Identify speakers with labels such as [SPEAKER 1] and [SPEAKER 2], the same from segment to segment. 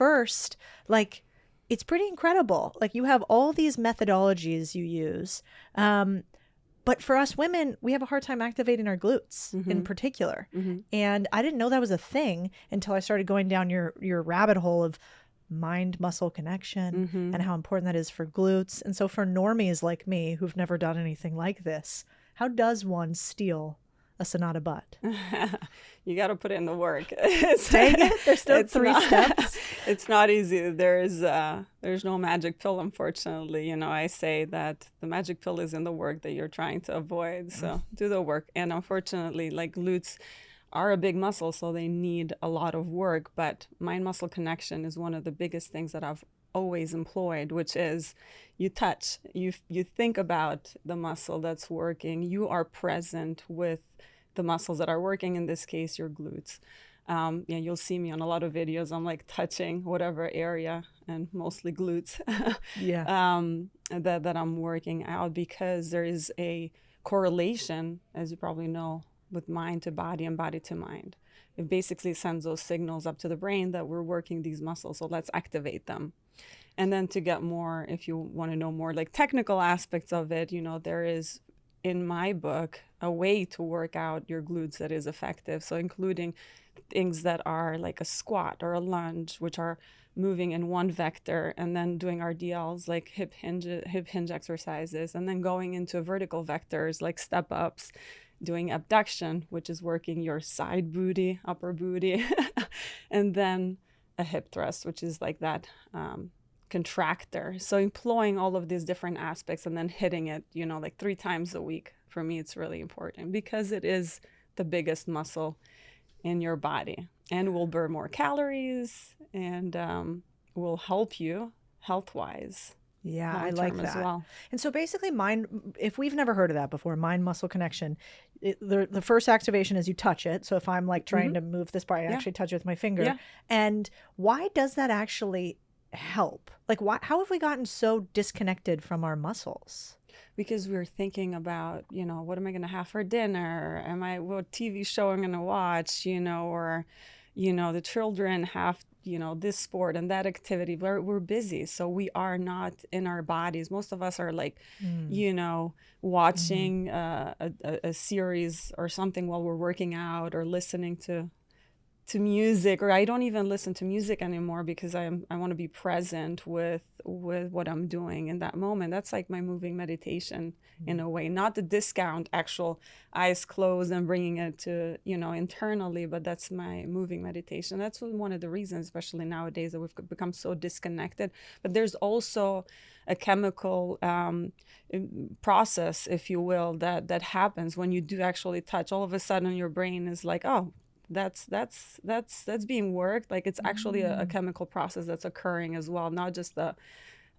[SPEAKER 1] first, like, it's pretty incredible. Like, you have all these methodologies you use. But for us women, we have a hard time activating our glutes in particular. And I didn't know that was a thing until I started going down your rabbit hole of mind-muscle connection and how important that is for glutes. And so for normies like me who've never done anything like this, how does one steal a Senada butt?
[SPEAKER 2] You got to put in the work.
[SPEAKER 1] Dang it, there's still three steps.
[SPEAKER 2] It's not easy. There's no magic pill, unfortunately. You know, I say that the magic pill is in the work that you're trying to avoid. So do the work. And unfortunately, like, glutes are a big muscle, so they need a lot of work. But mind-muscle connection is one of the biggest things that I've always employed, which is you touch, you think about the muscle that's working, you are present with the muscles that are working, in this case your glutes. You'll see me on a lot of videos, I'm like touching whatever area, and mostly glutes, that I'm working out, because there is a correlation, as you probably know, with mind to body and body to mind. It basically sends those signals up to the brain that we're working these muscles, so let's activate them. And then to get more, if you want to know more like technical aspects of it, you know, there is, in my book, a way to work out your glutes that is effective. So including things that are like a squat or a lunge, which are moving in one vector, and then doing RDLs like hip hinge exercises, and then going into vertical vectors like step ups, doing abduction, which is working your side booty, upper booty, and then a hip thrust, which is like that contractor. So employing all of these different aspects and then hitting it, you know, like 3 times a week. For me, it's really important because it is the biggest muscle in your body and will burn more calories and will help you health-wise.
[SPEAKER 1] Yeah, I like that. As well. And so basically if we've never heard of that before, mind-muscle connection, the first activation is you touch it. So if I'm like trying to move this part, I actually touch it with my finger. Yeah. And why does that actually help? Like, how have we gotten so disconnected from our muscles?
[SPEAKER 2] Because we're thinking about, you know, what am I going to have for dinner? What TV show I'm going to watch, you know, or, you know, the children have, you know, this sport and that activity. We're busy. So we are not in our bodies. Most of us are like, you know, watching a series or something while we're working out, or listening to music, or I don't even listen to music anymore because I want to be present with what I'm doing in that moment. That's like my moving meditation in a way, not the discount actual eyes closed and bringing it to, you know, internally, but that's my moving meditation. That's one of the reasons, especially nowadays, that we've become so disconnected. But there's also a chemical process, if you will, that happens when you do actually touch. All of a sudden your brain is like, oh, that's being worked. Like, it's actually a chemical process that's occurring as well, not just a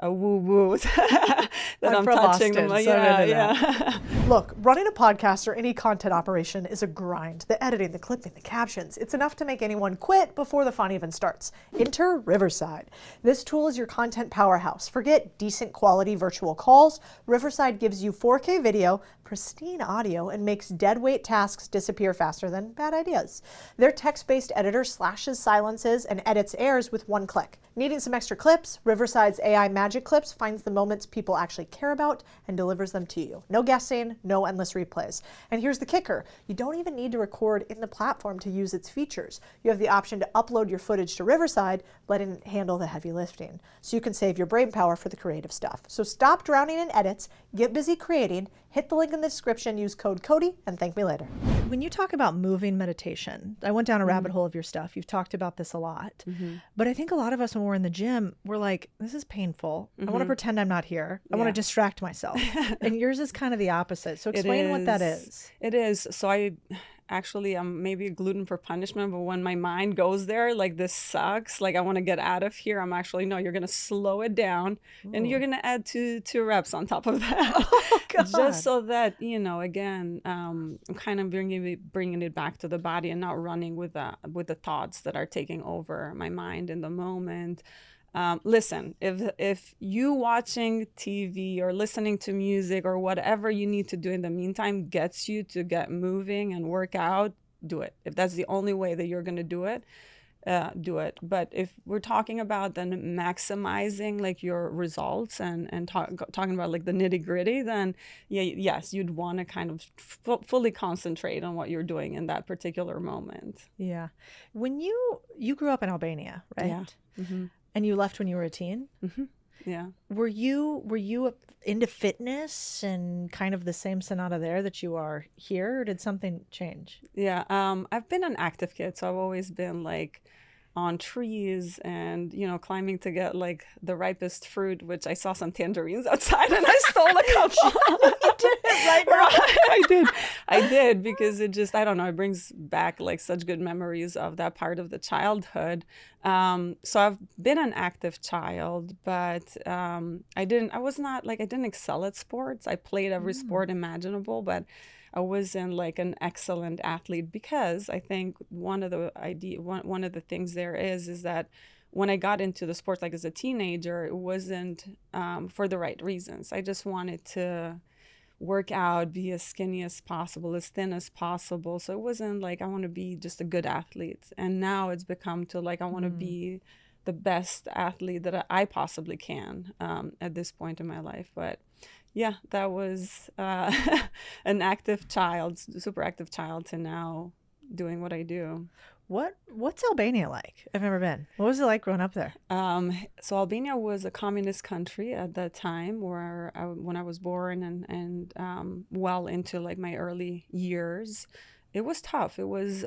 [SPEAKER 2] woo-woo that I'm touching them. Like, yeah.
[SPEAKER 1] Look, running a podcast or any content operation is a grind. The editing, the clipping, the captions. It's enough to make anyone quit before the fun even starts. Enter Riverside. This tool is your content powerhouse. Forget decent quality virtual calls. Riverside gives you 4K video, pristine audio, and makes deadweight tasks disappear faster than bad ideas. Their text-based editor slashes, silences, and edits errors with one click. Needing some extra clips? Riverside's AI Magic Clips finds the moments people actually care about and delivers them to you. No guessing, no endless replays. And here's the kicker. You don't even need to record in the platform to use its features. You have the option to upload your footage to Riverside, letting it handle the heavy lifting. So you can save your brain power for the creative stuff. So stop drowning in edits, get busy creating, hit the link in the description, use code Cody, and thank me later. When you talk about moving meditation, I went down a rabbit hole of your stuff. You've talked about this a lot. But I think a lot of us, when we're in the gym, we're like, this is painful. I want to pretend I'm not here. I want to distract myself. And yours is kind of the opposite. So explain what that is.
[SPEAKER 2] It is. So I'm maybe a gluten for punishment, but when my mind goes there, like, this sucks, like, I want to get out of here, I'm actually, no, you're going to slow it down. And you're going to add two reps on top of that.
[SPEAKER 1] Oh, God.
[SPEAKER 2] Just so that, you know, again, I'm kind of bringing it back to the body and not running with the thoughts that are taking over my mind in the moment. Listen, if you watching TV or listening to music or whatever you need to do in the meantime gets you to get moving and work out, do it. If that's the only way that you're going to do it, do it. But if we're talking about then maximizing like your results and talking about like the nitty gritty, then yes, you'd want to kind of fully concentrate on what you're doing in that particular moment.
[SPEAKER 1] Yeah. When you grew up in Albania, right?
[SPEAKER 2] Yeah. Mm-hmm.
[SPEAKER 1] And you left when you were a teen?
[SPEAKER 2] Mm-hmm. Yeah.
[SPEAKER 1] Were you into fitness and kind of the same Senada there that you are here, or did something change?
[SPEAKER 2] Yeah. I've been an active kid, so I've always been like on trees and, you know, climbing to get like the ripest fruit, which I saw some tangerines outside and I stole a couple.
[SPEAKER 1] You did it right now.
[SPEAKER 2] I did because it just, I don't know, it brings back like such good memories of that part of the childhood. So I've been an active child, but I didn't excel at sports. I played every sport imaginable, but I wasn't like an excellent athlete because I think one of the things there is that when I got into the sports, like as a teenager, it wasn't for the right reasons. I just wanted to work out, be as skinny as possible, as thin as possible. So it wasn't like I want to be just a good athlete. And now it's become to like I want to be the best athlete that I possibly can at this point in my life. But yeah, that was an active child, super active child, to now doing what I do.
[SPEAKER 1] What's Albania like? I've never been. What was it like growing up there?
[SPEAKER 2] So Albania was a communist country at that time, when I was born and well into like my early years. It was tough. It was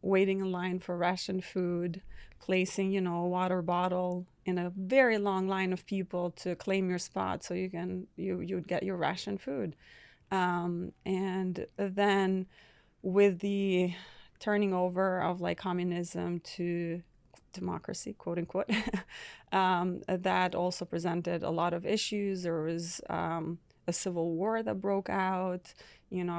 [SPEAKER 2] waiting in line for ration food, placing, you know, a water bottle in a very long line of people to claim your spot so you'd get your ration food. And then with the turning over of like communism to democracy, quote unquote, that also presented a lot of issues. There was a civil war that broke out. You know,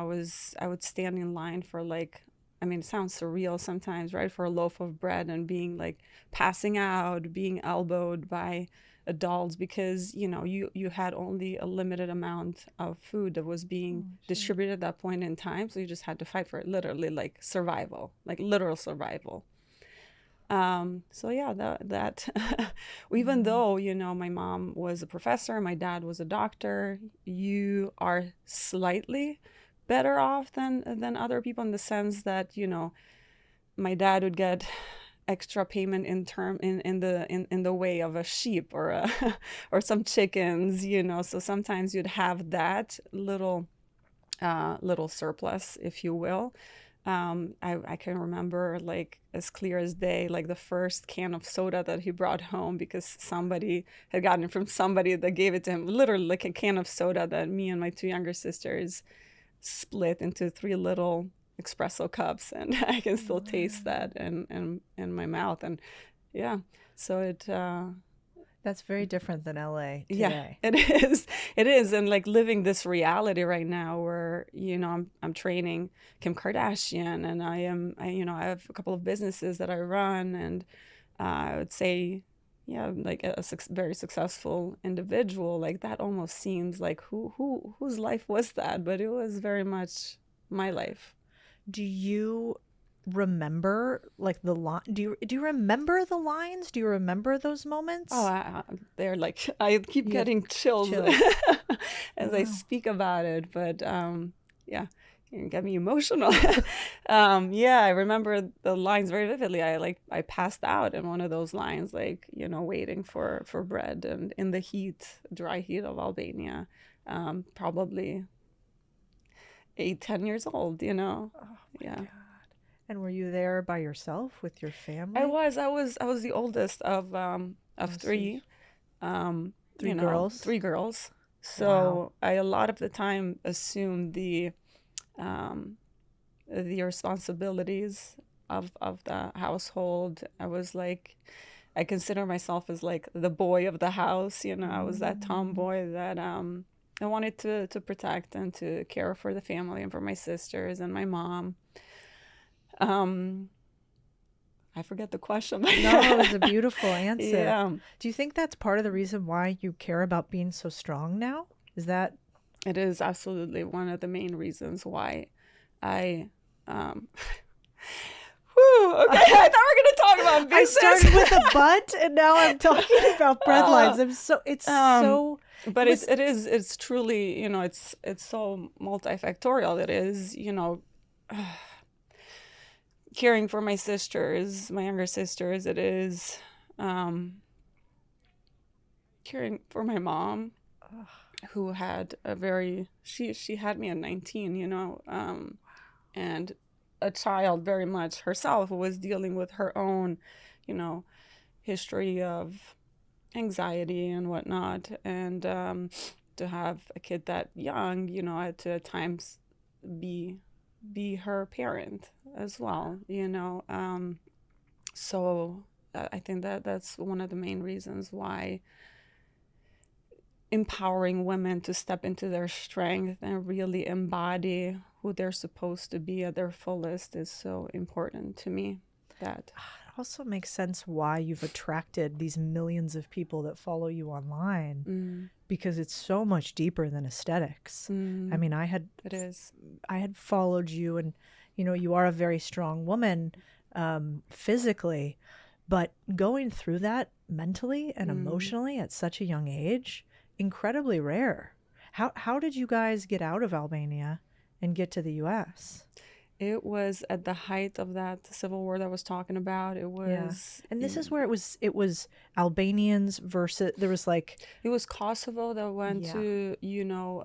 [SPEAKER 2] I would stand in line for like, I mean, it sounds surreal sometimes, right? For a loaf of bread and being like passing out, being elbowed by adults because, you know, you had only a limited amount of food that was being distributed at that point in time. So you just had to fight for it, literally like survival, like literal survival. So yeah, that even though, you know, my mom was a professor, my dad was a doctor, you are slightly better off than other people in the sense that, you know, my dad would get extra payment in the way of a sheep or or some chickens, you know, so sometimes you'd have that little surplus, if you will. I can remember like as clear as day, like the first can of soda that he brought home because somebody had gotten it from somebody that gave it to him, literally like a can of soda that me and my two younger sisters split into 3 little espresso cups, and I can still taste that in my mouth. And yeah, so it
[SPEAKER 1] That's very different than LA today.
[SPEAKER 2] yeah, it is. And like living this reality right now where, you know, I'm training Kim Kardashian, and I have a couple of businesses that I run, and I would say, yeah, like very successful individual, like that almost seems like whose life was that? But it was very much my life.
[SPEAKER 1] Do you remember like the line? Do you remember the lines? Do you remember those moments?
[SPEAKER 2] Oh, they're like, I keep getting chills as I speak about it. But yeah, you get me emotional. Yeah, I remember the lines very vividly. I passed out in one of those lines, like, you know, waiting for bread and in the dry heat of Albania, probably 8-10 years old, you know.
[SPEAKER 1] Oh my
[SPEAKER 2] Yeah.
[SPEAKER 1] God. And were you there by yourself with your family?
[SPEAKER 2] I was the oldest of 3.
[SPEAKER 1] Three girls?
[SPEAKER 2] 3 girls. So
[SPEAKER 1] Wow.
[SPEAKER 2] I a lot of the time assumed the responsibilities of the household. I was like, I consider myself as like the boy of the house, you know. I was that tomboy that I wanted to protect and to care for the family and for my sisters and my mom. I forget the question.
[SPEAKER 1] No, it was a beautiful answer.
[SPEAKER 2] Yeah.
[SPEAKER 1] Do you think that's part of the reason why you care about being so strong now? Is that?
[SPEAKER 2] It is absolutely one of the main reasons why I Whew, okay, I thought we were gonna talk about
[SPEAKER 1] I
[SPEAKER 2] business.
[SPEAKER 1] started with a but, and now I'm talking about breadlines.
[SPEAKER 2] But it's truly, you know, it's so multifactorial. It is, you know, caring for my sisters, my younger sisters. It is caring for my mom, who had a very, she had me at 19, you know, and a child very much herself, who was dealing with her own, you know, history of anxiety and whatnot. And to have a kid that young, you know, I had to at times be her parent as well, you know. So I think that's one of the main reasons why empowering women to step into their strength and really embody who they're supposed to be at their fullest is so important to me. That
[SPEAKER 1] It also makes sense why you've attracted these millions of people that follow you online, because it's so much deeper than aesthetics. I mean,
[SPEAKER 2] it is.
[SPEAKER 1] I had followed you, and you know, you are a very strong woman physically, but going through that mentally and emotionally at such a young age, incredibly rare. How did you guys get out of Albania and get to the US?
[SPEAKER 2] It was at the height of that civil war that I was talking about. It was,
[SPEAKER 1] and this is where it was Albanians versus, there was like,
[SPEAKER 2] it was Kosovo that went to, you know,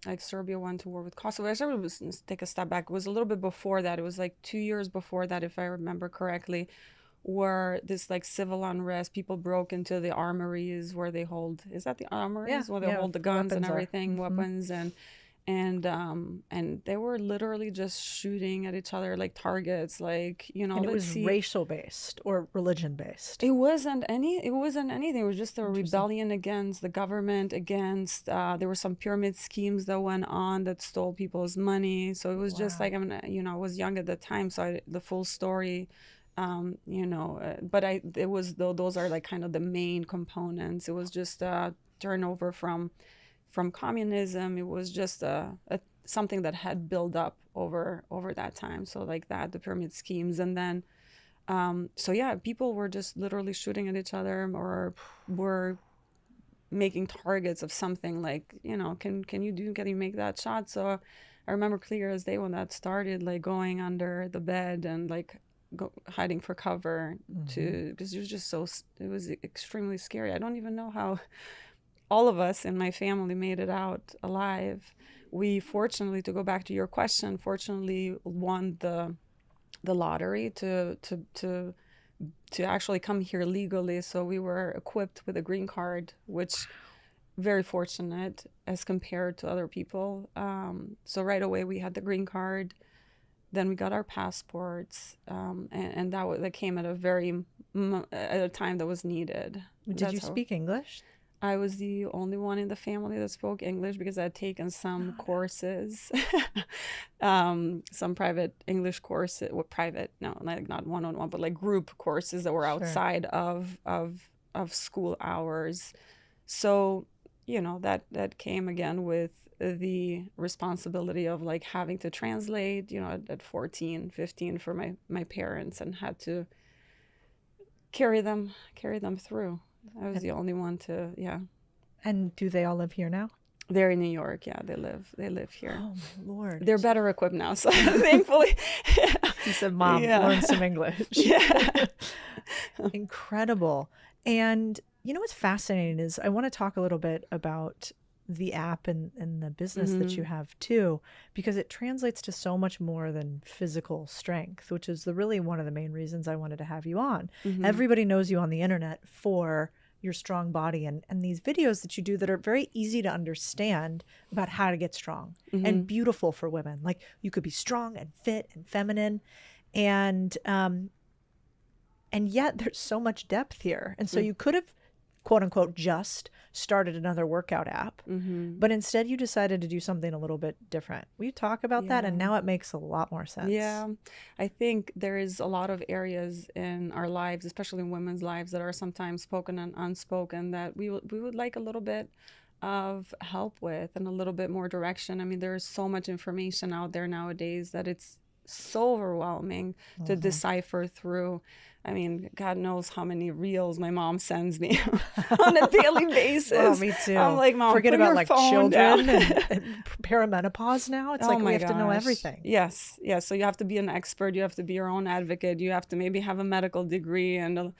[SPEAKER 2] like Serbia went to war with Kosovo. Actually, let's take a step back. It was a little bit before that. It was like 2 years before that, if I remember correctly, where this like civil unrest, people broke into the armories where they hold, is that the armories? Where they hold the guns and everything, weapons, and they were literally just shooting at each other like targets, like, you know.
[SPEAKER 1] And it was racial based or religion based.
[SPEAKER 2] It wasn't anything. It was just a rebellion against the government, against there were some pyramid schemes that went on that stole people's money. So it was just like, I mean, you know, I was young at the time, so the full story, you know, but it was, though, those are like kind of the main components. It was just turnover from communism. It was just something that had built up over that time. So like that, the pyramid schemes, and then so yeah, people were just literally shooting at each other, or were making targets of something, like, you know, can you make that shot? So I remember clear as day when that started, like going under the bed and like hiding for cover, because it was just it was extremely scary. I don't even know how all of us in my family made it out alive. We fortunately, to go back to your question, fortunately won the lottery to actually come here legally. So we were equipped with a green card, which very fortunate as compared to other people. So right away we had the green card. Then we got our passports, and that came at a time that was needed.
[SPEAKER 1] Did you speak English?
[SPEAKER 2] I was the only one in the family that spoke English, because I had taken some courses, some private English courses, not one-on-one, but like group courses that were outside of school hours. So, you know, that came again with the responsibility of like having to translate, you know, at 14, 15 for my parents, and had to carry them through. I was the only one to,
[SPEAKER 1] And do they all live here now?
[SPEAKER 2] They're in New York. Yeah, they live here.
[SPEAKER 1] Oh my Lord.
[SPEAKER 2] They're better equipped now, so thankfully.
[SPEAKER 1] You said, Mom, learn some English.
[SPEAKER 2] Yeah.
[SPEAKER 1] Incredible. And you know what's fascinating is I want to talk a little bit about the app and the business that you have too, because it translates to so much more than physical strength, which is really one of the main reasons I wanted to have you on. Everybody knows you on the internet for your strong body and these videos that you do that are very easy to understand about how to get strong and beautiful for women. Like, you could be strong and fit and feminine, and yet there's so much depth here. And so you could have, quote unquote, just started another workout app, but instead you decided to do something a little bit different. Will you talk about that? And now it makes a lot more sense.
[SPEAKER 2] Yeah, I think there is a lot of areas in our lives, especially in women's lives, that are sometimes spoken and unspoken, that we would like a little bit of help with, and a little bit more direction. I mean, there's so much information out there nowadays that it's so overwhelming to decipher through. I mean, God knows how many reels my mom sends me on a daily basis.
[SPEAKER 1] Well, me too.
[SPEAKER 2] I'm like, Mom,
[SPEAKER 1] forget
[SPEAKER 2] put
[SPEAKER 1] about
[SPEAKER 2] your
[SPEAKER 1] like
[SPEAKER 2] phone
[SPEAKER 1] children
[SPEAKER 2] down.
[SPEAKER 1] and perimenopause now. It's
[SPEAKER 2] Oh
[SPEAKER 1] like
[SPEAKER 2] my
[SPEAKER 1] we have to know
[SPEAKER 2] gosh.
[SPEAKER 1] everything.
[SPEAKER 2] Yes, yes. So you have to be an expert. You have to be your own advocate. You have to maybe have a medical degree and a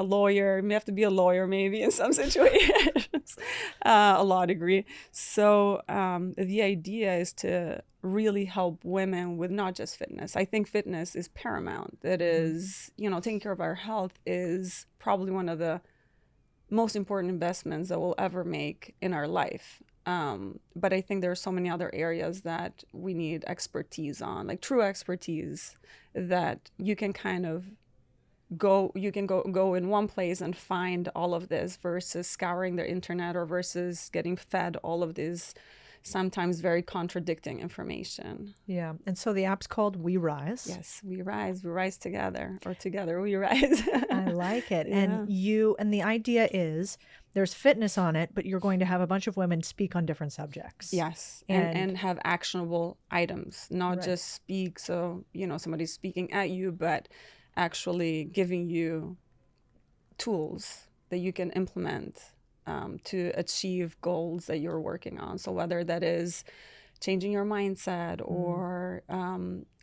[SPEAKER 2] lawyer. You have to be a lawyer maybe in some situations, a law degree. So the idea is to really help women with not just fitness. I think fitness is paramount. It is, taking care of our health is probably one of the most important investments that we'll ever make in our life. But I think there are so many other areas that we need expertise on, like true expertise that you can kind of go in one place and find all of this versus scouring the internet or versus getting fed all of this sometimes very contradicting information.
[SPEAKER 1] Yeah. And so the app's called We Rise.
[SPEAKER 2] Yes, we rise together, or together we rise.
[SPEAKER 1] I like it.
[SPEAKER 2] Yeah.
[SPEAKER 1] And the idea is there's fitness on it, but you're going to have a bunch of women speak on different subjects.
[SPEAKER 2] Yes. And have actionable items, not
[SPEAKER 1] Right.
[SPEAKER 2] just speak. So, somebody's speaking at you, but actually giving you tools that you can implement to achieve goals that you're working on. So whether that is changing your mindset or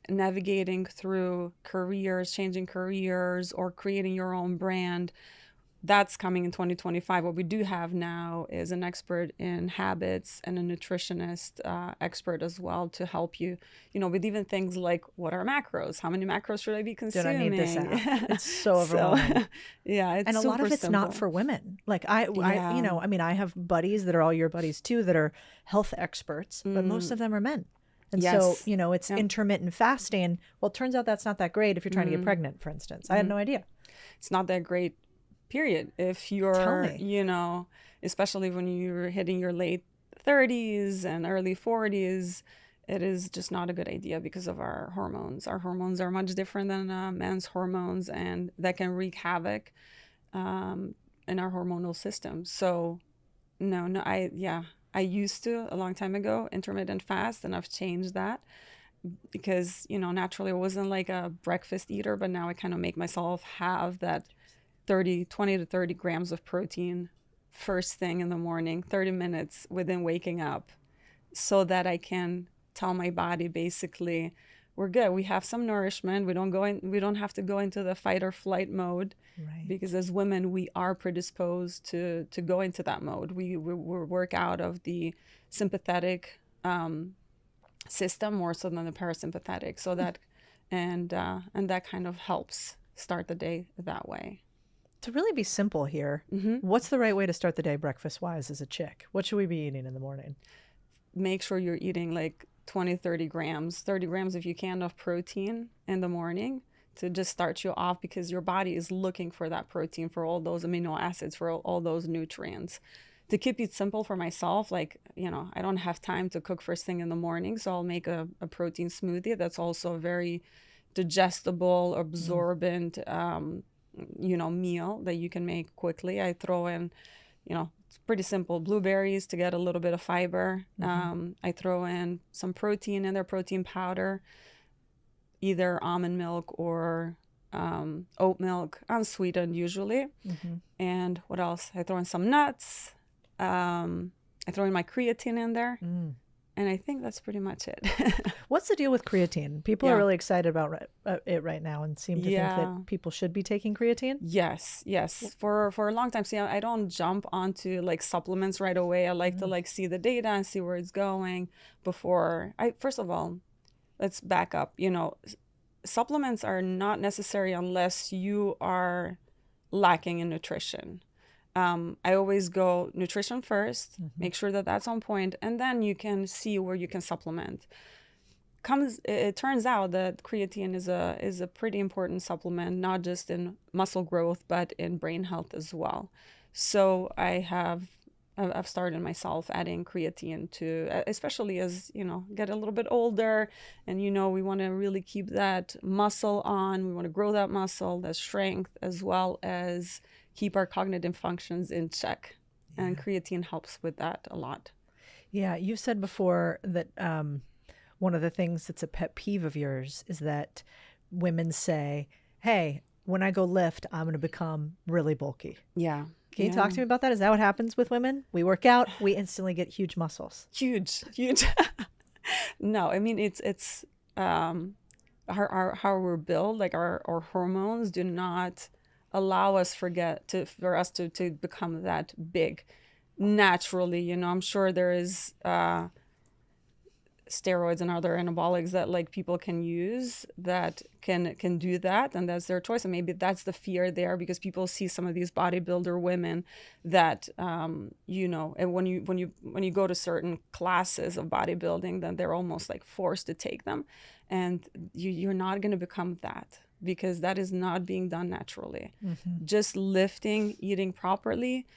[SPEAKER 2] navigating through careers, changing careers, or creating your own brand, that's coming in 2025. What we do have now is an expert in habits and a nutritionist expert as well to help you, with even things like what are macros? How many macros should I be consuming?
[SPEAKER 1] Did I need this app? It's so overwhelming.
[SPEAKER 2] Yeah, it's
[SPEAKER 1] and a lot of it's
[SPEAKER 2] simple.
[SPEAKER 1] not for women. Like I I have buddies that are all your buddies too that are health experts, but most of them are men. And so, it's intermittent fasting. Well, it turns out that's not that great if you're trying to get pregnant, for instance. I had no idea.
[SPEAKER 2] It's not that great, period. If you're, especially when you're hitting your late 30s and early 40s, it is just not a good idea because of our hormones. Our hormones are much different than men's hormones, and that can wreak havoc in our hormonal system. So, I used to, a long time ago, intermittent fast, and I've changed that because, naturally I wasn't like a breakfast eater, but now I kind of make myself have that 20 to 30 grams of protein first thing in the morning, 30 minutes within waking up, so that I can tell my body basically, we're good. We have some nourishment. We don't have to go into the fight or flight mode.
[SPEAKER 1] Right.
[SPEAKER 2] Because as women, we are predisposed to go into that mode. We work out of the sympathetic system more so than the parasympathetic. So that and that kind of helps start the day that way.
[SPEAKER 1] To really be simple here, what's the right way to start the day breakfast-wise as a chick? What should we be eating in the morning?
[SPEAKER 2] Make sure you're eating like 20, 30 grams if you can of protein in the morning to just start you off, because your body is looking for that protein, for all those amino acids, for all those nutrients. To keep it simple for myself, I don't have time to cook first thing in the morning, so I'll make a protein smoothie that's also very digestible, absorbent, meal that you can make quickly. I throw in, it's pretty simple, blueberries to get a little bit of fiber. I throw in some protein in there, protein powder, either almond milk or oat milk, unsweetened usually. And what else? I throw in some nuts. I throw in my creatine in there. And I think that's pretty much it.
[SPEAKER 1] What's the deal with creatine? People are really excited about it right now and seem to think that people should be taking creatine.
[SPEAKER 2] Yes. For a long time, see, I don't jump onto like supplements right away. I like to see the data and see where it's going before first of all, let's back up. Supplements are not necessary unless you are lacking in nutrition. I always go nutrition first, make sure that that's on point, and then you can see where you can supplement. It turns out that creatine is a pretty important supplement, not just in muscle growth, but in brain health as well. So I've started myself adding creatine to, especially as, get a little bit older and, we want to really keep that muscle on. We want to grow that muscle, that strength, as well as keep our cognitive functions in check. And creatine helps with that a lot.
[SPEAKER 1] Yeah. You've said before that one of the things that's a pet peeve of yours is that women say, hey, when I go lift, I'm going to become really bulky.
[SPEAKER 2] Yeah.
[SPEAKER 1] Can you talk to me about that? Is that what happens with women? We work out, we instantly get huge muscles.
[SPEAKER 2] Huge. No, I mean, it's how we're built, like our hormones do not allow us for us to become that big naturally. You know, I'm sure there is steroids and other anabolics that like people can use that can do that, and that's their choice. And maybe that's the fear there, because people see some of these bodybuilder women that you know, and when you go to certain classes of bodybuilding, then they're almost like forced to take them, and you're not going to become that, because that is not being done naturally. Just lifting, eating properly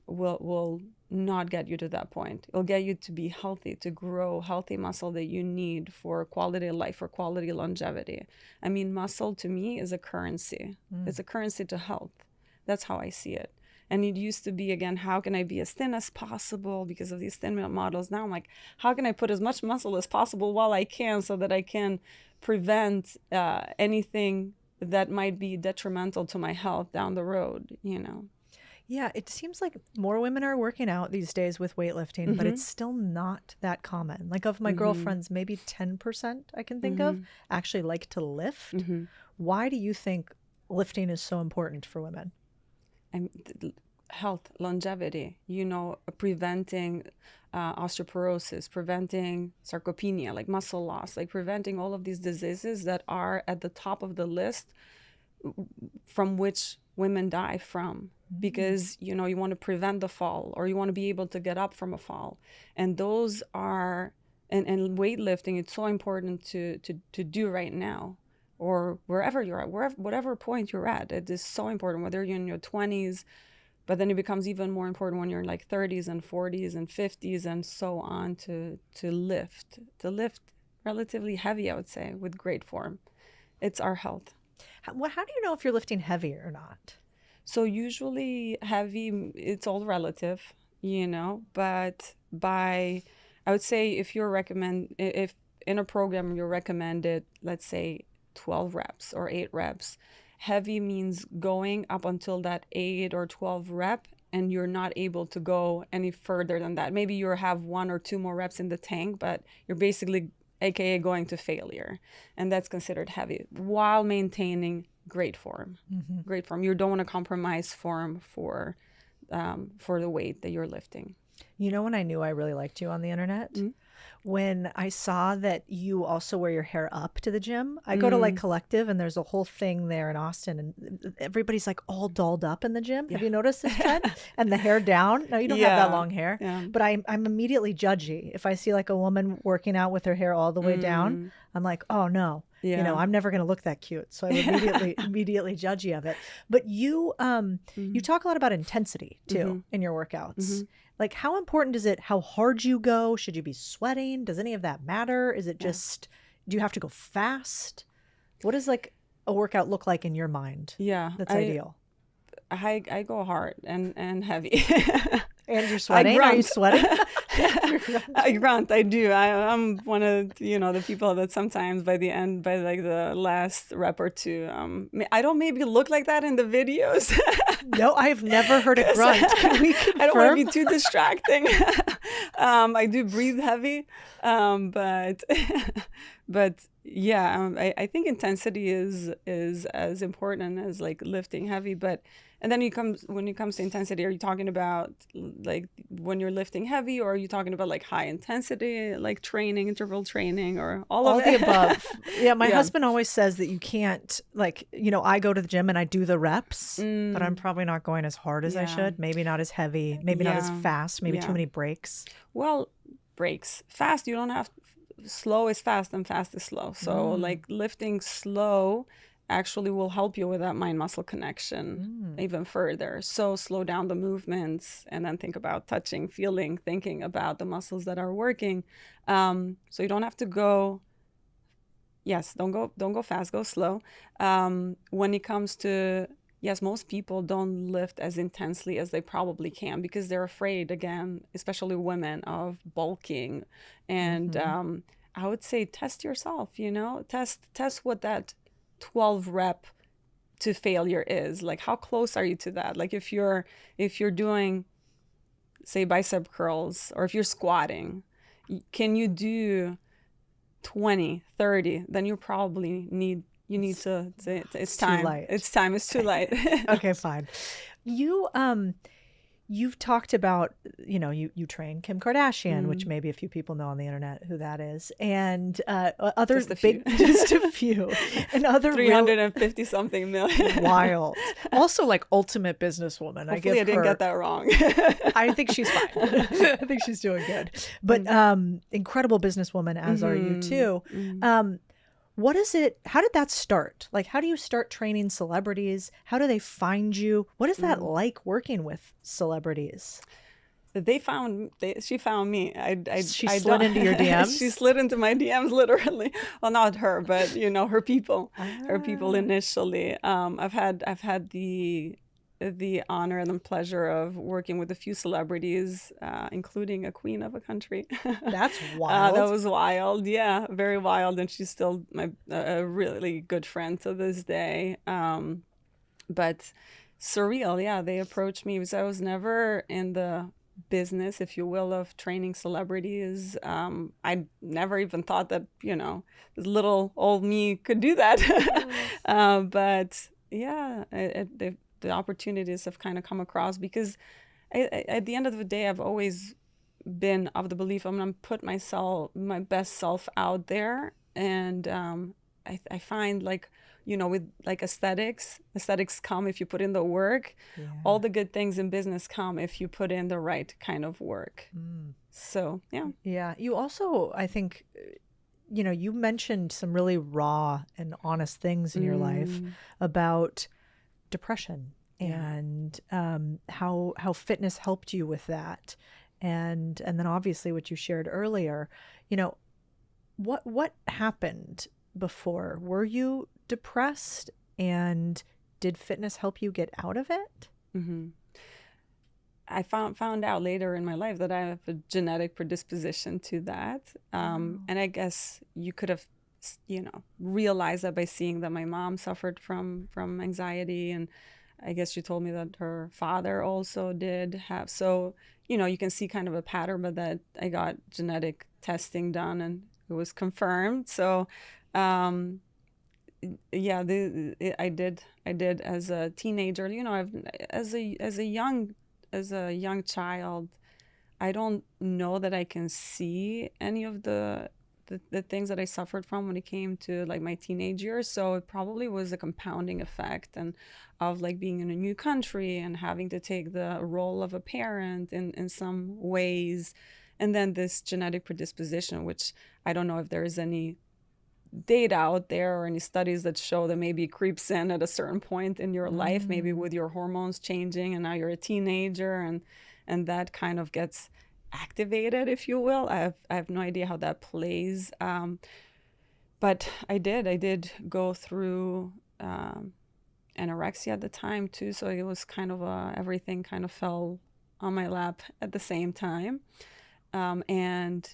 [SPEAKER 2] will not get you to that point. It'll get you to be healthy, to grow healthy muscle that you need for quality of life, for quality longevity. I mean, muscle to me is a currency. It's a currency to health. That's how I see it. And it used to be, again, how can I be as thin as possible because of these thin models? Now I'm like, how can I put as much muscle as possible while I can, so that I can prevent anything that might be detrimental to my health down the road, you know?
[SPEAKER 1] Yeah, it seems like more women are working out these days with weightlifting, but it's still not that common. Like, of my girlfriends, maybe 10% I can think of actually like to lift. Why do you think lifting is so important for women?
[SPEAKER 2] Health, longevity, you know, preventing osteoporosis, preventing sarcopenia, like muscle loss, like preventing all of these diseases that are at the top of the list from which women die from, because, you know, you want to prevent the fall, or you want to be able to get up from a fall. And those are, and weightlifting, it's so important to do right now, or wherever you're at, whatever point you're at. It is so important, whether you're in your 20s, but then it becomes even more important when you're in like 30s and 40s and 50s and so on, to lift relatively heavy, I would say, with great form. It's our health.
[SPEAKER 1] How do you know if you're lifting heavy or not?
[SPEAKER 2] So usually heavy, it's all relative, you know, but I would say if in a program you're recommended, let's say 12 reps or 8 reps, heavy means going up until that 8 or 12 rep, and you're not able to go any further than that. Maybe you have 1 or 2 more reps in the tank, but you're basically AKA going to failure. And that's considered heavy, while maintaining great form. Great form. You don't want to compromise form for the weight that you're lifting.
[SPEAKER 1] You know when I knew I really liked you on the internet? When I saw that you also wear your hair up to the gym. I go to like Collective, and there's a whole thing there in Austin, and everybody's like all dolled up in the gym. Have you noticed this trend? And the hair down. No, you don't have that long hair. But I'm immediately judgy. If I see like a woman working out with her hair all the way down, I'm like, oh no. You know, I'm never going to look that cute. So I'm immediately judgy of it. But you you talk a lot about intensity too in your workouts. Like, how important is it how hard you go? Should you be sweating? Does any of that matter? Is it just, do you have to go fast? What does like a workout look like in your mind?
[SPEAKER 2] Yeah.
[SPEAKER 1] That's ideal.
[SPEAKER 2] I go hard and heavy.
[SPEAKER 1] And you're sweating? Are you sweating?
[SPEAKER 2] I grunt. I do. I'm one of, you know, the people that sometimes by like the last rep or two, I don't maybe look like that in the videos.
[SPEAKER 1] No, I've never heard a grunt. Can we confirm?
[SPEAKER 2] I don't want to be too distracting. I do breathe heavy, but yeah, I think intensity is as important as like lifting heavy. But and then when it comes to intensity, are you talking about like when you're lifting heavy, or are you talking about like high intensity, like training, interval training, or all of
[SPEAKER 1] the above? Yeah, my husband always says that you can't, like, you know, I go to the gym and I do the reps, but I'm probably not going as hard as I should. Maybe not as heavy, maybe not as fast, maybe too many breaks.
[SPEAKER 2] Well, breaks. Fast, you don't have, slow is fast and fast is slow. So like lifting slow actually will help you with that mind-muscle connection even further. So slow down the movements, and then think about touching, feeling, thinking about the muscles that are working. So you don't have to go, don't go fast, go slow. When it comes to, most people don't lift as intensely as they probably can, because they're afraid, again, especially women, of bulking. And I would say test yourself, test what that 12 rep to failure is. Like, how close are you to that? Like, if you're doing, say, bicep curls, or if you're squatting, can you do 20, 30? Then you probably need to say it's time.
[SPEAKER 1] Too light.
[SPEAKER 2] It's time. It's too late.
[SPEAKER 1] Okay, fine. You've talked about, you train Kim Kardashian, which maybe a few people know on the internet who that is, and other
[SPEAKER 2] Just a few.
[SPEAKER 1] just a few, and other
[SPEAKER 2] 350 something million.
[SPEAKER 1] wild. Also, like, ultimate businesswoman.
[SPEAKER 2] Hopefully I didn't get that wrong.
[SPEAKER 1] I think she's fine. I think she's doing good. But incredible businesswoman, as are you too. What is it? How did that start? Like, how do you start training celebrities? How do they find you? What is that like, working with celebrities?
[SPEAKER 2] She found me.
[SPEAKER 1] She slid into your DMs?
[SPEAKER 2] She slid into my DMs, literally. Well, not her, but her people. Her people initially. I've had the honor and the pleasure of working with a few celebrities, including a queen of a country.
[SPEAKER 1] That's wild.
[SPEAKER 2] That was wild. Yeah, very wild. And she's still a really good friend to this day. But surreal. Yeah, they approached me because I was never in the business, if you will, of training celebrities. I never even thought that, this little old me could do that. But yeah, the opportunities have kind of come across, because at the end of the day, I've always been of the belief I'm going to put my best self out there. And I find, like, with like aesthetics come if you put in the work. Yeah. All the good things in business come if you put in the right kind of work. So, yeah.
[SPEAKER 1] Yeah. You also, I think, you mentioned some really raw and honest things in your life about depression and how fitness helped you with that. And then obviously what you shared earlier, what happened before? Were you depressed, and did fitness help you get out of it?
[SPEAKER 2] I found out later in my life that I have a genetic predisposition to that. And I guess you could have, realized that by seeing that my mom suffered from anxiety, and I guess she told me that her father also did have. So, you can see kind of a pattern, but that I got genetic testing done and it was confirmed. So, yeah, I did as a teenager. As a young child, I don't know that I can see any of the things that I suffered from when it came to, like, my teenage years. So it probably was a compounding effect, and of, like, being in a new country and having to take the role of a parent in some ways, and then this genetic predisposition, which I don't know if there is any data out there or any studies that show that maybe it creeps in at a certain point in your life, maybe with your hormones changing and now you're a teenager, and that kind of gets activated, if you will. I have no idea how that plays. But I did go through anorexia at the time too. So it was kind of everything kind of fell on my lap at the same time. And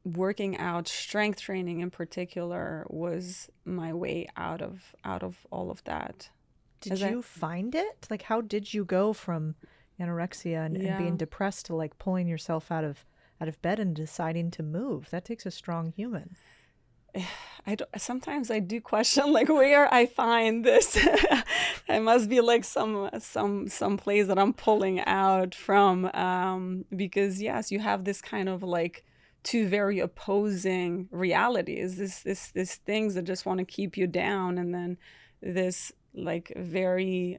[SPEAKER 2] working out, strength training in particular, was my way out of all of that.
[SPEAKER 1] Did you find it? Like, how did you go from anorexia and being depressed to, like, pulling yourself out of bed and deciding to move? That takes a strong human.
[SPEAKER 2] Sometimes I do question, like, where I find this. It must be like some place that I'm pulling out from, because yes, you have this kind of, like, two very opposing realities. This things that just want to keep you down, and then this, like, very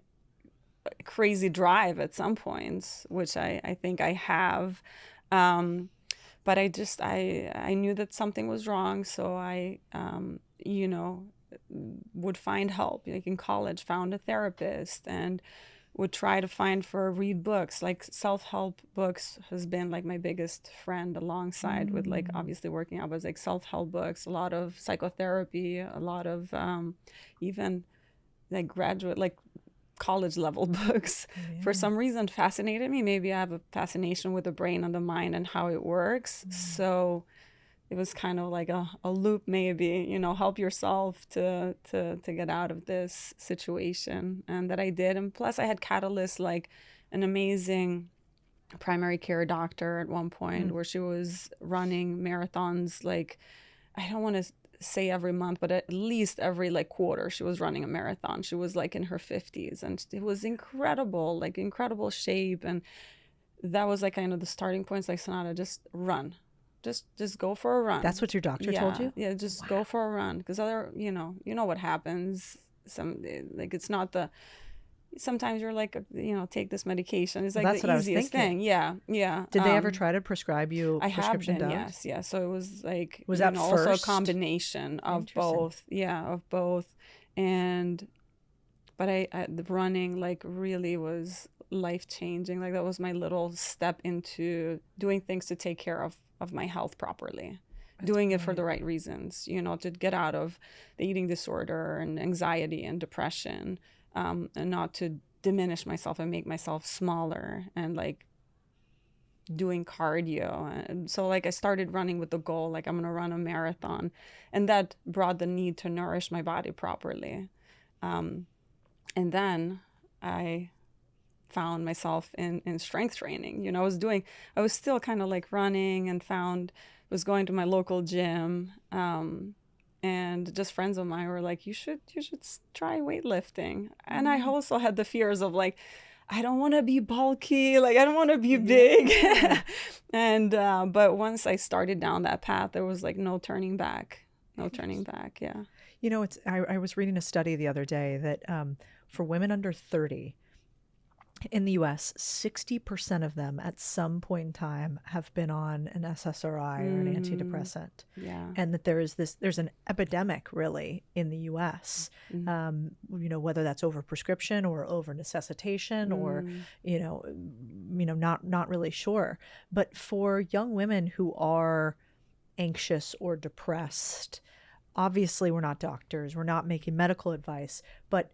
[SPEAKER 2] crazy drive at some points, which I think I have. But I knew that something was wrong, so I would find help. Like, in college, found a therapist and would try to read books. Like, self-help books has been, like, my biggest friend, alongside with, like, obviously working out, but like self-help books, a lot of psychotherapy, a lot of even, like, graduate, like, college level books. For some reason fascinated me. Maybe I have a fascination with the brain and the mind and how it works. So it was kind of like a loop, maybe, you know, help yourself to get out of this situation. And that I did. And plus I had catalysts, like an amazing primary care doctor at one point where she was running marathons, like, I don't want to say every month, but at least every like quarter she was running a marathon. She was like in her 50s, and it was incredible, like incredible shape. And that was like kind of the starting points, like, Senada, just run. Just go for a run.
[SPEAKER 1] That's what your doctor told you?
[SPEAKER 2] Yeah, just go for a run. Because other, you know what happens. Like, it's not the, sometimes you're like, you know, take this medication. It's like
[SPEAKER 1] that's
[SPEAKER 2] the
[SPEAKER 1] what
[SPEAKER 2] easiest thing. Yeah.
[SPEAKER 1] Did they ever try to prescribe you prescription drugs?
[SPEAKER 2] Yes, yeah. So it was like,
[SPEAKER 1] was that
[SPEAKER 2] also a
[SPEAKER 1] first?
[SPEAKER 2] combination of both. Yeah, of both. And but the running like really was life changing. Like, that was my little step into doing things to take care of my health properly. Doing it for the right reasons, you know, to get out of the eating disorder and anxiety and depression, and not to diminish myself and make myself smaller, and like doing cardio. And so like I started running with the goal, like, I'm going to run a marathon, and that brought the need to nourish my body properly. And then I found myself in strength training. You know, I was still kind of like running, and was going to my local gym, and just friends of mine were like, you should try weightlifting. And I also had the fears of like, I don't want to be bulky, like I don't want to be big. And but once I started down that path, there was like no turning back. Yeah.
[SPEAKER 1] You know, I was reading a study the other day that for women under 30 in the US, 60% of them at some point in time have been on an SSRI or an antidepressant.
[SPEAKER 2] Yeah.
[SPEAKER 1] And that there's an epidemic really in the US, you know, whether that's over prescription or over necessitation or, you know, not really sure. But for young women who are anxious or depressed, obviously we're not doctors, we're not making medical advice, but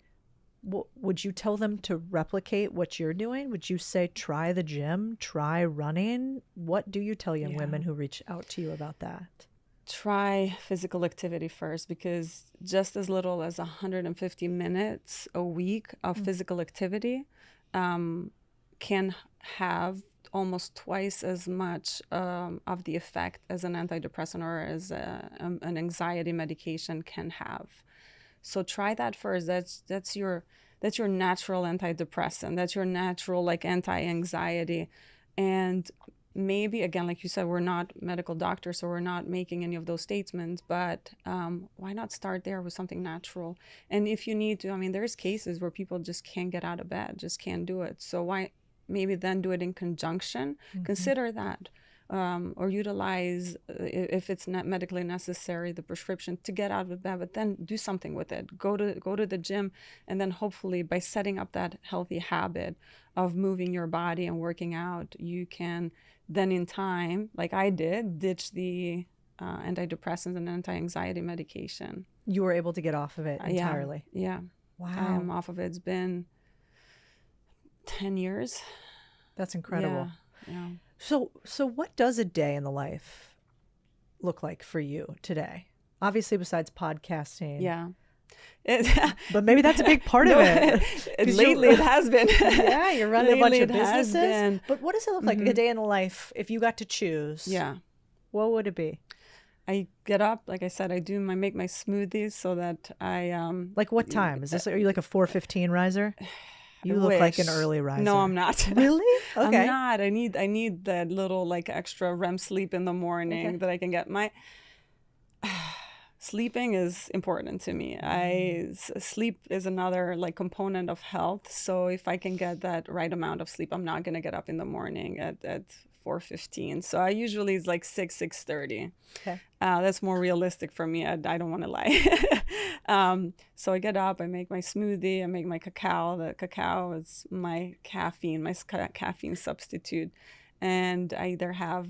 [SPEAKER 1] would you tell them to replicate what you're doing? Would you say, try the gym, try running? What do you tell young women who reach out to you about that?
[SPEAKER 2] Try physical activity first, because just as little as 150 minutes a week of physical activity can have almost twice as much of the effect as an antidepressant or as an anxiety medication can have. So try that first. That's your natural antidepressant. That's your natural like anti-anxiety. And maybe, again, like you said, we're not medical doctors, so we're not making any of those statements, but why not start there with something natural? And if you need to, I mean, there's cases where people just can't get out of bed, just can't do it. So why maybe then do it in conjunction? Consider that. Or utilize, if it's not medically necessary, the prescription to get out of bed, but then do something with it. Go to the gym, and then hopefully by setting up that healthy habit of moving your body and working out, you can then in time, like I did, ditch the antidepressants and anti-anxiety medication.
[SPEAKER 1] You were able to get off of it entirely?
[SPEAKER 2] Yeah.
[SPEAKER 1] Wow.
[SPEAKER 2] I am off of it. It's been 10 years.
[SPEAKER 1] That's incredible.
[SPEAKER 2] Yeah.
[SPEAKER 1] So what does a day in the life look like for you today? Obviously, besides podcasting.
[SPEAKER 2] Yeah.
[SPEAKER 1] But maybe that's a big part of it.
[SPEAKER 2] Lately it has been.
[SPEAKER 1] Yeah, you're running a bunch of businesses. But what does it look like, a day in the life, if you got to choose?
[SPEAKER 2] Yeah.
[SPEAKER 1] What would it be?
[SPEAKER 2] I get up, like I said, I make my smoothies so that I
[SPEAKER 1] like what time? Are you like a 4:15 riser? You look like an early riser.
[SPEAKER 2] No, I'm not.
[SPEAKER 1] Really? Okay.
[SPEAKER 2] I'm not. I need that little like extra REM sleep in the morning that I can get. My sleeping is important to me. Sleep is another like component of health. So if I can get that right amount of sleep, I'm not gonna get up in the morning at 4:15. So I usually it's like 6:30.
[SPEAKER 1] Okay.
[SPEAKER 2] That's more realistic for me. I don't want to lie. So I get up, I make my smoothie, I make my cacao. The cacao is my caffeine substitute. And I either have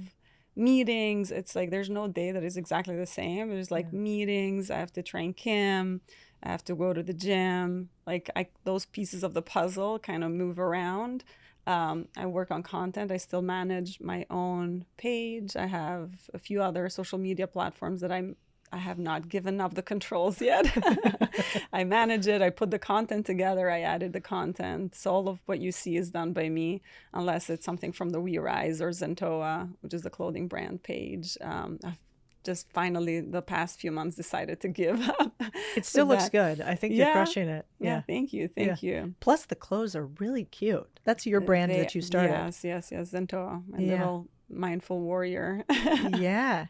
[SPEAKER 2] meetings. It's like there's no day that is exactly the same. There's like meetings. I have to train Kim. I have to go to the gym. Like those pieces of the puzzle kind of move around. I work on content. I still manage my own page. I have a few other social media platforms that I have not given up the controls yet. I manage it. I put the content together. I added the content. So all of what you see is done by me, unless it's something from the We Rise or Zentoa, which is the clothing brand page. I've just finally, the past few months, decided to give up.
[SPEAKER 1] It still looks good. I think you're crushing it.
[SPEAKER 2] Yeah. Thank you. Thank you.
[SPEAKER 1] Plus, the clothes are really cute. That's your brand that you started.
[SPEAKER 2] Yes. Zentoa, my little mindful warrior.
[SPEAKER 1] Yeah.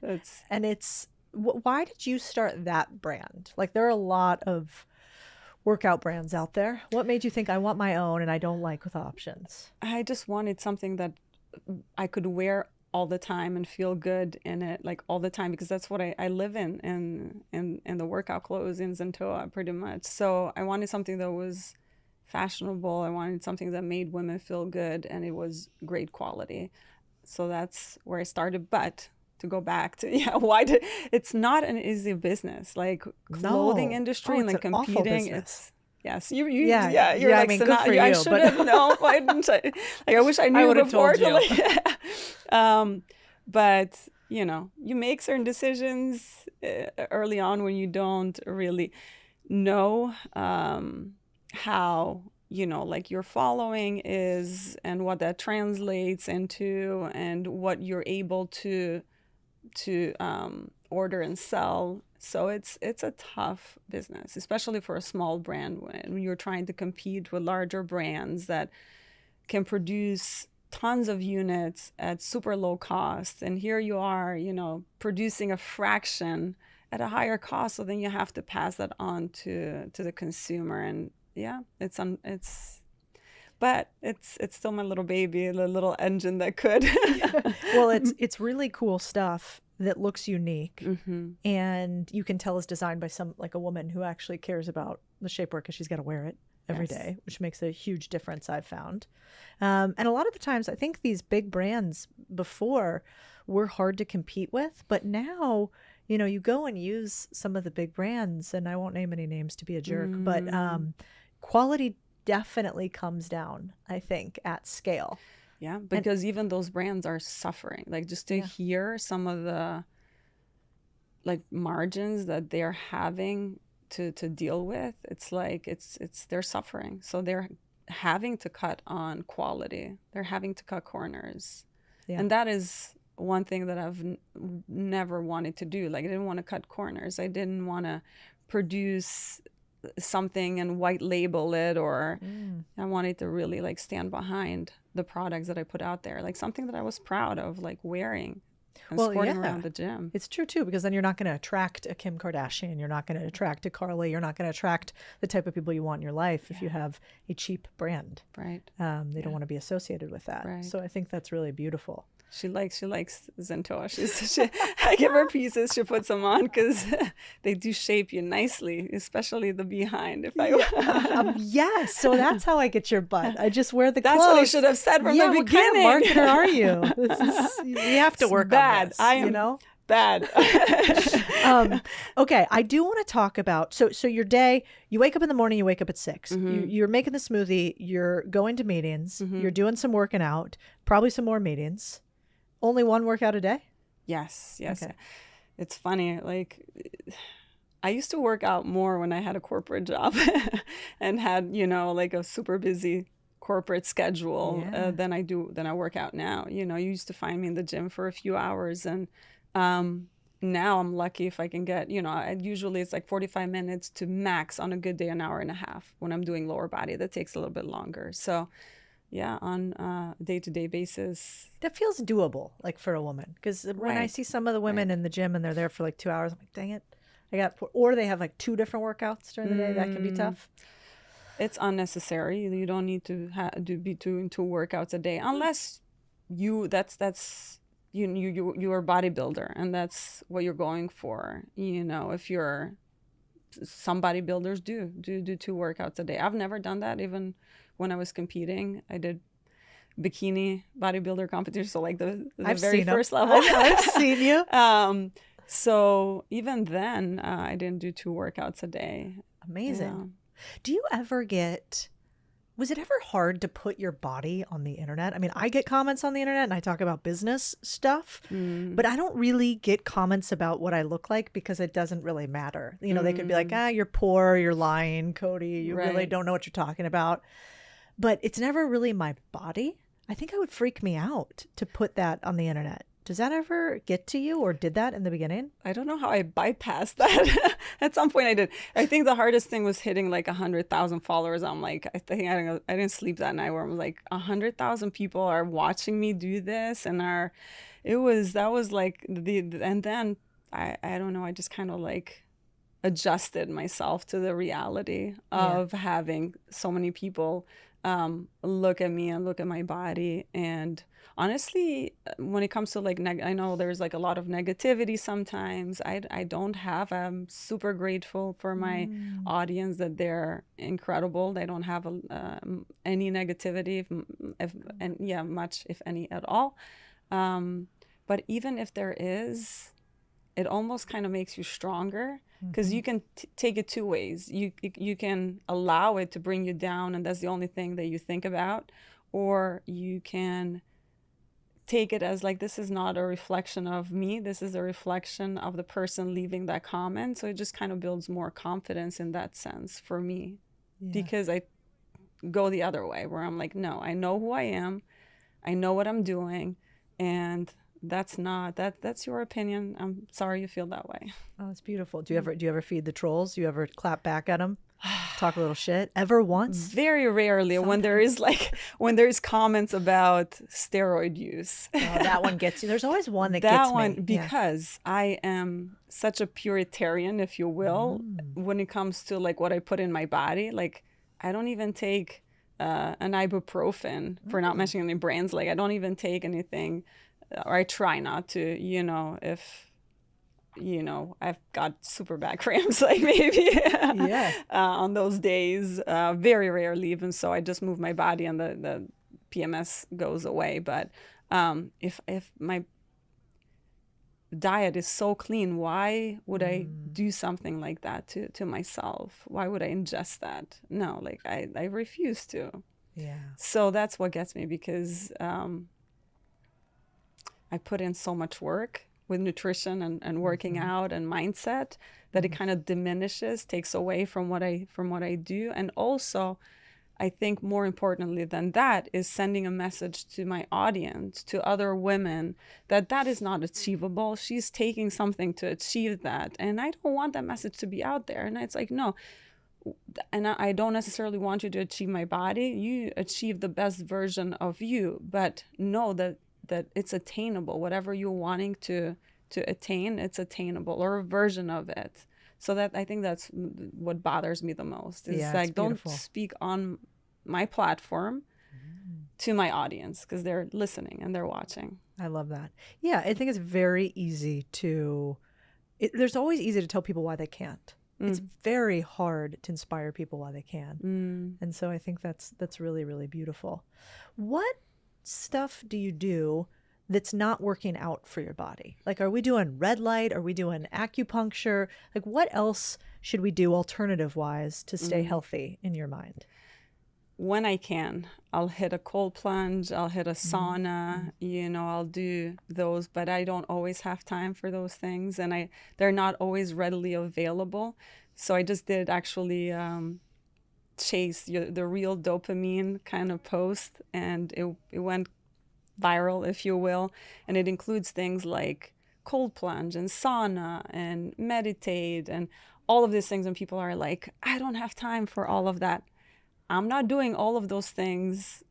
[SPEAKER 1] And it's, why did you start that brand? Like, there are a lot of workout brands out there. What made you think, I want my own and I don't like with options?
[SPEAKER 2] I just wanted something that I could wear all the time and feel good in it, like all the time, because that's what I live in the workout clothes in Zentoa pretty much. So I wanted something that was fashionable. I wanted something that made women feel good, and it was great quality. So that's where I started. But to go back to it's not an easy business, like clothing industry and like competing. It's you're like, I mean, good for you. I should have known. Why didn't I? Like, I wish I knew before. But you make certain decisions early on when you don't really know how like your following is and what that translates into and what you're able to order and sell. So it's a tough business, especially for a small brand when you're trying to compete with larger brands that can produce tons of units at super low cost. And here you are, producing a fraction at a higher cost. So then you have to pass that on to the consumer. And but it's still my little baby, the little engine that could.
[SPEAKER 1] Well, it's really cool stuff that looks unique, and you can tell is designed by a woman who actually cares about the shapewear because she's got to wear it every day, which makes a huge difference, I've found. And a lot of the times, I think these big brands before were hard to compete with, but now, you go and use some of the big brands, and I won't name any names to be a jerk, but quality definitely comes down, I think, at scale.
[SPEAKER 2] Yeah, because even those brands are suffering. Like, just to hear some of the margins that they're having to deal with, it's like they're suffering. So they're having to cut on quality. They're having to cut corners. Yeah. And that is one thing that I've never wanted to do. Like, I didn't want to cut corners. I didn't want to produce something and white label it, or I wanted to really stand behind the products that I put out there, like something that I was proud of, like wearing and sporting around the gym.
[SPEAKER 1] It's true too, because then you're not going to attract a Kim Kardashian, you're not going to attract a Carly, you're not going to attract the type of people you want in your life if you have a cheap brand.
[SPEAKER 2] Right.
[SPEAKER 1] They don't want to be associated with that. Right. So I think that's really beautiful.
[SPEAKER 2] She likes Zentoa. I give her pieces. She puts them on because they do shape you nicely, especially the behind.
[SPEAKER 1] Yes. So that's how I get your butt. I just wear the clothes.
[SPEAKER 2] That's what I should have said from the beginning.
[SPEAKER 1] What kind of marketer are you? We have to work on this.
[SPEAKER 2] I am bad.
[SPEAKER 1] Okay, I do want to talk about, so your day, you wake up in the morning, you wake up at 6. You're making the smoothie, you're going to meetings, you're doing some working out, probably some more meetings. Only one workout a day?
[SPEAKER 2] Yes.
[SPEAKER 1] Okay.
[SPEAKER 2] It's funny. Like, I used to work out more when I had a corporate job and had, like a super busy corporate schedule than I work out now. You used to find me in the gym for a few hours, and now I'm lucky if I can get, usually it's like 45 minutes to max on a good day, an hour and a half. When I'm doing lower body, that takes a little bit longer. So on a day-to-day basis.
[SPEAKER 1] That feels doable, like for a woman. Because when I see some of the women in the gym and they're there for like 2 hours, I'm like, dang it. Or they have like 2 different workouts during the day. That can be tough.
[SPEAKER 2] It's unnecessary. You don't need to be doing 2 workouts a day unless you're a bodybuilder and that's what you're going for. If you're, some bodybuilders do 2 workouts a day. I've never done that. Even when I was competing, I did bikini bodybuilder competition. So like the very first level.
[SPEAKER 1] I've seen you.
[SPEAKER 2] So even then, I didn't do 2 workouts a day.
[SPEAKER 1] Amazing. Do you ever was it ever hard to put your body on the internet? I mean, I get comments on the internet and I talk about business stuff, but I don't really get comments about what I look like because it doesn't really matter. You know, they could be like, you're poor, you're lying, Codie, you really don't know what you're talking about. But it's never really my body. I think it would freak me out to put that on the internet. Does that ever get to you, or did that in the beginning?
[SPEAKER 2] I don't know how I bypassed that. At some point I did. I think the hardest thing was hitting like 100,000 followers. I'm like, I think I didn't sleep that night where I'm like 100,000 people are watching me do this, and that was like and then I don't know, I just kind of like adjusted myself to the reality of having so many people look at me and look at my body. And honestly, when it comes to like I know there's like a lot of negativity sometimes. I don't have. I'm super grateful for my audience, that they're incredible. They don't have any negativity, much if any at all. But even if there is, it almost kind of makes you stronger, because you can take it two ways. You can allow it to bring you down, and that's the only thing that you think about, or you can take it as like, this is not a reflection of me, this is a reflection of the person leaving that comment. So it just kind of builds more confidence in that sense for me, because I go the other way where I'm like, no, I know who I am, I know what I'm doing, and that's your opinion. I'm sorry you feel that way.
[SPEAKER 1] Oh, it's beautiful. Do you ever feed the trolls? Do you ever clap back at them? Talk a little shit? Ever once?
[SPEAKER 2] Very rarely. Sometimes. when there is comments about steroid use.
[SPEAKER 1] Oh, that one gets you. There's always one that gets me.
[SPEAKER 2] Because I am such a puritarian, if you will, when it comes to like what I put in my body. Like, I don't even take an ibuprofen, for not mentioning any brands. Like, I don't even take anything, or I try not to, if I've got super bad cramps, like maybe on those days, very rarely even. So I just move my body and the PMS goes away. But if my diet is so clean, why would I do something like that to myself? Why would I ingest that? No, like I refuse to.
[SPEAKER 1] Yeah.
[SPEAKER 2] So that's what gets me, because I put in so much work with nutrition and working out and mindset that it kind of diminishes, takes away from what I do. And also, I think more importantly than that is sending a message to my audience, to other women, that is not achievable. She's taking something to achieve that. And I don't want that message to be out there. And it's like, no. And I don't necessarily want you to achieve my body. You achieve the best version of you, but know that it's attainable. Whatever you're wanting to attain, it's attainable, or a version of it. So that, I think that's what bothers me the most. Is like, don't speak on my platform to my audience, because they're listening and they're watching.
[SPEAKER 1] I love that. Yeah, I think it's very easy there's always easy to tell people why they can't. It's very hard to inspire people why they can. And so I think that's really, really beautiful. What stuff do you do that's not working out for your body? Like, are we doing red light? Are we doing acupuncture? Like, what else should we do alternative wise to stay healthy in your mind?
[SPEAKER 2] When I can, I'll hit a cold plunge, I'll hit a sauna, I'll do those, but I don't always have time for those things, and they're not always readily available. So I just did actually chase the real dopamine kind of post, and it went viral, if you will. And it includes things like cold plunge and sauna and meditate and all of these things. And people are like, I don't have time for all of that. I'm not doing all of those things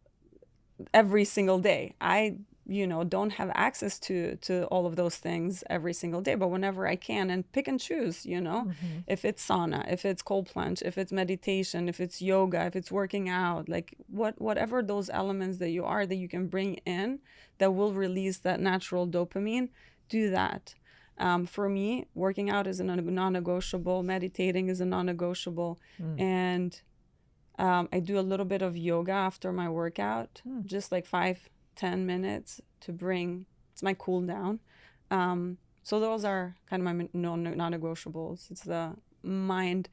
[SPEAKER 2] every single day. I don't have access to all of those things every single day, but whenever I can, and pick and choose, if it's sauna, if it's cold plunge, if it's meditation, if it's yoga, if it's working out, like whatever those elements that you can bring in that will release that natural dopamine, do that. For me, working out is a non-negotiable, meditating is a non-negotiable, and I do a little bit of yoga after my workout, just like 5-10 minutes it's my cool down. So those are kind of my non-negotiables. It's the mind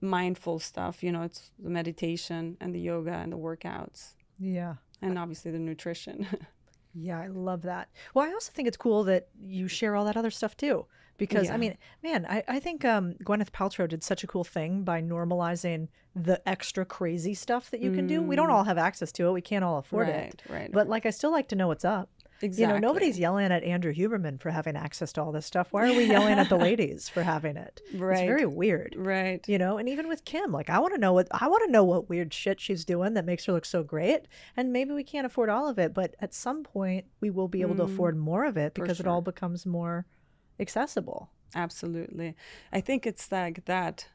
[SPEAKER 2] mindful stuff. It's the meditation and the yoga and the workouts.
[SPEAKER 1] Yeah.
[SPEAKER 2] And obviously the nutrition.
[SPEAKER 1] Yeah, I love that. Well, I also think it's cool that you share all that other stuff too. Because,
[SPEAKER 2] Yeah.
[SPEAKER 1] I mean, man, I think Gwyneth Paltrow did such a cool thing by normalizing the extra crazy stuff that you can do. We don't all have access to it. We can't all afford it.
[SPEAKER 2] Right.
[SPEAKER 1] But like, I still like to know what's up.
[SPEAKER 2] Exactly.
[SPEAKER 1] Nobody's yelling at Andrew Huberman for having access to all this stuff. Why are we yelling at the ladies for having it?
[SPEAKER 2] Right.
[SPEAKER 1] It's very weird.
[SPEAKER 2] Right.
[SPEAKER 1] And even with Kim, like I want to know what weird shit she's doing that makes her look so great. And maybe we can't afford all of it, but at some point we will be able to afford more of it because it all becomes more accessible.
[SPEAKER 2] Absolutely. I think it's like that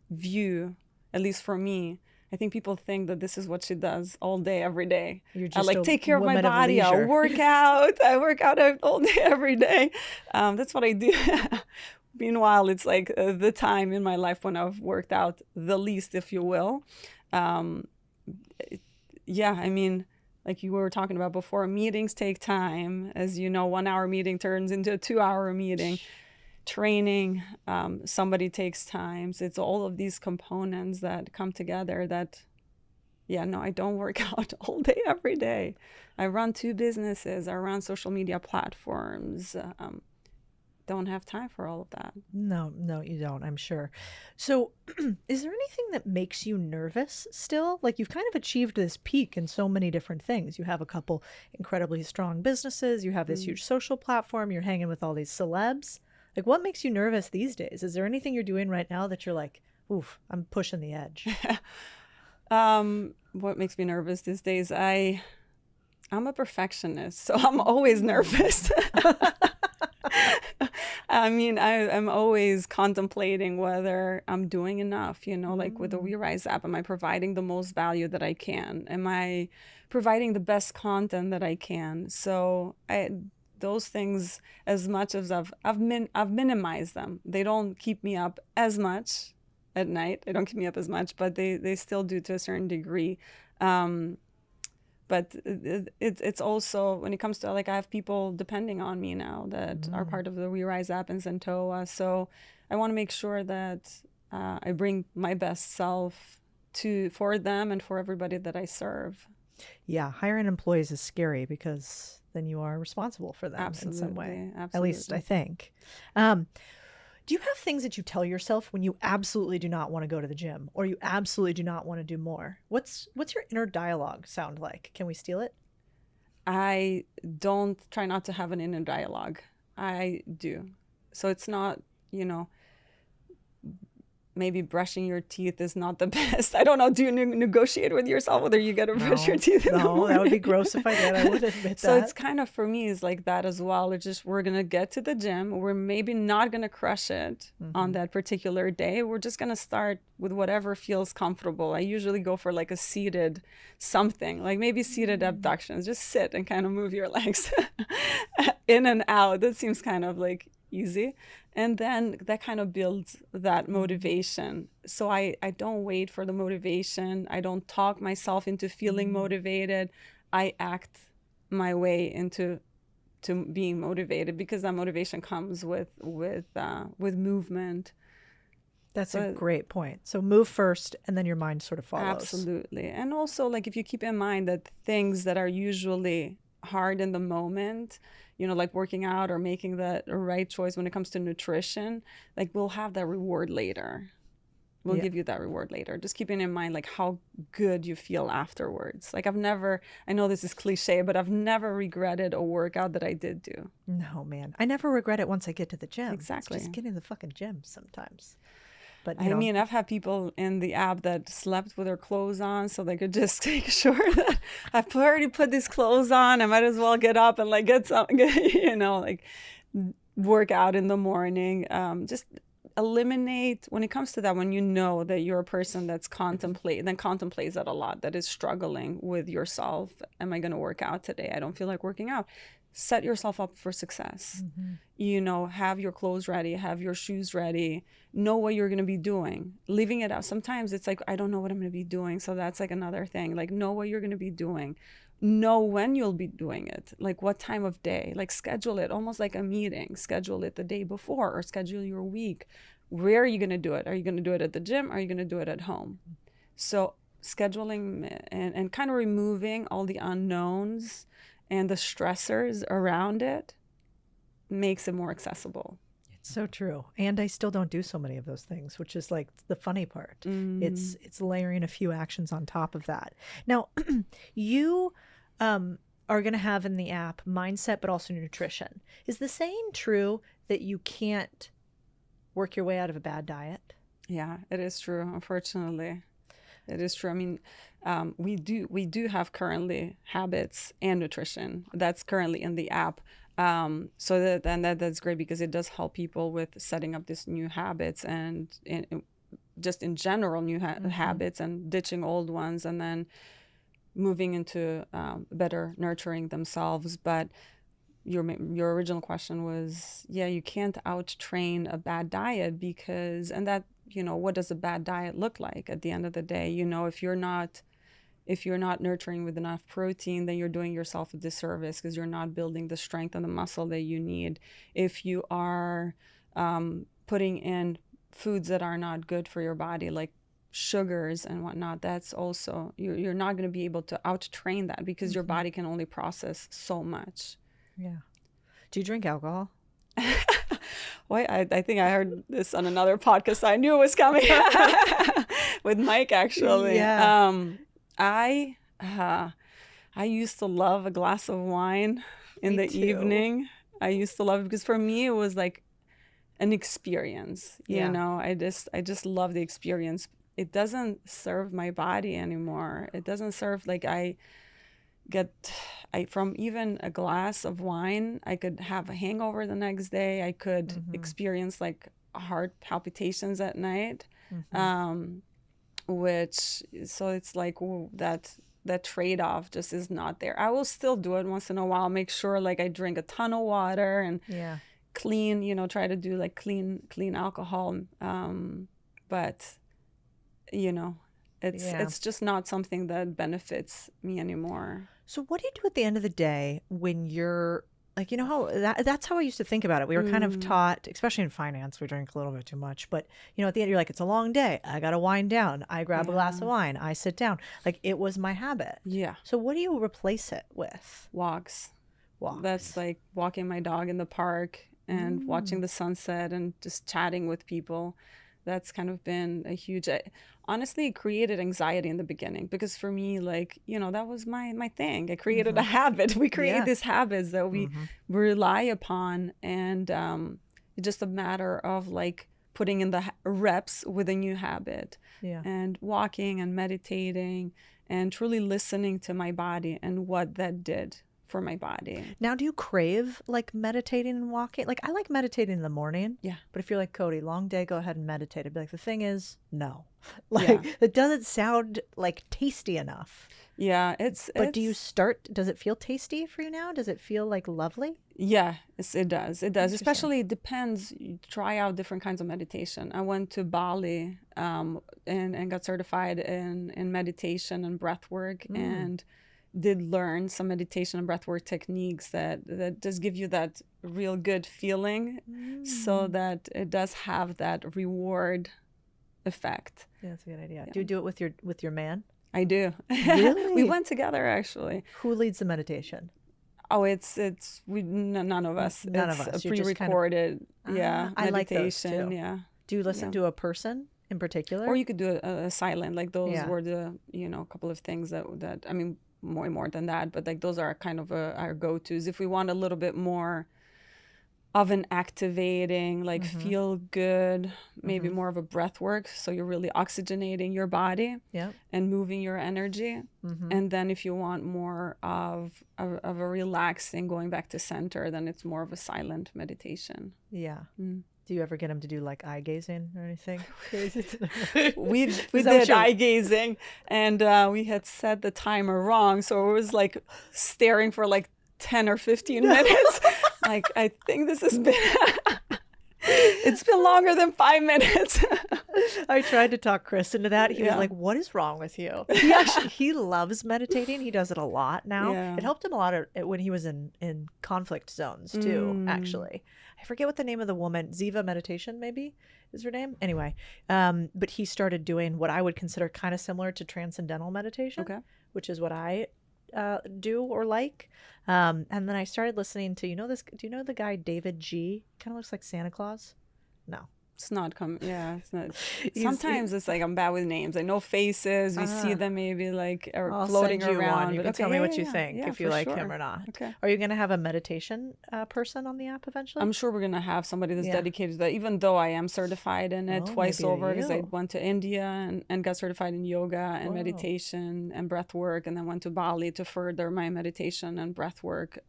[SPEAKER 2] view, at least for me. I think people think that this is what she does all day, every day. I like take care of my body. I'll work out. I work out all day, every day. That's what I do. Meanwhile, it's like the time in my life when I've worked out the least, if you will. Yeah, I mean, like you were talking about before, meetings take time. As you know, 1 hour meeting turns into a 2 hour meeting. Training, somebody takes time. So it's all of these components that come together that, I don't work out all day, every day. I run 2 businesses. I run social media platforms. Don't have time for all of that.
[SPEAKER 1] No, you don't, I'm sure. So is there anything that makes you nervous still? Like you've kind of achieved this peak in so many different things. You have a couple incredibly strong businesses. You have this huge social platform. You're hanging with all these celebs. Like, what makes you nervous these days? Is there anything you're doing right now that you're like, oof, I'm pushing the edge?
[SPEAKER 2] What makes me nervous these days? I'm a perfectionist, so I'm always nervous. I mean, I'm always contemplating whether I'm doing enough, like with the We Rise app, am I providing the most value that I can? Am I providing the best content that I can? So those things, as much as I've minimized them. They don't keep me up as much at night. They don't keep me up as much, but they still do to a certain degree. But it's also, when it comes to, like, I have people depending on me now that are part of the We Rise app in Santoa. So I want to make sure that I bring my best self for them and for everybody that I serve.
[SPEAKER 1] Yeah, hiring employees is scary because then you are responsible for them in some way.
[SPEAKER 2] Absolutely.
[SPEAKER 1] At least I think. Do you have things that you tell yourself when you absolutely do not want to go to the gym or you absolutely do not want to do more? What's your inner dialogue sound like? Can we steal it?
[SPEAKER 2] I don't try not to have an inner dialogue. I do. So it's not, maybe brushing your teeth is not the best. I don't know. Do you negotiate with yourself whether you got to brush your teeth in the morning?
[SPEAKER 1] No, that would be gross if I did. I would admit
[SPEAKER 2] So
[SPEAKER 1] that.
[SPEAKER 2] it's kind of, for me, is like that as well. It's just, we're going to get to the gym. We're maybe not going to crush it on that particular day. We're just going to start with whatever feels comfortable. I usually go for like a seated something, like maybe seated abductions. Just sit and kind of move your legs in and out. That seems kind of like easy. And then that kind of builds that motivation. So I don't wait for the motivation. I don't talk myself into feeling motivated. I act my way into being motivated, because that motivation comes with movement.
[SPEAKER 1] That's a great point. So move first and then your mind sort of follows.
[SPEAKER 2] Absolutely. And also, like, if you keep in mind that things that are usually hard in the moment, like working out or making the right choice when it comes to nutrition, like, we'll have that reward later. We'll give you that reward later. Just keeping in mind, like, how good you feel afterwards. Like, I know this is cliche, but I've never regretted a workout that I did do.
[SPEAKER 1] No, man. I never regret it once I get to the gym.
[SPEAKER 2] Exactly.
[SPEAKER 1] It's just getting to the fucking gym sometimes. But
[SPEAKER 2] I mean, I've had people in the app that slept with their clothes on so they could just make sure that I've already put these clothes on. I might as well get up and like get some, like work out in the morning. Just eliminate, when it comes to that, when you know that you're a person that's contemplates that a lot, that is struggling with yourself. Am I going to work out today? I don't feel like working out. Set yourself up for success. Have your clothes ready, have your shoes ready, know what you're going to be doing. Leaving it out. Sometimes it's like, I don't know what I'm going to be doing. So that's like another thing. Like, know what you're going to be doing. know when you'll be doing it, like what time of day, like schedule it almost like a meeting, schedule it the day before or schedule your week. Where are you going to do it? Are you going to do it at the gym? Are you going to do it at home? So scheduling and kind of removing all the unknowns and the stressors around it makes it more accessible.
[SPEAKER 3] It's so true. And I still don't do so many of those things, which is like the funny part. It's layering a few actions on top of that. Now, you are going to have in the app mindset, but also nutrition. Is the saying true that you can't work your way out of a bad diet?
[SPEAKER 2] Yeah, it is true. Unfortunately, it is true. I mean, we do have currently habits and nutrition that's currently in the app. So that's great because it does help people with setting up these new habits and just in general new habits and ditching old ones and then moving into better nurturing themselves. But your original question was, yeah, you can't out-train a bad diet because, and that, what does a bad diet look like at the end of the day? If you're not nurturing with enough protein, then you're doing yourself a disservice because you're not building the strength and the muscle that you need. If you are putting in foods that are not good for your body, like sugars and whatnot, that's also, you're not going to be able to out-train that because your body can only process so much.
[SPEAKER 3] Yeah. Do you drink alcohol?
[SPEAKER 2] Well, I think I heard this on another podcast. I knew it was coming with Mike, actually.
[SPEAKER 3] Yeah.
[SPEAKER 2] I used to love a glass of wine in the evening. I used to love it because for me it was like an experience. You know, I just love the experience. It doesn't serve my body anymore. It doesn't serve, like from even a glass of wine, I could have a hangover the next day. I could experience like heart palpitations at night. So it's like that trade-off just is not there. I will still do it once in a while, make sure like I drink a ton of water and clean, try to do like clean alcohol. But it's just not something that benefits me anymore.
[SPEAKER 3] So what do you do at the end of the day when you're like, that's how I used to think about it. We were kind of taught, especially in finance, we drink a little bit too much, but at the end you're like, it's a long day. I got to wind down. I grab a glass of wine. I sit down. Like it was my habit. Yeah. So what do you replace it with?
[SPEAKER 2] Walks. That's like walking my dog in the park and watching the sunset and just chatting with people. That's kind of been a huge, honestly, it created anxiety in the beginning because for me, like, that was my thing. I created a habit. We create these habits that we rely upon. And it's just a matter of like putting in the reps with a new habit and walking and meditating and truly listening to my body and what that did for my body.
[SPEAKER 3] Now, do you crave like meditating and walking? Like I like meditating in the morning. Yeah. But if you're like, Codie, long day, go ahead and meditate. I'd be like, the thing is, no. Like it doesn't sound like tasty enough.
[SPEAKER 2] Yeah,
[SPEAKER 3] But does it feel tasty for you now? Does it feel like lovely?
[SPEAKER 2] Yeah, it does. It does. Especially it depends. You try out different kinds of meditation. I went to Bali and got certified in meditation and breath work and did learn some meditation and breathwork techniques that just give you that real good feeling so that it does have that reward effect.
[SPEAKER 3] Yeah, that's a good idea. Do you do it with your man?
[SPEAKER 2] I do.
[SPEAKER 3] Really?
[SPEAKER 2] We went together actually.
[SPEAKER 3] Who leads the meditation?
[SPEAKER 2] Oh, none of us.
[SPEAKER 3] None of us.
[SPEAKER 2] It's a pre-recorded, meditation.
[SPEAKER 3] I like those too.
[SPEAKER 2] Yeah.
[SPEAKER 3] Do you listen to a person in particular?
[SPEAKER 2] Or you could do a silent, like those were the, a couple of things that I mean, more than that, but like those are kind of our go-tos. If we want a little bit more of an activating, like feel good, maybe more of a breath work. So you're really oxygenating your body and moving your energy. And then if you want more of a relaxing, going back to center, then it's more of a silent meditation.
[SPEAKER 3] Yeah. Do you ever get him to do like eye gazing or anything?
[SPEAKER 2] we did eye gazing and we had set the timer wrong. So it was like staring for like 10 or 15 minutes. Like, I think this has been, it's been longer than 5 minutes.
[SPEAKER 3] I tried to talk Chris into that. He was like, "What is wrong with you?" He loves meditating. He does it a lot now.
[SPEAKER 2] Yeah.
[SPEAKER 3] It helped him a lot when he was in conflict zones too. Actually, I forget what the name of the woman. Ziva Meditation, maybe is her name. Anyway, but he started doing what I would consider kind of similar to transcendental meditation, which is what I do or like. And then I started listening to, do you know the guy David G? Kind of looks like Santa Claus. No.
[SPEAKER 2] It's not it's not. Sometimes it's like I'm bad with names. I know faces. We see them maybe like
[SPEAKER 3] I'll
[SPEAKER 2] floating
[SPEAKER 3] send you
[SPEAKER 2] around.
[SPEAKER 3] one. You can tell me what you think if you like
[SPEAKER 2] sure.
[SPEAKER 3] him or not.
[SPEAKER 2] Okay.
[SPEAKER 3] Are you going to have a meditation person on the app eventually?
[SPEAKER 2] I'm sure we're going to have somebody that's dedicated to that, even though I am certified in it twice over, because I went to India and got certified in yoga and meditation and breath work, and then went to Bali to further my meditation and breath work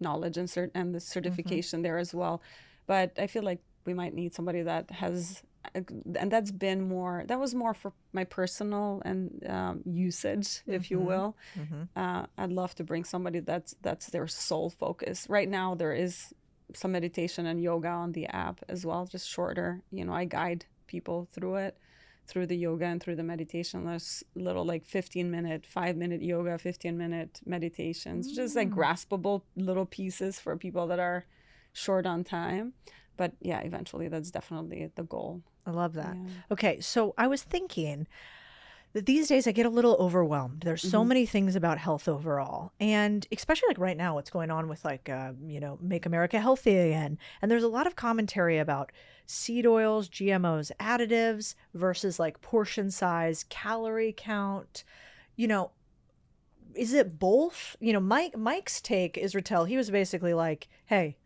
[SPEAKER 2] knowledge and the certification there as well. But I feel like we might need somebody that has, and that was more for my personal and usage, if you will. I'd love to bring somebody that's their sole focus. Right now, there is some meditation and yoga on the app as well, just shorter. I guide people through it, through the yoga and through the meditation. There's little like 15-minute, 5-minute yoga, 15-minute meditations, just like graspable little pieces for people that are short on time. But yeah, eventually that's definitely the goal.
[SPEAKER 3] I love that.
[SPEAKER 2] Yeah.
[SPEAKER 3] Okay, so I was thinking that these days I get a little overwhelmed. There's so many things about health overall. And especially like right now, what's going on with like, Make America Healthy Again. And there's a lot of commentary about seed oils, GMOs, additives versus like portion size, calorie count. Is it both? Mike's take, Israel, he was basically like, hey,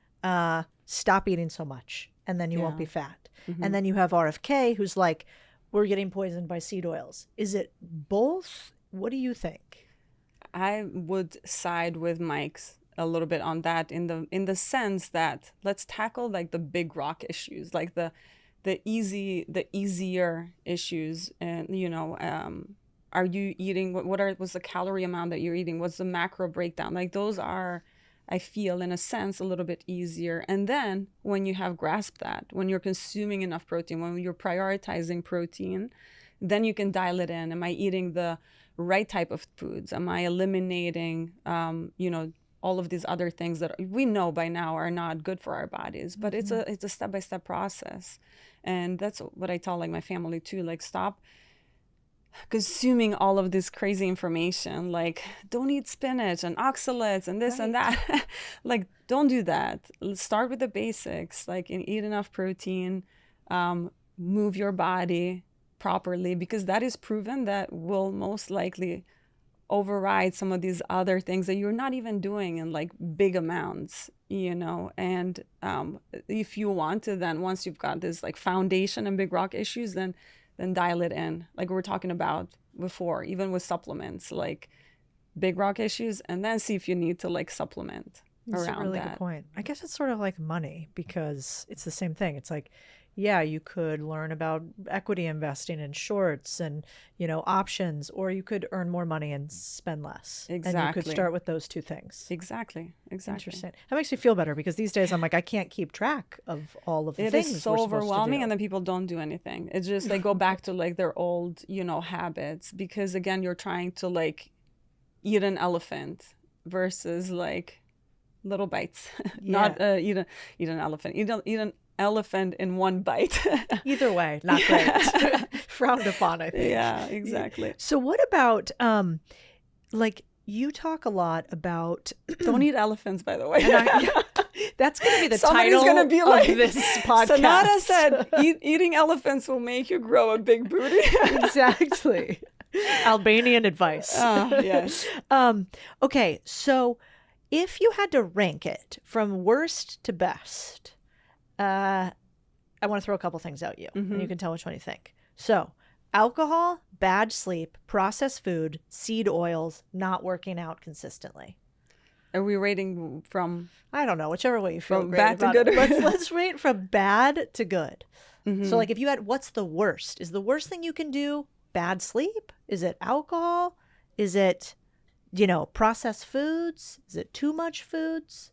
[SPEAKER 3] stop eating so much and then you won't be fat. And then you have RFK who's like, we're getting poisoned by seed oils. Is it both? What do you think?
[SPEAKER 2] I would side with Mike's a little bit on that in the sense that let's tackle like the big rock issues, like the easier issues. And are you eating, what's the calorie amount that you're eating? What's the macro breakdown? Like those are, I feel, in a sense, a little bit easier. And then when you have grasped that, when you're consuming enough protein, when you're prioritizing protein, then you can dial it in. Am I eating the right type of foods? Am I eliminating, all of these other things that we know by now are not good for our bodies? But it's a step-by-step process. And that's what I tell like my family too, like stop consuming all of this crazy information, like don't eat spinach and oxalates and this and that. Like don't do that. Let's start with the basics, like eat enough protein, move your body properly, because that is proven that will most likely override some of these other things that you're not even doing in like big amounts, and if you want to, then once you've got this like foundation and big rock issues, then dial it in, like we were talking about before, even with supplements, like big rock issues, and then see if you need to like supplement
[SPEAKER 3] That's
[SPEAKER 2] around
[SPEAKER 3] a really
[SPEAKER 2] that.
[SPEAKER 3] good point. I guess it's sort of like money, because it's the same thing. It's like, yeah, you could learn about equity investing and shorts and, options, or you could earn more money and spend less.
[SPEAKER 2] Exactly.
[SPEAKER 3] And you could start with those two things.
[SPEAKER 2] Exactly.
[SPEAKER 3] Interesting. That makes me feel better, because these days I'm like, I can't keep track of all of the things.
[SPEAKER 2] It is so overwhelming, and then people don't do anything. It's just they go back to like their old, habits, because again, you're trying to like eat an elephant versus like little bites. Not eat an elephant. Eat an elephant in one bite.
[SPEAKER 3] Either way, not great. Frowned upon, I think.
[SPEAKER 2] Yeah, exactly.
[SPEAKER 3] So what about like you talk a lot about
[SPEAKER 2] don't eat elephants, by the way.
[SPEAKER 3] That's going to be the
[SPEAKER 2] Somebody's
[SPEAKER 3] title
[SPEAKER 2] gonna be like,
[SPEAKER 3] of this podcast.
[SPEAKER 2] Senada said eating elephants will make you grow a big booty.
[SPEAKER 3] Exactly. Albanian advice.
[SPEAKER 2] Yes.
[SPEAKER 3] Okay, so if you had to rank it from worst to best, I want to throw a couple things at you, and you can tell which one you think. So, alcohol, bad sleep, processed food, seed oils, not working out consistently.
[SPEAKER 2] Are we rating from?
[SPEAKER 3] I don't know, whichever way you feel.
[SPEAKER 2] From
[SPEAKER 3] great
[SPEAKER 2] bad to
[SPEAKER 3] about
[SPEAKER 2] good.
[SPEAKER 3] it. Let's rate from bad to good. So, like, if you had, what's the worst? Is the worst thing you can do bad sleep? Is it alcohol? Is it, processed foods? Is it too much foods?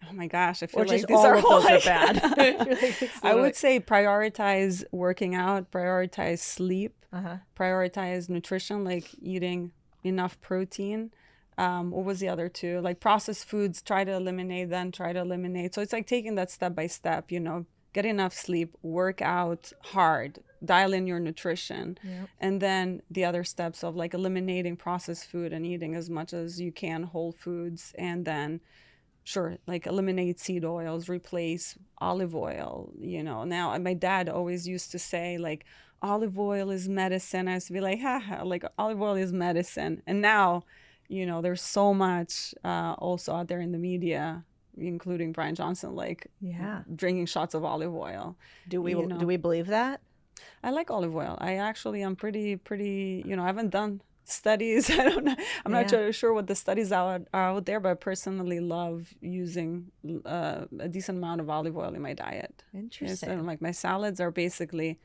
[SPEAKER 2] Oh my gosh, I feel
[SPEAKER 3] Or
[SPEAKER 2] like
[SPEAKER 3] just
[SPEAKER 2] these
[SPEAKER 3] all
[SPEAKER 2] are
[SPEAKER 3] of
[SPEAKER 2] all
[SPEAKER 3] those are
[SPEAKER 2] like-
[SPEAKER 3] bad? You're like, it's
[SPEAKER 2] I
[SPEAKER 3] literally-
[SPEAKER 2] would say prioritize working out, prioritize sleep,
[SPEAKER 3] Uh-huh.
[SPEAKER 2] prioritize nutrition, like eating enough protein. What was the other two? Like processed foods, try to eliminate them, try to eliminate. So it's like taking that step by step, you know, get enough sleep, work out hard, dial in your nutrition.
[SPEAKER 3] Yep.
[SPEAKER 2] And then the other steps of like eliminating processed food and eating as much as you can whole foods. And then sure, like eliminate seed oils, replace olive oil, you know. Now, my dad always used to say like, olive oil is medicine. I used to be like, haha, like olive oil is medicine. And now, you know, there's so much also out there in the media, including Brian Johnson, like
[SPEAKER 3] Yeah.
[SPEAKER 2] drinking shots of olive oil.
[SPEAKER 3] Do we
[SPEAKER 2] You know.
[SPEAKER 3] do we believe that?
[SPEAKER 2] I like olive oil. I actually am pretty, you know, I haven't done studies. I don't know. I'm not sure what the studies are out there, but I personally love using a decent amount of olive oil in my diet.
[SPEAKER 3] Interesting.
[SPEAKER 2] Yes, and like my salads are basically,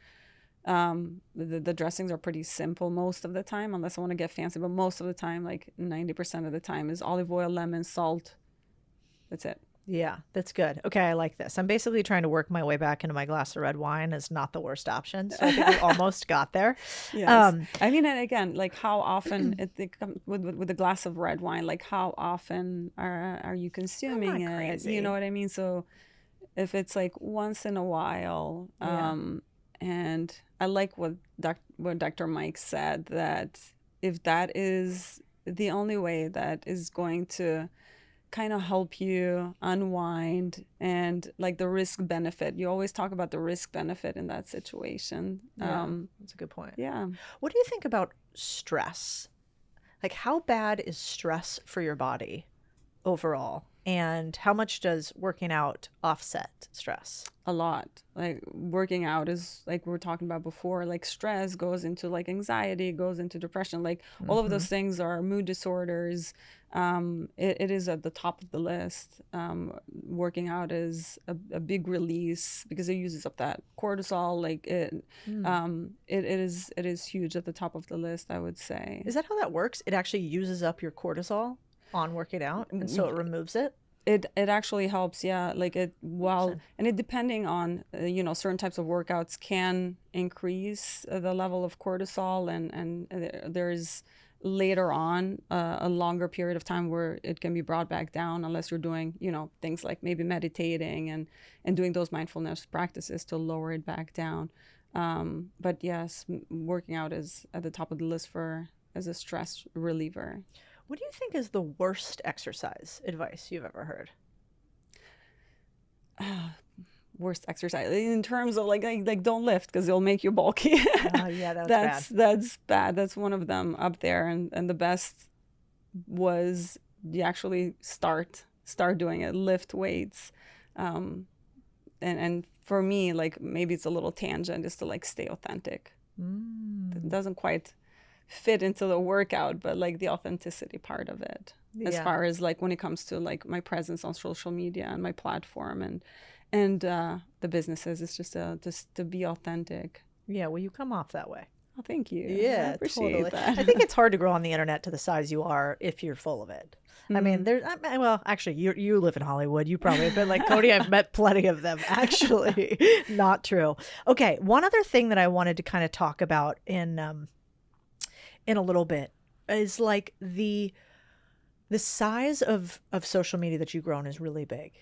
[SPEAKER 2] the dressings are pretty simple most of the time, unless I want to get fancy, but most of the time, like 90% of the time is olive oil, lemon, salt. That's it.
[SPEAKER 3] Yeah, that's good. Okay, I like this. I'm basically trying to work my way back into my glass of red wine is not the worst option. So I think we almost got there.
[SPEAKER 2] Yes. I mean, and again, like how often with a glass of red wine, like how often are you consuming
[SPEAKER 3] not
[SPEAKER 2] it?
[SPEAKER 3] crazy.
[SPEAKER 2] You know what I mean? So if it's like once in a while, and I like what Dr. Mike said, that if that is the only way that is going to kind of help you unwind, and like the risk benefit, you always talk about the risk benefit in that situation.
[SPEAKER 3] That's a good point.
[SPEAKER 2] Yeah.
[SPEAKER 3] What do you think about stress? Like, how bad is stress for your body overall? And how much does working out offset stress?
[SPEAKER 2] A lot. Like working out is, like we were talking about before, like stress goes into like anxiety, goes into depression, like all of those things are mood disorders. It is at the top of the list. Working out is a big release because it uses up that cortisol. Like it is huge at the top of the list, I would say.
[SPEAKER 3] Is that how that works? It actually uses up your cortisol on working out, and so it removes it?
[SPEAKER 2] It actually helps, yeah. Like it, well, and it depending on you know, certain types of workouts can increase the level of cortisol, and there's later on a longer period of time where it can be brought back down, unless you're doing, you know, things like maybe meditating and doing those mindfulness practices to lower it back down. But yes, working out is at the top of the list as a stress reliever.
[SPEAKER 3] What do you think is the worst exercise advice you've ever heard?
[SPEAKER 2] Worst exercise in terms of like don't lift because it'll make you bulky.
[SPEAKER 3] Oh yeah, that's bad.
[SPEAKER 2] That's bad. That's one of them up there. And the best was you actually start doing it, lift weights. And for me, like maybe it's a little tangent just to like stay authentic. It doesn't quite fit into the workout, but like the authenticity part of it, as far as like when it comes to like my presence on social media and my platform and the businesses, it's just to be authentic.
[SPEAKER 3] Yeah, well, you come off that way.
[SPEAKER 2] Oh, thank you.
[SPEAKER 3] Yeah,
[SPEAKER 2] I appreciate
[SPEAKER 3] totally.
[SPEAKER 2] that.
[SPEAKER 3] I think it's hard to grow on the internet to the size you are if you're full of it. I mean, well, actually, you live in Hollywood. You probably, but like Cody, I've met plenty of them. Actually, not true. Okay, one other thing that I wanted to kind of talk about in a little bit is like the size of social media that you've grown is really big.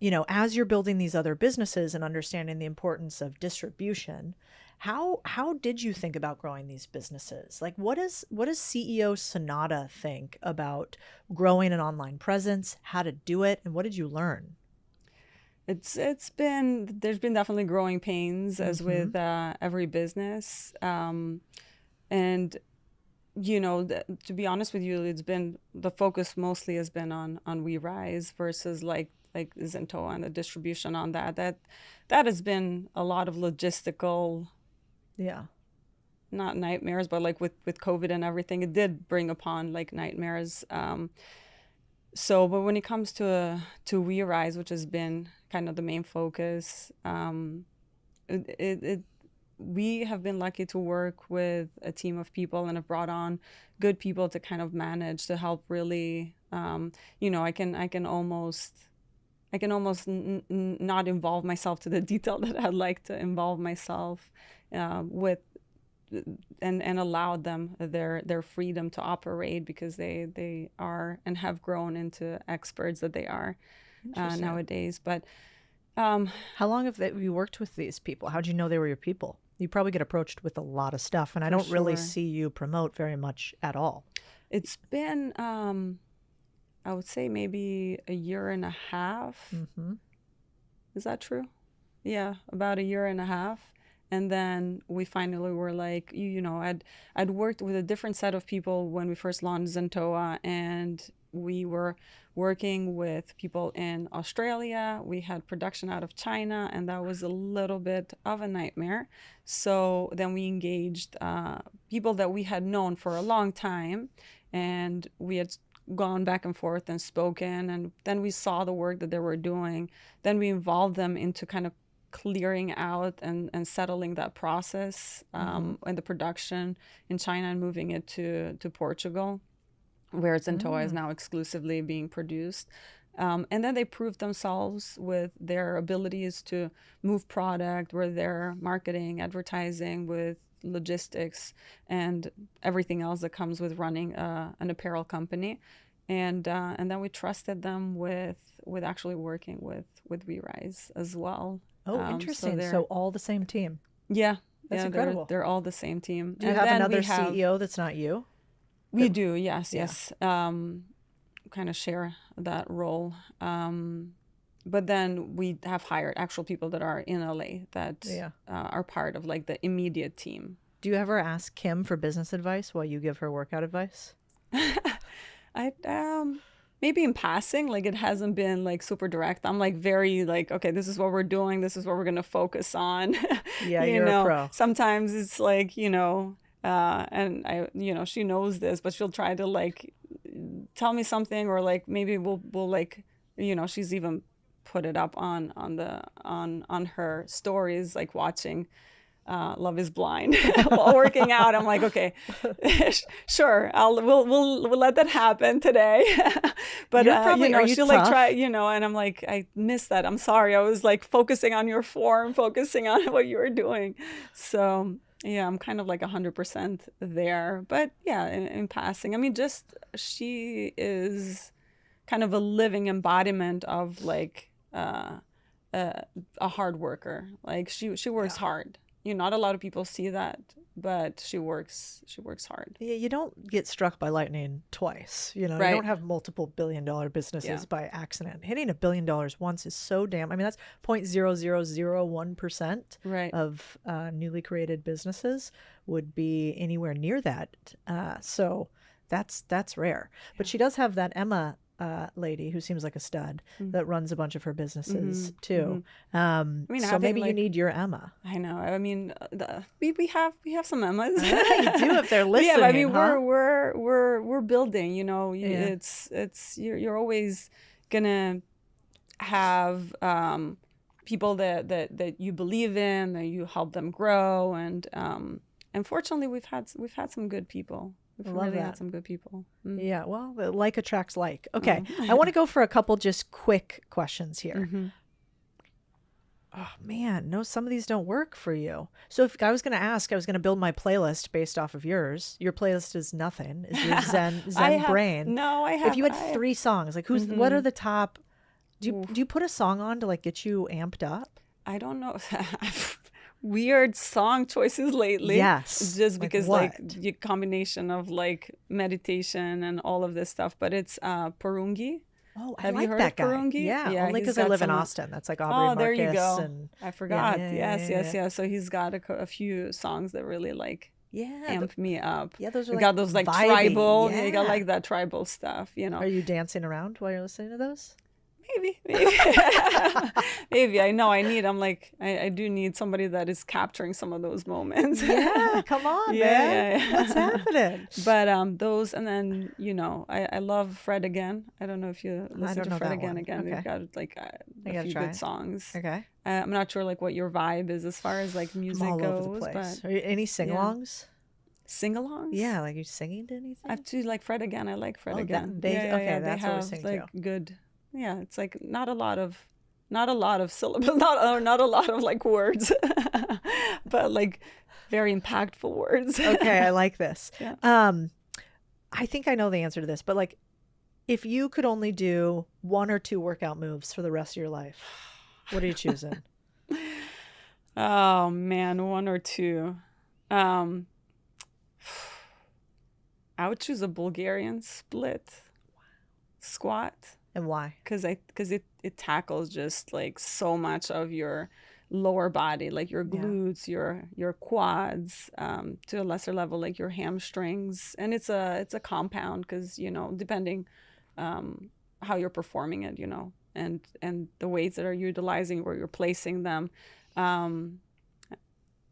[SPEAKER 3] You know, as you're building these other businesses and understanding the importance of distribution, how did you think about growing these businesses? Like, what does CEO Senada think about growing an online presence, how to do it, and what did you learn?
[SPEAKER 2] There's been definitely growing pains, as with every business. And you know, to be honest with you, it's been, the focus mostly has been on WeRise versus like Zintoa and the distribution on that has been a lot of logistical, not nightmares, but like with COVID and everything, it did bring upon like nightmares. But when it comes to WeRise, which has been kind of the main focus, we have been lucky to work with a team of people and have brought on good people to kind of manage, to help really You know, I can almost not involve myself to the detail that I'd like to involve myself with, and allow them their freedom to operate, because they are and have grown into experts that they are nowadays. But
[SPEAKER 3] how long have you worked with these people? How'd you know they were your people? You probably get approached with a lot of stuff, and I don't really see you promote very much at all.
[SPEAKER 2] It's been, I would say maybe a year and a half.
[SPEAKER 3] Mm-hmm.
[SPEAKER 2] Is that true? Yeah, about a year and a half. And then we finally were like, you know, I'd worked with a different set of people when we first launched Zentoa, and we were working with people in Australia. We had production out of China, and that was a little bit of a nightmare. So then we engaged people that we had known for a long time, and we had gone back and forth and spoken, and then we saw the work that they were doing. Then we involved them into kind of clearing out and settling that process and the production in China, and moving it to Portugal, where Zentoa is now exclusively being produced. And then they proved themselves with their abilities to move product, with their marketing, advertising, with logistics, and everything else that comes with running an apparel company. And then we trusted them with actually working with WeRise as well.
[SPEAKER 3] Oh, interesting. So all the same team.
[SPEAKER 2] Yeah.
[SPEAKER 3] That's incredible.
[SPEAKER 2] They're all the same team.
[SPEAKER 3] Do you have another CEO that's not you?
[SPEAKER 2] We do, yes. Kind of share that role. But then we have hired actual people that are in LA that are part of like the immediate team.
[SPEAKER 3] Do you ever ask Kim for business advice while you give her workout advice?
[SPEAKER 2] Maybe in passing, like it hasn't been like super direct. I'm like very like, okay, this is what we're doing. This is what we're going to focus on.
[SPEAKER 3] Yeah, you're a pro.
[SPEAKER 2] Sometimes it's like, you know, and I, you know, she knows this, but she'll try to like tell me something, or like maybe we'll like, you know, she's even put it up on her stories, like watching Love is Blind while working out. I'm like, okay, sure, we'll let that happen today. But you know, she'll like try, you know, and I'm like, I missed that. I'm sorry. I was like focusing on your form, focusing on what you were doing. So yeah, I'm kind of like 100% there. But yeah, in passing, I mean, just she is kind of a living embodiment of like a hard worker. Like she works hard. You know, not a lot of people see that, but she works hard. Yeah,
[SPEAKER 3] you don't get struck by lightning twice. You know, you don't have multiple billion-dollar businesses by accident. Hitting $1 billion once is so damn. I mean, that's 0.0001% of newly created businesses would be anywhere near that. So that's rare. But she does have that Emma lady who seems like a stud that runs a bunch of her businesses too. I mean, so maybe you need your Emma.
[SPEAKER 2] I know. I mean, we have some Emmas.
[SPEAKER 3] You do if they're listening.
[SPEAKER 2] Yeah, I mean, we're building. You know, it's you're always gonna have people that you believe in, that you help them grow, and fortunately, we've had some good people. We've really had some good people.
[SPEAKER 3] Yeah, well, like attracts like. Okay, I want to go for a couple just quick questions here. Oh man, no, some of these don't work for you. So if I was going to ask, I was going to build my playlist based off of yours. Your playlist is nothing. Is your Zen brain?
[SPEAKER 2] No, I have.
[SPEAKER 3] If you had 3 songs, like what are the top? Do you put a song on to like get you amped up?
[SPEAKER 2] I don't know. Weird song choices lately.
[SPEAKER 3] Yes.
[SPEAKER 2] Just because like the combination of like meditation and all of this stuff. But it's Purungi.
[SPEAKER 3] Oh, I like that guy.
[SPEAKER 2] Purungi?
[SPEAKER 3] Yeah, only because I live in Austin. That's like Aubrey Marcus.
[SPEAKER 2] Oh, there you go.
[SPEAKER 3] And,
[SPEAKER 2] I forgot. Yes. So he's got a few songs that really like amp me up.
[SPEAKER 3] Yeah, those are
[SPEAKER 2] got those like
[SPEAKER 3] vibey.
[SPEAKER 2] tribal. Yeah, you got like that tribal stuff, you know.
[SPEAKER 3] Are you dancing around while you're listening to those?
[SPEAKER 2] Maybe. Maybe. I know I'm like, I do need somebody that is capturing some of those moments.
[SPEAKER 3] Yeah, come on, man. Yeah. What's happening?
[SPEAKER 2] But those, and then, you know, I love Fred Again. I don't know if you listen to Fred Again. Okay. We've got like a few good songs.
[SPEAKER 3] Okay.
[SPEAKER 2] I'm not sure like what your vibe is as far as like music
[SPEAKER 3] I'm all
[SPEAKER 2] goes.
[SPEAKER 3] over the place.
[SPEAKER 2] But
[SPEAKER 3] are you, any sing-alongs?
[SPEAKER 2] Sing-alongs?
[SPEAKER 3] Yeah, like you singing to anything?
[SPEAKER 2] I have to like Fred Again. I like Fred
[SPEAKER 3] Oh,
[SPEAKER 2] Again.
[SPEAKER 3] okay,
[SPEAKER 2] They
[SPEAKER 3] that's what we're
[SPEAKER 2] have
[SPEAKER 3] singing
[SPEAKER 2] like
[SPEAKER 3] to.
[SPEAKER 2] good. Yeah, it's like not a lot of syllables, not a lot of like words, but like very impactful words.
[SPEAKER 3] Okay, I like this.
[SPEAKER 2] Yeah.
[SPEAKER 3] I think I know the answer to this, but like, if you could only do 1 or 2 workout moves for the rest of your life, what are you choosing?
[SPEAKER 2] Oh man, 1 or 2. I would choose a Bulgarian split squat
[SPEAKER 3] And why?
[SPEAKER 2] because it tackles just like so much of your lower body, like your glutes, your quads, to a lesser level, like your hamstrings, and it's a compound because depending how you're performing it, and the weights that are utilizing where you're placing them.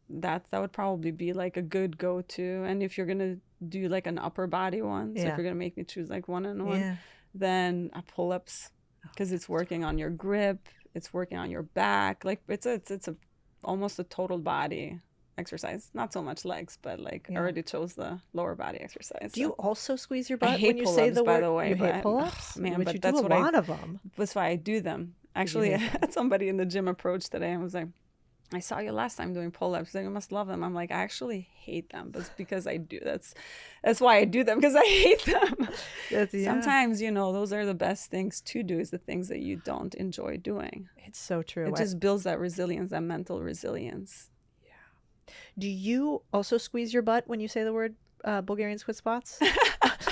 [SPEAKER 2] That would probably be like a good go-to. And if you're gonna do like an upper body one, so if you're gonna make me choose like one-on-one, then pull-ups, because it's working on your grip, it's working on your back. Like it's a almost a total body exercise. Not so much legs, but like I already chose the lower body exercise.
[SPEAKER 3] Do you also squeeze your
[SPEAKER 2] I
[SPEAKER 3] butt
[SPEAKER 2] hate
[SPEAKER 3] when you say the
[SPEAKER 2] pull-ups, by
[SPEAKER 3] word?
[SPEAKER 2] the way,
[SPEAKER 3] You hate
[SPEAKER 2] but
[SPEAKER 3] pull-ups?
[SPEAKER 2] man,
[SPEAKER 3] but
[SPEAKER 2] but
[SPEAKER 3] you
[SPEAKER 2] that's
[SPEAKER 3] do a
[SPEAKER 2] what
[SPEAKER 3] lot of them.
[SPEAKER 2] That's why I do them. Actually, I had somebody in the gym approach today and was like, I saw you last time doing pull-ups. Like, you must love them. I'm like, I actually hate them, but it's because I do. That's why I do them, because I hate them. Sometimes, those are the best things to do, is the things that you don't enjoy doing.
[SPEAKER 3] It's so true.
[SPEAKER 2] It just builds that resilience, that mental resilience.
[SPEAKER 3] Yeah. Do you also squeeze your butt when you say the word Bulgarian split spots?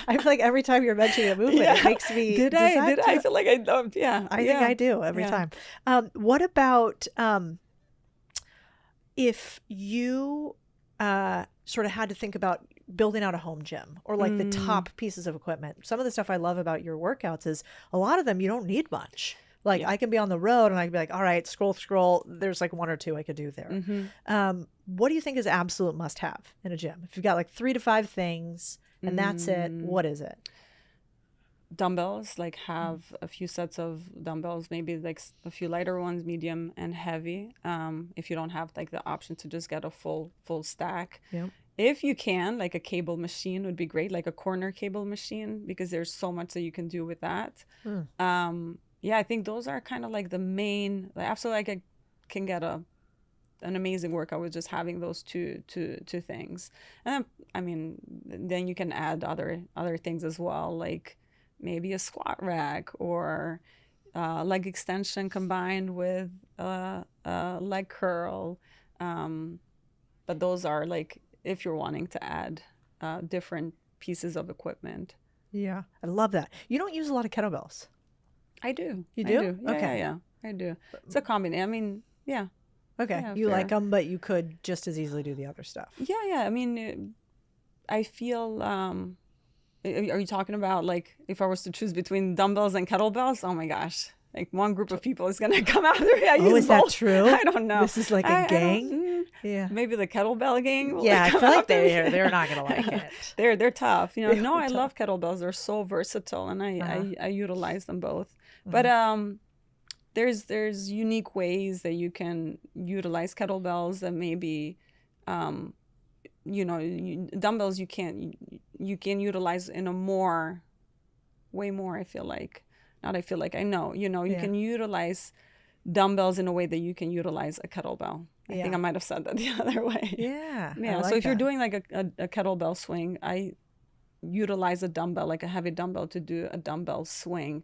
[SPEAKER 3] I feel like every time you're mentioning a movement, it makes me.
[SPEAKER 2] Did I? I feel like I don't. Yeah.
[SPEAKER 3] I think I do every time. What about if you sort of had to think about building out a home gym, or like the top pieces of equipment? Some of the stuff I love about your workouts is a lot of them you don't need much. Like I can be on the road and I can be like, all right, scroll. There's like 1 or 2 I could do there. What do you think is absolute must have in a gym? If you've got like 3 to 5 things and that's it, what is it?
[SPEAKER 2] Dumbbells, like have a few sets of dumbbells, maybe like a few lighter ones, medium and heavy. If you don't have like the option to just get a full stack.
[SPEAKER 3] Yep.
[SPEAKER 2] If you can, like a cable machine would be great, like a corner cable machine, because there's so much that you can do with that. I think those are kind of like the main, like absolutely, like I can get an amazing workout with just having those two things. And then you can add other things as well, like maybe a squat rack or leg extension combined with a leg curl. But those are like if you're wanting to add different pieces of equipment.
[SPEAKER 3] Yeah, I love that. You don't use a lot of kettlebells.
[SPEAKER 2] I do.
[SPEAKER 3] You do?
[SPEAKER 2] I do.
[SPEAKER 3] Okay.
[SPEAKER 2] Yeah, I do. It's a combination. Yeah.
[SPEAKER 3] Okay.
[SPEAKER 2] Yeah,
[SPEAKER 3] you
[SPEAKER 2] fair.
[SPEAKER 3] like them, but you could just as easily do the other stuff.
[SPEAKER 2] Yeah. I feel. Are you talking about like if I was to choose between dumbbells and kettlebells? Oh my gosh! Like one group of people is gonna come after me.
[SPEAKER 3] Is that true?
[SPEAKER 2] I don't know.
[SPEAKER 3] This is like a gang.
[SPEAKER 2] Yeah. Maybe the kettlebell gang.
[SPEAKER 3] Yeah, I feel like they're not gonna like it.
[SPEAKER 2] They're tough. No, I love kettlebells. They're so versatile, and I utilize them both. But there's unique ways that you can utilize kettlebells that maybe dumbbells you can utilize in a way more. I know you can utilize dumbbells in a way that you can utilize a kettlebell. I think I might have said that the other way.
[SPEAKER 3] Yeah.
[SPEAKER 2] So if you're doing like a kettlebell swing, I utilize a dumbbell, like a heavy dumbbell, to do a dumbbell swing.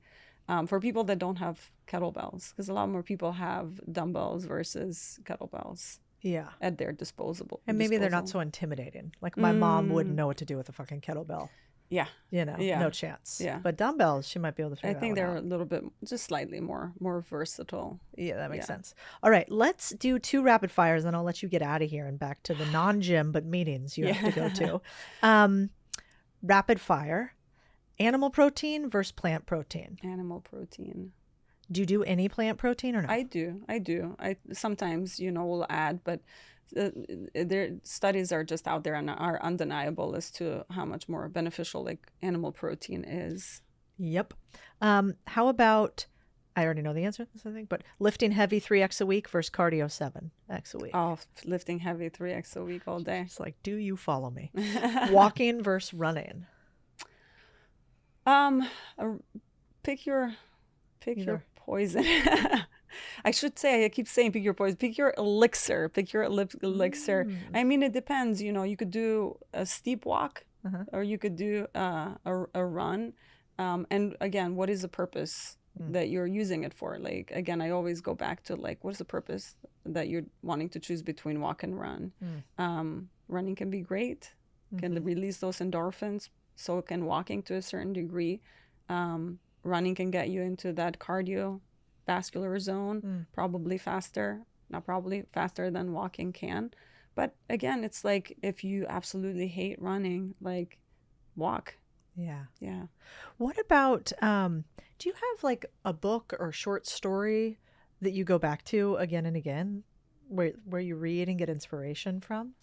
[SPEAKER 2] For people that don't have kettlebells, because a lot more people have dumbbells versus kettlebells.
[SPEAKER 3] Yeah.
[SPEAKER 2] At their disposal.
[SPEAKER 3] And maybe they're not so intimidating. Like my mom wouldn't know what to do with a fucking kettlebell.
[SPEAKER 2] Yeah.
[SPEAKER 3] No chance.
[SPEAKER 2] Yeah.
[SPEAKER 3] But dumbbells, she might be able to figure
[SPEAKER 2] I think
[SPEAKER 3] that
[SPEAKER 2] they're
[SPEAKER 3] one out.
[SPEAKER 2] a little bit, just slightly more versatile.
[SPEAKER 3] Yeah, that makes sense. All right, let's do 2 rapid fires, and I'll let you get out of here and back to the non-gym but meetings you have to go to. Rapid fire. Animal protein versus plant protein.
[SPEAKER 2] Animal protein.
[SPEAKER 3] Do you do any plant protein or not?
[SPEAKER 2] I do. I sometimes, will add, but their studies are just out there and are undeniable as to how much more beneficial like animal protein is.
[SPEAKER 3] Yep. How about I already know the answer to this, I think, but lifting heavy 3x a week versus cardio 7x a week.
[SPEAKER 2] Oh, lifting heavy 3x a week all day.
[SPEAKER 3] It's like, do you follow me? Walking versus running.
[SPEAKER 2] Uh, pick your
[SPEAKER 3] Either.
[SPEAKER 2] poison. I should say, I keep saying pick your poison. Pick your elixir. Pick your elixir. I mean, it depends. You know, you could do a steep walk, or you could do a run. And again, what is the purpose that you're using it for? Like, again, I always go back to like, what's the purpose that you're wanting to choose between walk and run? Running can be great, can release those endorphins. So can walking to a certain degree. Running can get you into that cardiovascular zone, probably faster, not probably faster than walking can. But again, it's like if you absolutely hate running, like walk.
[SPEAKER 3] Yeah.
[SPEAKER 2] Yeah.
[SPEAKER 3] What about, do you have like a book or short story that you go back to again and again where you read and get inspiration from?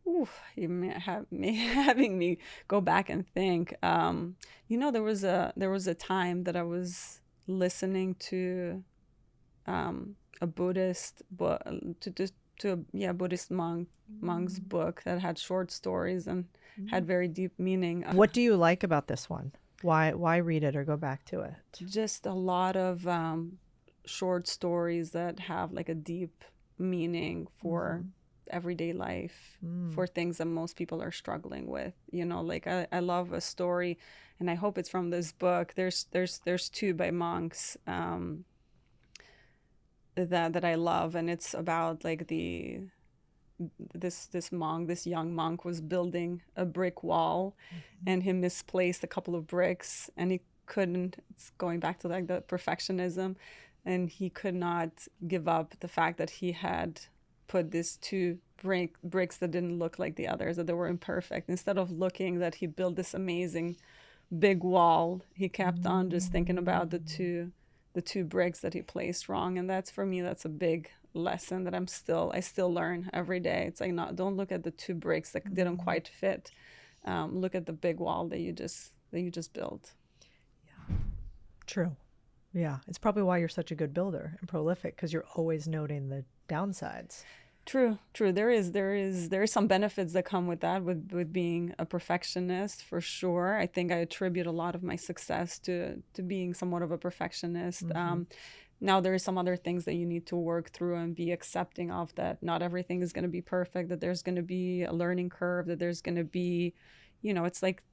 [SPEAKER 2] Ooh, you may have me having me go back and think. You know, there was a time that I was listening to a Buddhist book, to a Buddhist monk's book that had short stories and had very deep meaning.
[SPEAKER 3] What do you like about this one? Why read it or go back to it?
[SPEAKER 2] Just a lot of short stories that have like a deep meaning for everyday life, for things that most people are struggling with. You know, like I love a story, and I hope it's from this book. There's two by monks that I love, and it's about like this young monk was building a brick wall, and he misplaced a couple of bricks, and he couldn't. It's going back to like the perfectionism, and he could not give up the fact that he had put these two bricks that didn't look like the others, that they were imperfect. Instead of looking that he built this amazing big wall, he kept on just thinking about the two bricks that he placed wrong. And that's, for me, that's a big lesson that I still learn every day. It's like, don't look at the two bricks that didn't quite fit. Look at the big wall that you just built.
[SPEAKER 3] Yeah. True. Yeah. It's probably why you're such a good builder and prolific, because you're always noting the downsides.
[SPEAKER 2] True. There is some benefits that come with that, with being a perfectionist, for sure. I think I attribute a lot of my success to being somewhat of a perfectionist. Now there are some other things that you need to work through and be accepting of, that not everything is going to be perfect, that there's going to be a learning curve, that there's going to be, you know, it's like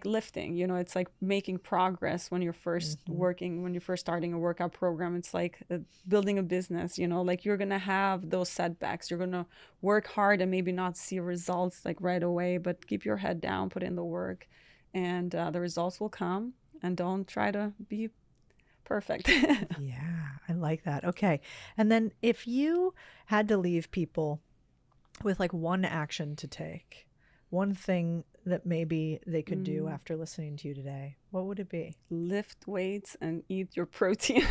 [SPEAKER 2] lifting, you know, it's like making progress when you're first working, when you're first starting a workout program. It's like building a business, you know, like you're going to have those setbacks. You're going to work hard and maybe not see results like right away, but keep your head down, put in the work, and the results will come. And don't try to be perfect.
[SPEAKER 3] Yeah, I like that. Okay. And then if you had to leave people with like one action to take, one thing that maybe they could do after listening to you today, what would it be?
[SPEAKER 2] Lift weights and eat your protein.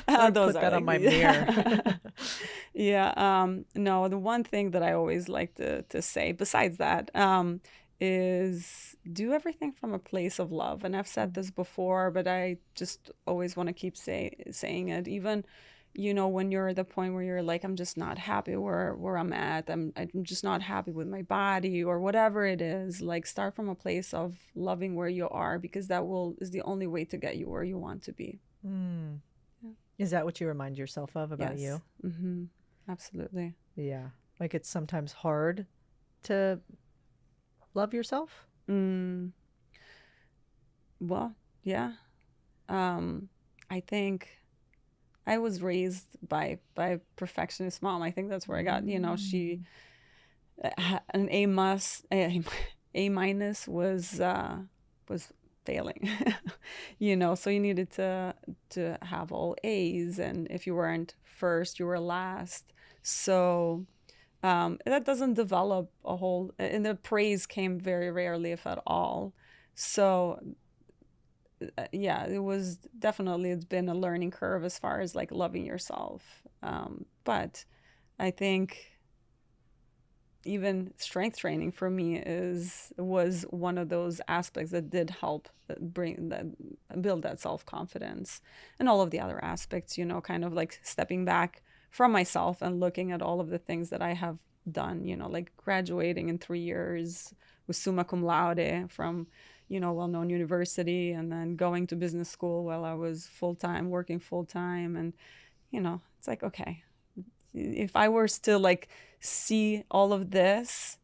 [SPEAKER 3] Those put that on my mirror.
[SPEAKER 2] Yeah. No, the one thing that I always like to say besides that is do everything from a place of love. And I've said this before, but I just always want to keep saying it. Even, you know, when you're at the point where you're like, I'm just not happy where I'm at. I'm just not happy with my body or whatever it is. Like, start from a place of loving where you are, because that is the only way to get you where you want to be. Yeah.
[SPEAKER 3] Is that what you remind yourself of about you?
[SPEAKER 2] Mm-hmm. Absolutely.
[SPEAKER 3] Yeah. Like, it's sometimes hard to love yourself?
[SPEAKER 2] Well, yeah. I think I was raised by a perfectionist mom. I think that's where I got, you know, she an A minus was failing, you know, so you needed to have all A's, and if you weren't first, you were last. So that doesn't develop a whole, and the praise came very rarely, if at all. So yeah, it's been a learning curve as far as like loving yourself. But I think even strength training for me was one of those aspects that did help build that self-confidence, and all of the other aspects, you know, kind of like stepping back from myself and looking at all of the things that I have done, you know, like graduating in 3 years with summa cum laude from, you know, well-known university, and then going to business school while I was working full-time. And, you know, it's like, okay, if I were to like see all of this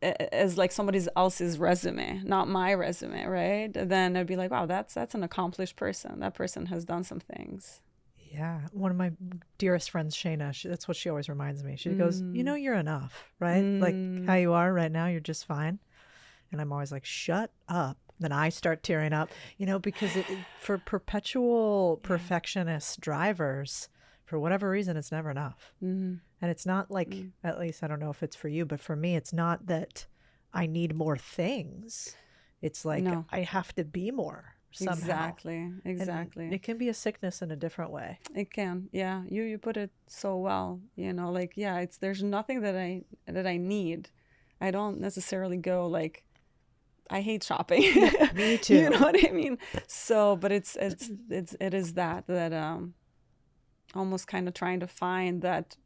[SPEAKER 2] as like somebody else's resume, not my resume, right? Then I'd be like, wow, that's an accomplished person. That person has done some things.
[SPEAKER 3] Yeah. One of my dearest friends, Shayna, that's what she always reminds me. She goes, you know, you're enough, right? Like how you are right now, you're just fine. And I'm always like, shut up. Then I start tearing up, you know, because for perpetual perfectionist drivers, for whatever reason, it's never enough. And it's not like, at least I don't know if it's for you, but for me, it's not that I need more things. It's like I have to be more somehow. Exactly. And it can be a sickness in a different way.
[SPEAKER 2] It can. Yeah. You put it so well, you know, like, yeah, there's nothing that I need. I don't necessarily go like, I hate shopping.
[SPEAKER 3] Me too.
[SPEAKER 2] You know what I mean? So, but it is that almost kind of trying to find that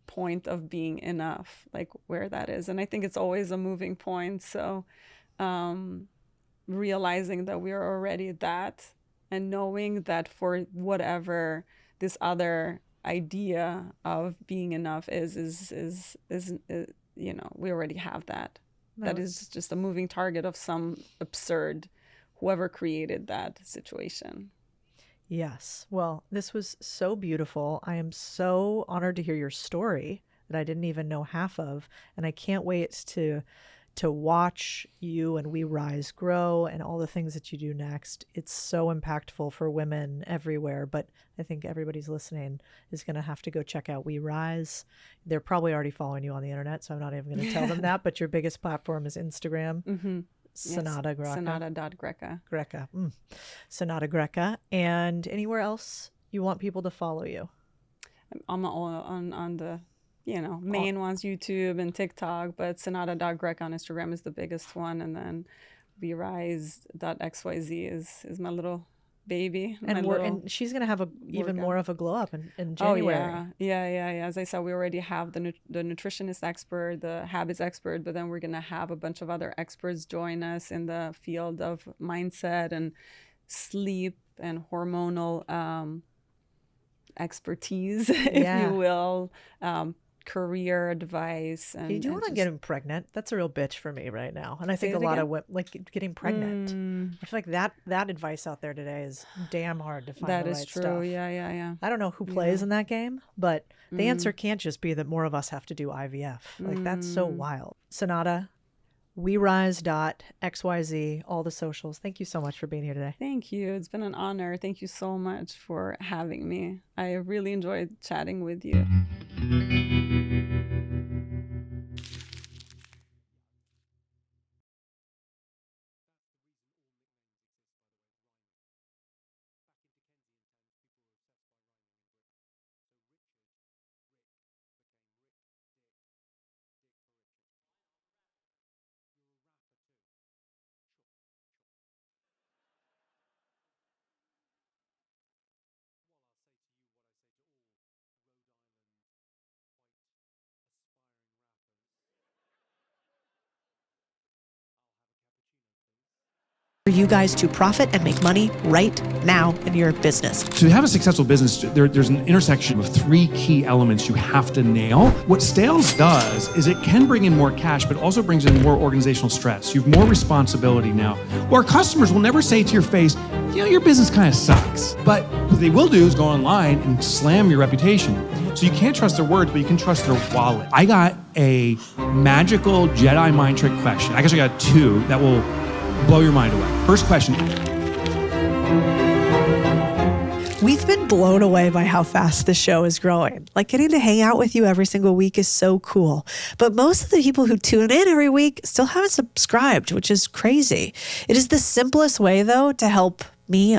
[SPEAKER 2] point of being enough, like where that is. And I think it's always a moving point. So, realizing that we are already at that, and knowing that for whatever this other idea of being enough is you know, we already have that. That is just a moving target of some absurd, whoever created that situation.
[SPEAKER 3] Yes. Well, this was so beautiful. I am so honored to hear your story that I didn't even know half of. And I can't wait to watch you and We Rise grow and all the things that you do next. It's so impactful for women everywhere, but I think everybody's listening is going to have to go check out We Rise. They're probably already following you on the internet, so I'm not even going to tell them that, but your biggest platform is Instagram. Senada Greca.
[SPEAKER 2] Senada.Greca.
[SPEAKER 3] Greca. Senada Greca. And anywhere else you want people to follow you?
[SPEAKER 2] I'm on the, you know, main ones, YouTube and TikTok, but Senada.Greca on Instagram is the biggest one. And then WeRise.xyz is my little baby.
[SPEAKER 3] And she's going to have even more of a glow up in January.
[SPEAKER 2] Oh, yeah. As I said, we already have the nutritionist expert, the habits expert, but then we're going to have a bunch of other experts join us in the field of mindset and sleep and hormonal expertise, if you will. Career advice. And
[SPEAKER 3] you do want to get him pregnant. That's a real bitch for me right now. And I think a lot of women like getting pregnant. I feel like that advice out there today is damn hard to find.
[SPEAKER 2] That
[SPEAKER 3] the
[SPEAKER 2] is
[SPEAKER 3] right
[SPEAKER 2] true.
[SPEAKER 3] Stuff.
[SPEAKER 2] Yeah.
[SPEAKER 3] I don't know who plays in that game, but the answer can't just be that more of us have to do IVF. Like that's so wild. Senada, WeRise.xyz, all the socials. Thank you so much for being here today.
[SPEAKER 2] Thank you. It's been an honor. Thank you so much for having me. I really enjoyed chatting with you.
[SPEAKER 1] For you guys to profit and make money right now in your business.
[SPEAKER 4] To have a successful business, there's an intersection of 3 key elements you have to nail. What sales does is it can bring in more cash, but also brings in more organizational stress. You have more responsibility now. Our customers will never say to your face, you know, your business kind of sucks. But what they will do is go online and slam your reputation. So you can't trust their words, but you can trust their wallet. I got a magical Jedi mind trick question. I guess I got 2 that will blow your mind away. First question.
[SPEAKER 1] We've been blown away by how fast the show is growing. Like getting to hang out with you every single week is so cool. But most of the people who tune in every week still haven't subscribed, which is crazy. It is the simplest way, though, to help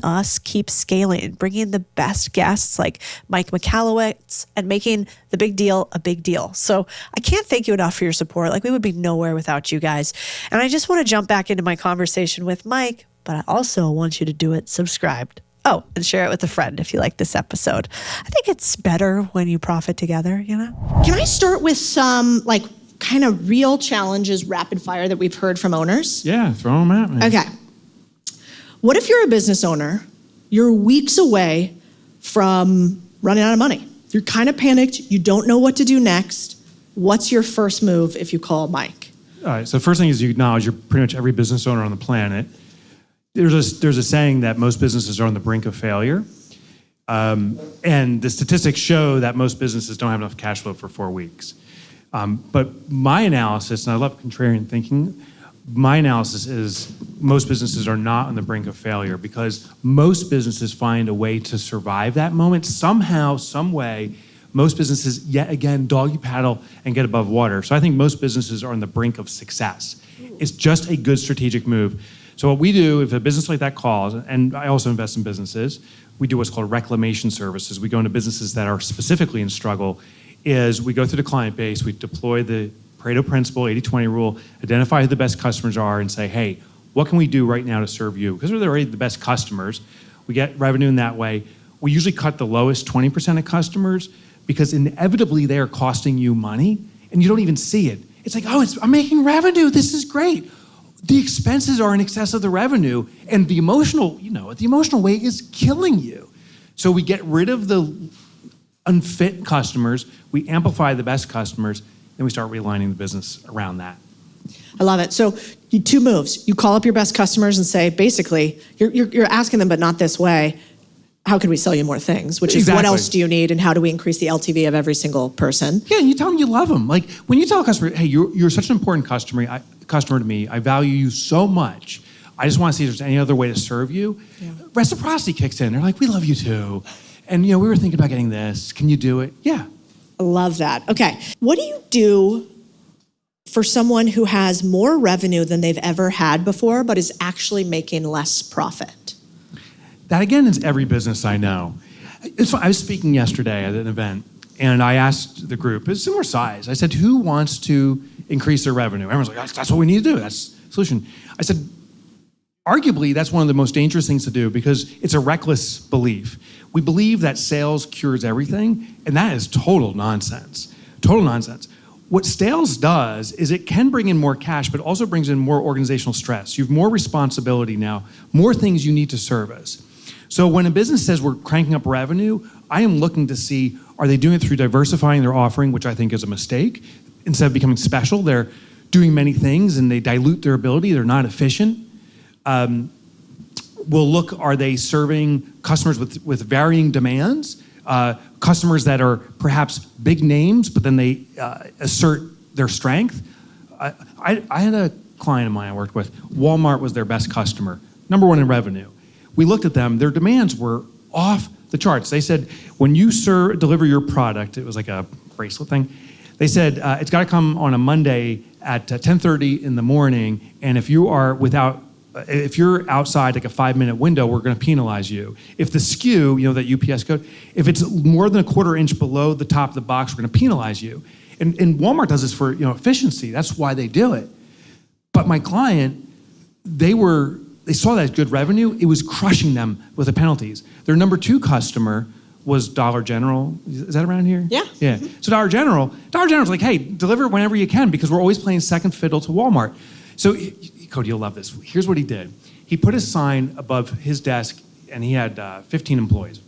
[SPEAKER 1] us keep scaling, bringing the best guests like Mike Michalowicz and making the Big Deal a big deal. So I can't thank you enough for your support. Like, we would be nowhere without you guys. And I just want to jump back into my conversation with Mike, but I also want you to do it subscribed. Oh, and share it with a friend if you like this episode. I think it's better when you profit together, you know?
[SPEAKER 5] Can I start with some like kind of real challenges, rapid fire, that we've heard from owners?
[SPEAKER 4] Yeah, throw them at me.
[SPEAKER 5] Okay. What if you're a business owner, you're weeks away from running out of money? You're kind of panicked, you don't know what to do next. What's your first move if you call Mike?
[SPEAKER 4] All right, so the first thing is you acknowledge you're pretty much every business owner on the planet. There's a saying that most businesses are on the brink of failure. And the statistics show that most businesses don't have enough cash flow for 4 weeks. But my analysis, and I love contrarian thinking, my analysis is most businesses are not on the brink of failure because most businesses find a way to survive that moment. Somehow, some way, most businesses, yet again, doggy paddle and get above water. So I think most businesses are on the brink of success. It's just a good strategic move. So what we do, if a business like that calls, and I also invest in businesses, we do what's called reclamation services. We go into businesses that are specifically in struggle, is we go through the client base, we deploy the Pareto principle, 80-20 rule, identify who the best customers are and say, hey, what can we do right now to serve you? Because they're already the best customers. We get revenue in that way. We usually cut the lowest 20% of customers because inevitably they are costing you money and you don't even see it. It's like, oh, I'm making revenue, this is great. The expenses are in excess of the revenue, and the emotional weight is killing you. So we get rid of the unfit customers, we amplify the best customers, then we start realigning the business around that.
[SPEAKER 5] I love it. So two moves. You call up your best customers and say, basically, you're asking them, but not this way. How can we sell you more things? Which is what else do you need and how do we increase the LTV of every single person?
[SPEAKER 4] Yeah, and you tell them you love them. Like when you tell a customer, hey, you're such an important customer to me. I value you so much. I just want to see if there's any other way to serve you. Yeah. Reciprocity kicks in. They're like, we love you too. And we were thinking about getting this. Can you do it? Yeah.
[SPEAKER 5] I love that. Okay. What do you do for someone who has more revenue than they've ever had before, but is actually making less profit?
[SPEAKER 4] That again is every business I know. I was speaking yesterday at an event, and I asked the group, it's similar size. I said, who wants to increase their revenue? Everyone's like, that's what we need to do. That's the solution. I said, arguably, that's one of the most dangerous things to do because it's a reckless belief. We believe that sales cures everything, and that is total nonsense. Total nonsense. What sales does is it can bring in more cash, but also brings in more organizational stress. You have more responsibility now, more things you need to service. So when a business says we're cranking up revenue, I am looking to see, are they doing it through diversifying their offering, which I think is a mistake. Instead of becoming special, they're doing many things and they dilute their ability, they're not efficient. We'll look, are they serving customers with varying demands? Customers that are perhaps big names, but then they assert their strength. I had a client of mine I worked with, Walmart was their best customer, #1 in revenue. We looked at them, their demands were off the charts. They said, when you deliver your product, it was like a bracelet thing, they said, it's gotta come on a Monday at 10:30 in the morning, and if you're outside like a 5-minute window, we're gonna penalize you. If the SKU, that UPS code, if it's more than a 1/4 inch below the top of the box, we're gonna penalize you. And Walmart does this for efficiency, that's why they do it. But my client, they saw that as good revenue, it was crushing them with the penalties. Their #2 customer was Dollar General. Is that around here?
[SPEAKER 5] Yeah.
[SPEAKER 4] Yeah. So Dollar General's like, hey, deliver it whenever you can because we're always playing second fiddle to Walmart. So, Cody, you'll love this. Here's what he did. He put a sign above his desk and he had 15 employees.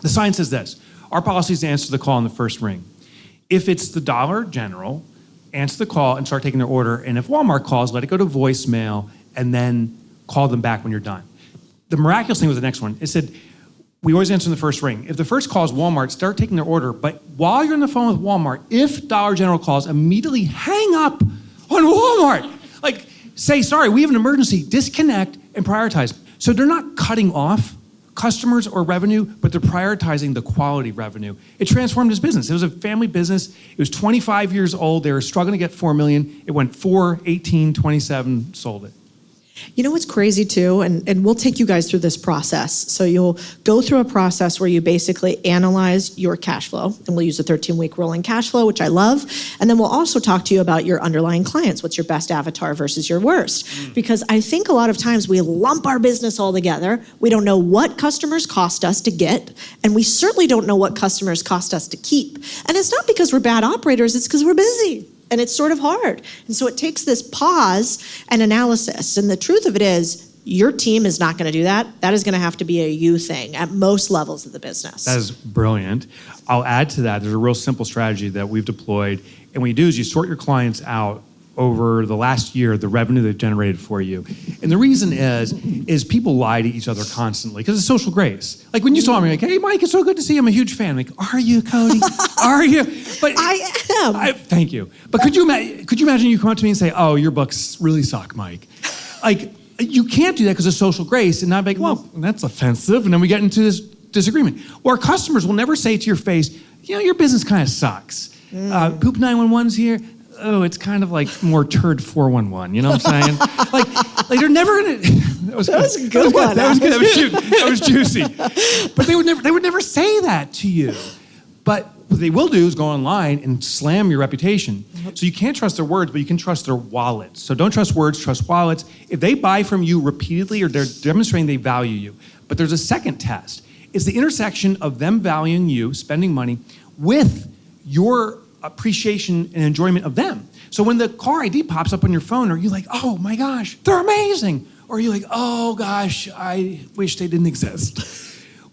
[SPEAKER 4] The sign says this, our policy is to answer the call on the first ring. If it's the Dollar General, answer the call and start taking their order. And if Walmart calls, let it go to voicemail and then call them back when you're done. The miraculous thing was the next one. It said, we always answer in the first ring. If the first call is Walmart, start taking their order. But while you're on the phone with Walmart, if Dollar General calls, immediately hang up on Walmart. Like, say, sorry, we have an emergency, disconnect and prioritize. So they're not cutting off customers or revenue, but they're prioritizing the quality revenue. It transformed his business. It was a family business. It was 25 years old. They were struggling to get $4 million. It went 4, 18, 27, sold it.
[SPEAKER 5] You know what's crazy too, and we'll take you guys through this process. So you'll go through a process where you basically analyze your cash flow, and we'll use a 13-week rolling cash flow, which I love. And then we'll also talk to you about your underlying clients. What's your best avatar versus your worst? Because I think a lot of times we lump our business all together. We don't know what customers cost us to get, and we certainly don't know what customers cost us to keep. And it's not because we're bad operators, it's because we're busy. And it's sort of hard. And so it takes this pause and analysis. And the truth of it is, your team is not going to do that. That is going to have to be a you thing at most levels of the business.
[SPEAKER 4] That is brilliant. I'll add to that, there's a real simple strategy that we've deployed. And what you do is you sort your clients out over the last year, the revenue they've generated for you. And the reason is people lie to each other constantly because it's social grace. Like when you saw me, like, hey, Mike, it's so good to see you. I'm a huge fan. Like, are you, Cody? Are you? But
[SPEAKER 5] I am.
[SPEAKER 4] Thank you. But could you imagine you come up to me and say, oh, your books really suck, Mike? Like, you can't do that because of social grace and not be like, well, that's offensive. And then we get into this disagreement. Well, our customers will never say to your face, you know, your business kind of sucks. Poop 911's here. Oh, it's kind of like more turd 411. You know what I'm saying? like they're never gonna. That was a good one. That was good. That was juicy. But they would never say that to you. But what they will do is go online and slam your reputation. So you can't trust their words, but you can trust their wallets. So don't trust words, trust wallets. If they buy from you repeatedly or they're demonstrating they value you. But there's a second test. It's the intersection of them valuing you, spending money, with your appreciation and enjoyment of them. So when the car ID pops up on your phone, are you like, oh my gosh, they're amazing? Or are you like, oh gosh, I wish they didn't exist?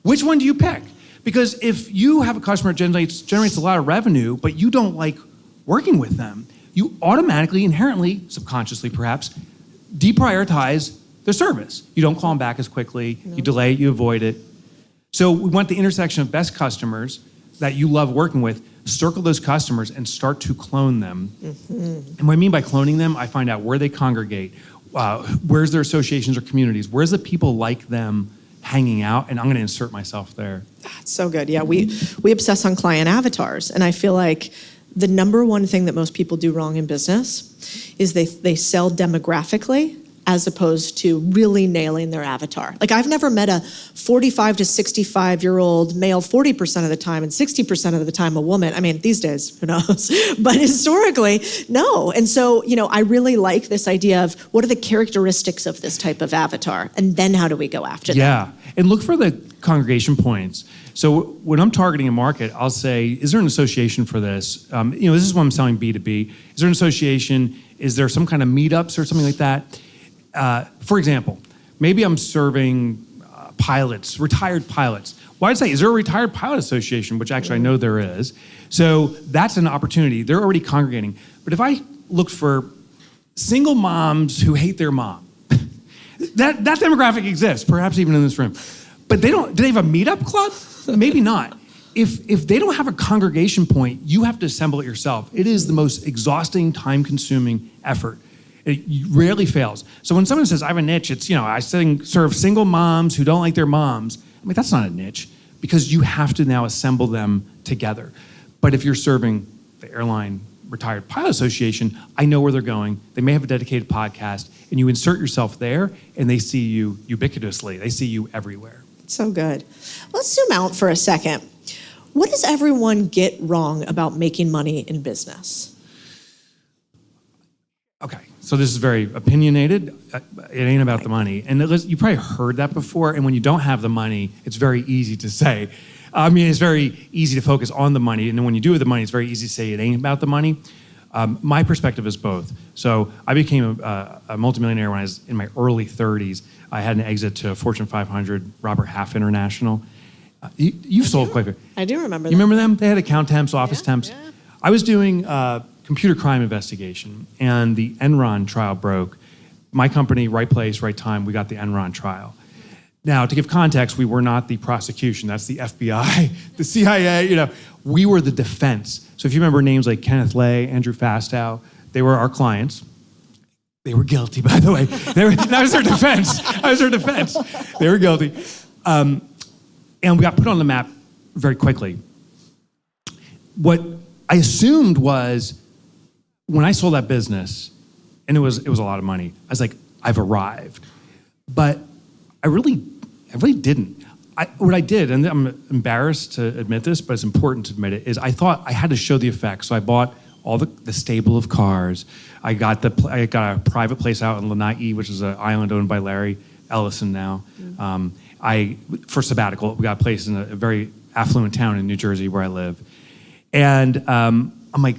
[SPEAKER 4] Which one do you pick? Because if you have a customer that generates a lot of revenue, but you don't like working with them, you automatically, inherently, subconsciously perhaps, deprioritize their service. You don't call them back as quickly, you delay it, you avoid it. So we want the intersection of best customers that you love working with, circle those customers and start to clone them. And what I mean by cloning them, I find out where they congregate, where's their associations or communities, where's the people like them hanging out, and I'm going to insert myself there.
[SPEAKER 5] That's so good. Yeah, we obsess on client avatars, and I feel like the number one thing that most people do wrong in business is they sell demographically as opposed to really nailing their avatar. Like I've never met a 45 to 65-year-old male 40% of the time and 60% of the time a woman. I mean, these days, who knows? But historically, no. And so, you know, I really like this idea of what are the characteristics of this type of avatar? And then how do we go after them?
[SPEAKER 4] Yeah, and look for the congregation points. So when I'm targeting a market, I'll say, is there an association for this? This is when I'm selling B2B. Is there an association? Is there some kind of meetups or something like that? For example, maybe I'm serving pilots, retired pilots. Well, I'd say, is there a retired pilot association? Which actually I know there is. So that's an opportunity. They're already congregating. But if I look for single moms who hate their mom, that demographic exists, perhaps even in this room. But do they have a meetup club? Maybe not. If they don't have a congregation point, you have to assemble it yourself. It is the most exhausting, time-consuming effort. It rarely fails. So when someone says, I have a niche, it's, I serve single moms who don't like their moms. I mean, that's not a niche because you have to now assemble them together. But if you're serving the airline retired pilot association, I know where they're going. They may have a dedicated podcast and you insert yourself there and they see you ubiquitously. They see you everywhere.
[SPEAKER 5] So good. Let's zoom out for a second. What does everyone get wrong about making money in business?
[SPEAKER 4] Okay, so this is very opinionated. It ain't about the money. And you probably heard that before, and when you don't have the money, it's very easy to say. It's very easy to focus on the money, and then when you do have the money, it's very easy to say it ain't about the money. My perspective is both. So I became a multimillionaire when I was in my early 30s. I had an exit to Fortune 500, Robert Half International. You've sold quite.
[SPEAKER 5] I do remember them.
[SPEAKER 4] You remember them? They had account temps, office temps. Yeah. I was doing computer crime investigation, and the Enron trial broke. My company, right place, right time, we got the Enron trial. Now, to give context, we were not the prosecution. That's the FBI, the CIA, we were the defense. So if you remember names like Kenneth Lay, Andrew Fastow, they were our clients. They were guilty, by the way. That was their defense. They were guilty. And we got put on the map very quickly. What I assumed was, when I sold that business, and it was a lot of money, I was like, I've arrived. But I really didn't. What I did, and I'm embarrassed to admit this, but it's important to admit it, is I thought I had to show the effects. So I bought all the stable of cars. I got a private place out in Lanai, which is an island owned by Larry Ellison now. For sabbatical, we got a place in a very affluent town in New Jersey where I live. And I'm like,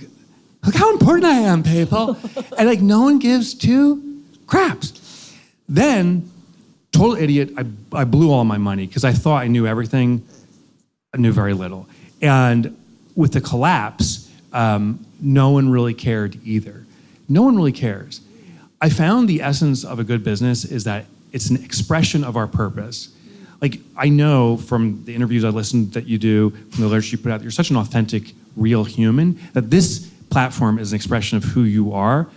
[SPEAKER 4] look how important I am, people. And like, no one gives two craps. Then, total idiot, I blew all my money because I thought I knew everything. I knew very little. And with the collapse, no one really cared either. No one really cares. I found the essence of a good business is that it's an expression of our purpose. Like, I know from the interviews I listened that you do, from the literature you put out, you're such an authentic, real human, that this platform is an expression of who you are.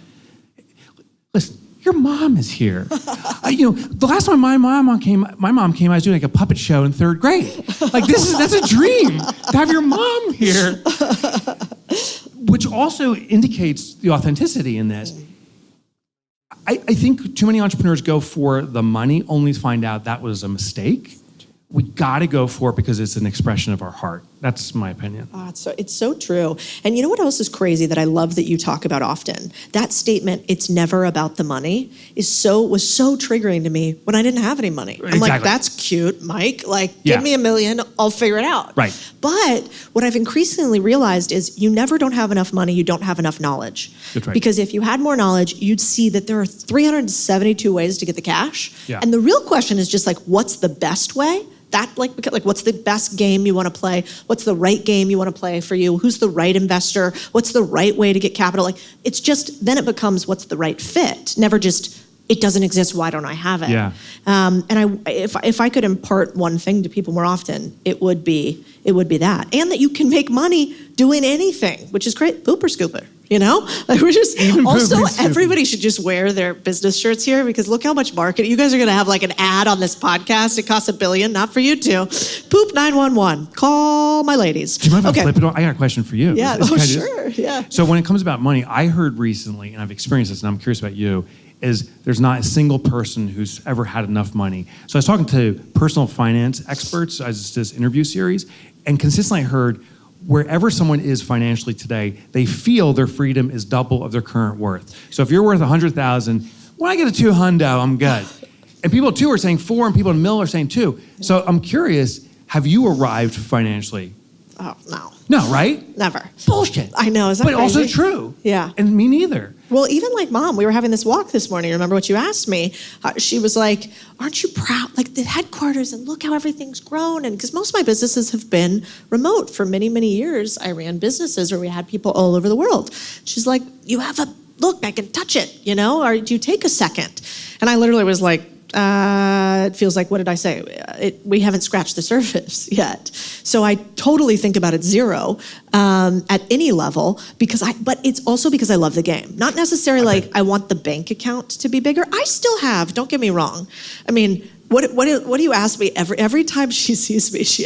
[SPEAKER 4] Listen, your mom is here. The last time my mom came, I was doing like a puppet show in 3rd grade. Like, that's a dream to have your mom here. Which also indicates the authenticity in this. I think too many entrepreneurs go for the money only to find out that was a mistake. We got to go for it because it's an expression of our heart. That's my opinion.
[SPEAKER 5] Oh, it's so true. And you know what else is crazy that I love that you talk about often? That statement, "It's never about the money," was so triggering to me when I didn't have any money. I'm like, that's cute, Mike. Like, give me $1 million, I'll figure it out.
[SPEAKER 4] Right.
[SPEAKER 5] But what I've increasingly realized is you never don't have enough money, you don't have enough knowledge.
[SPEAKER 4] That's right.
[SPEAKER 5] Because if you had more knowledge, you'd see that there are 372 ways to get the cash.
[SPEAKER 4] Yeah.
[SPEAKER 5] And the real question is just like, what's the best way? What's the best game you want to play? What's the right game you want to play for you? Who's the right investor? What's the right way to get capital? Like, it's just, then it becomes what's the right fit, never just, it doesn't exist, why don't I have it?
[SPEAKER 4] Yeah.
[SPEAKER 5] If I could impart one thing to people more often, it would be that. And that you can make money doing anything, which is great. Pooper scooper. Like, we're just also everybody should just wear their business shirts here because look how much marketing. You guys are going to have like an ad on this podcast. It costs $1 billion, not for you two. Poop 911. Call my ladies.
[SPEAKER 4] Do you mind if I flip it on? I got a question for you.
[SPEAKER 5] Yeah. Sure. Yeah.
[SPEAKER 4] So when it comes about money, I heard recently, and I've experienced this, and I'm curious about you, is there's not a single person who's ever had enough money. So I was talking to personal finance experts as this interview series, and consistently I heard wherever someone is financially today, they feel their freedom is double of their current worth. So if you're worth $100,000, when I get a $200, I'm good. And people too are saying 4, and people in mill are saying 2. So I'm curious, have you arrived financially?
[SPEAKER 5] Oh, no.
[SPEAKER 4] No, right?
[SPEAKER 5] Never.
[SPEAKER 4] Bullshit.
[SPEAKER 5] I know, is that
[SPEAKER 4] But
[SPEAKER 5] crazy?
[SPEAKER 4] also true.
[SPEAKER 5] Yeah.
[SPEAKER 4] And me neither.
[SPEAKER 5] Well, even like Mom, we were having this walk this morning. Remember what you asked me? She was like, aren't you proud? Like the headquarters, and look how everything's grown. And because most of my businesses have been remote for many, many years. I ran businesses where we had people all over the world. She's like, you have look, I can touch it, or do you take a second? And I literally was like, it feels like, what did I say? We haven't scratched the surface yet. So I totally think about it 0 at any level but it's also because I love the game. Not necessarily like I want the bank account to be bigger. I still have, don't get me wrong. I mean, what do you ask me every time she sees me? She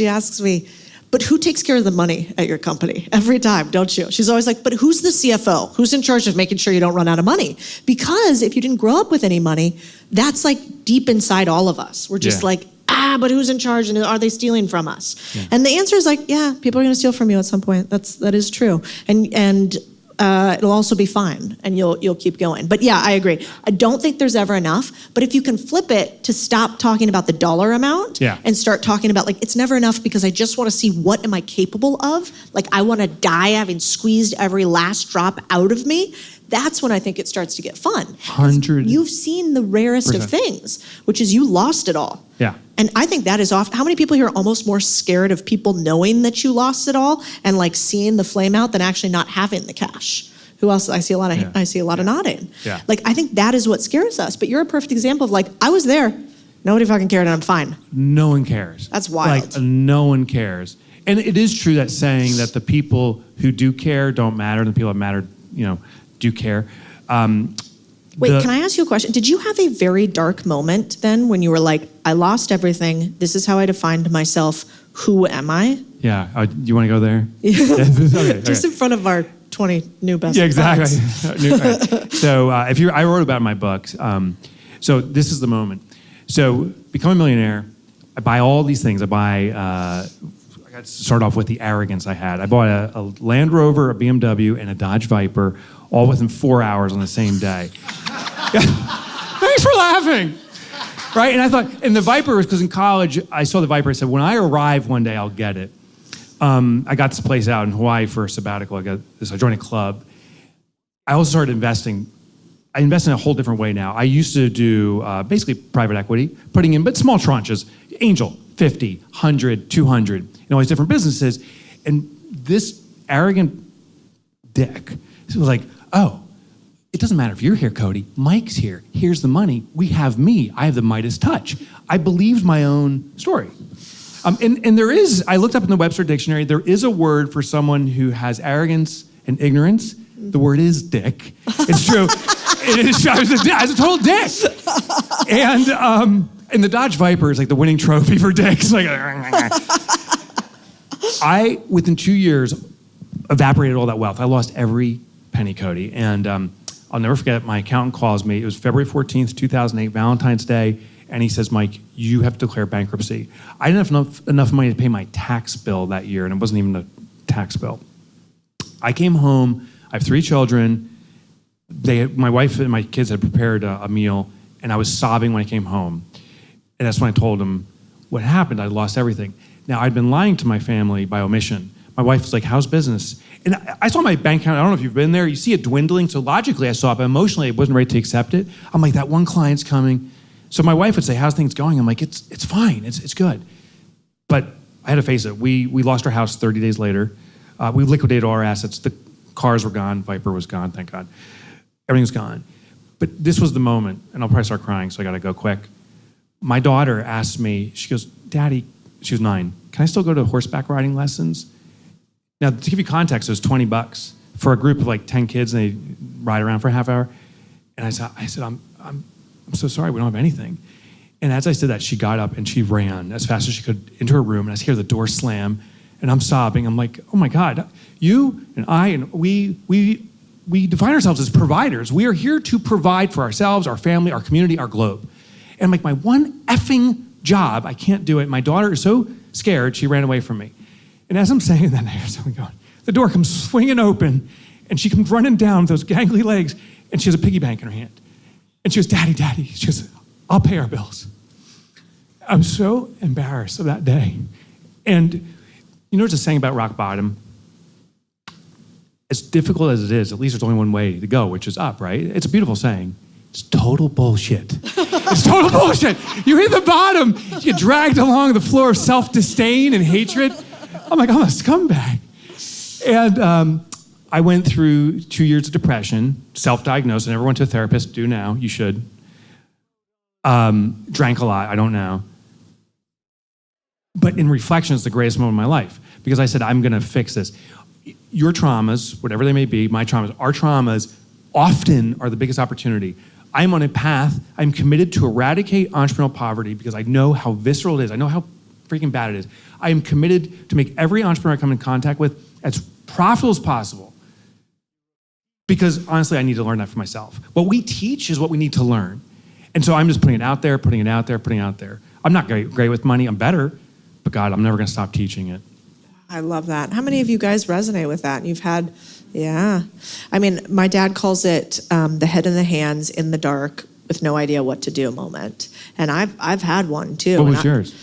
[SPEAKER 5] asks me, but who takes care of the money at your company? Every time, don't you? She's always like, but who's the CFO? Who's in charge of making sure you don't run out of money? Because if you didn't grow up with any money, that's like deep inside all of us. We're just like, but who's in charge, and are they stealing from us? Yeah. And the answer is like, yeah, people are gonna steal from you at some point. That is true. And it'll also be fine, and you'll keep going. But yeah, I agree. I don't think there's ever enough, but if you can flip it to stop talking about the dollar amount and start talking about like, it's never enough because I just want to see what am I capable of? Like, I want to die having squeezed every last drop out of me. That's when I think it starts to get fun.
[SPEAKER 4] 100.
[SPEAKER 5] You've seen the rarest of things, which is you lost it all.
[SPEAKER 4] Yeah.
[SPEAKER 5] And I think that is off. How many people here are almost more scared of people knowing that you lost it all and like seeing the flame out than actually not having the cash? Who else? I see a lot of nodding.
[SPEAKER 4] Yeah.
[SPEAKER 5] Like, I think that is what scares us. But you're a perfect example of like, I was there. Nobody fucking cared, and I'm fine.
[SPEAKER 4] No one cares.
[SPEAKER 5] That's wild.
[SPEAKER 4] Like, no one cares. And it is true that saying that the people who do care don't matter, and the people that matter, do care.
[SPEAKER 5] Wait, can I ask you a question? Did you have a very dark moment then when you were like, I lost everything. This is how I defined myself. Who am I?
[SPEAKER 4] Yeah. Do you want to go there?
[SPEAKER 5] Yeah.
[SPEAKER 4] Okay.
[SPEAKER 5] Just in front of our 20 new best
[SPEAKER 4] Yeah, exactly.
[SPEAKER 5] products.
[SPEAKER 4] So I wrote about it in my book. So this is the moment. So become a millionaire. I buy all these things. I got to start off with the arrogance I had. I bought a Land Rover, a BMW, and a Dodge Viper, all within 4 hours on the same day. Thanks for laughing. Right? And I thought, and the Viper was because in college, I saw the Viper. I said, when I arrive one day, I'll get it. I got this place out in Hawaii for a sabbatical. I joined a club. I also started investing. I invest in a whole different way now. I used to do basically private equity, putting in, but small tranches, angel, 50, 100, 200, all these different businesses. And this arrogant dick was like, oh, it doesn't matter if you're here, Cody. Mike's here. Here's the money. We have me. I have the Midas touch. I believed my own story. And there is, I looked up in the Webster Dictionary, there is a word for someone who has arrogance and ignorance. The word is dick. It's true. It is, I was a total dick. And the Dodge Viper is like the winning trophy for dicks. Like, I, within 2 years, evaporated all that wealth. I lost every penny, Cody. And I'll never forget, my accountant calls me. It was February 14th, 2008, Valentine's Day. And he says, Mike, you have to declare bankruptcy. I didn't have enough money to pay my tax bill that year, and it wasn't even a tax bill. I came home. I have 3 children. My wife and my kids had prepared a meal, and I was sobbing when I came home. And that's when I told them what happened. I lost everything. Now, I'd been lying to my family by omission. My wife was like, how's business? And I saw my bank account. I don't know if you've been there. You see it dwindling. So logically, I saw it, but emotionally, I wasn't ready to accept it. I'm like, that one client's coming. So my wife would say, how's things going? I'm like, it's fine. It's good. But I had to face it. We lost our house 30 days later. We liquidated all our assets. The cars were gone. Viper was gone, thank God. Everything was gone. But this was the moment, and I'll probably start crying, so I got to go quick. My daughter asked me, she goes, Daddy, she was 9, can I still go to horseback riding lessons? Now, to give you context, it was $20 for a group of like 10 kids, and they ride around for a half hour. And I said, I'm so sorry, we don't have anything. And as I said that, she got up and she ran as fast as she could into her room, and I hear the door slam, and I'm sobbing. I'm like, oh my God, you and I, and we define ourselves as providers. We are here to provide for ourselves, our family, our community, our globe. And I'm like, my one effing job, I can't do it. My daughter is so scared, she ran away from me. And as I'm saying that, there's something going. The door comes swinging open, and she comes running down with those gangly legs, and she has a piggy bank in her hand. And she goes, Daddy, Daddy. She goes, I'll pay our bills. I'm so embarrassed of that day. And you know, there's a saying about rock bottom. As difficult as it is, at least there's only one way to go, which is up, right? It's a beautiful saying. It's total bullshit. It's total bullshit. You hit the bottom, you get dragged along the floor of self-disdain and hatred. I'm like, I'm a scumbag. And I went through 2 years of depression, self-diagnosed. I never went to a therapist. Do now. You should. Drank a lot. I don't know. But in reflection, it's the greatest moment of my life because I said, I'm going to fix this. Your traumas, whatever they may be, my traumas, our traumas often are the biggest opportunity. I'm on a path. I'm committed to eradicate entrepreneurial poverty because I know how visceral it is. I know how freaking bad it is. I am committed to make every entrepreneur I come in contact with as profitable as possible. Because honestly, I need to learn that for myself. What we teach is what we need to learn. And so I'm just putting it out there, putting it out there, putting it out there. I'm not great with money. I'm better. But God, I'm never going to stop teaching it.
[SPEAKER 5] I love that. How many of you guys resonate with that? And you've had, yeah. I mean, my dad calls it the head in the hands in the dark with no idea what to do moment. And I've had one too.
[SPEAKER 4] What was yours?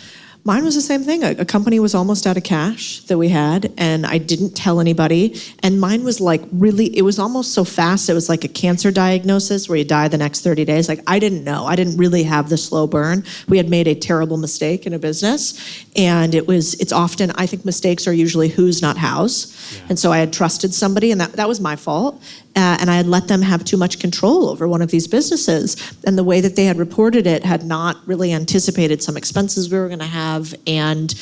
[SPEAKER 5] Mine was the same thing. A company was almost out of cash that we had, and I didn't tell anybody. And mine was like really, it was almost so fast. It was like a cancer diagnosis where you die the next 30 days. Like I didn't know. I didn't really have the slow burn. We had made a terrible mistake in a business. And it's often, I think mistakes are usually who's, not how's. Yeah. And so I had trusted somebody, and that was my fault. And I had let them have too much control over one of these businesses. And the way that they had reported it had not really anticipated some expenses we were going to have, and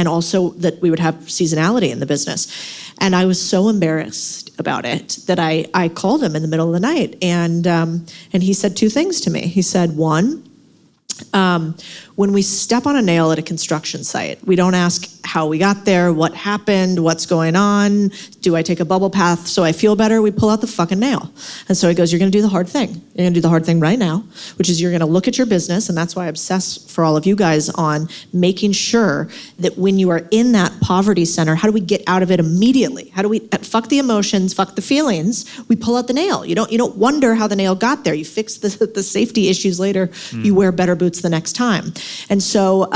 [SPEAKER 5] also that we would have seasonality in the business. And I was so embarrassed about it that I called him in the middle of the night, and he said 2 things to me. He said, one, when we step on a nail at a construction site, we don't ask how we got there, what happened, what's going on, do I take a bubble bath so I feel better? We pull out the fucking nail. And so he goes, you're gonna do the hard thing. You're gonna do the hard thing right now, which is you're gonna look at your business, and that's why I obsess for all of you guys on making sure that when you are in that poverty center, how do we get out of it immediately? How do we, fuck the emotions, fuck the feelings, we pull out the nail. You don't wonder how the nail got there. You fix the safety issues later, you wear better boots the next time. And so,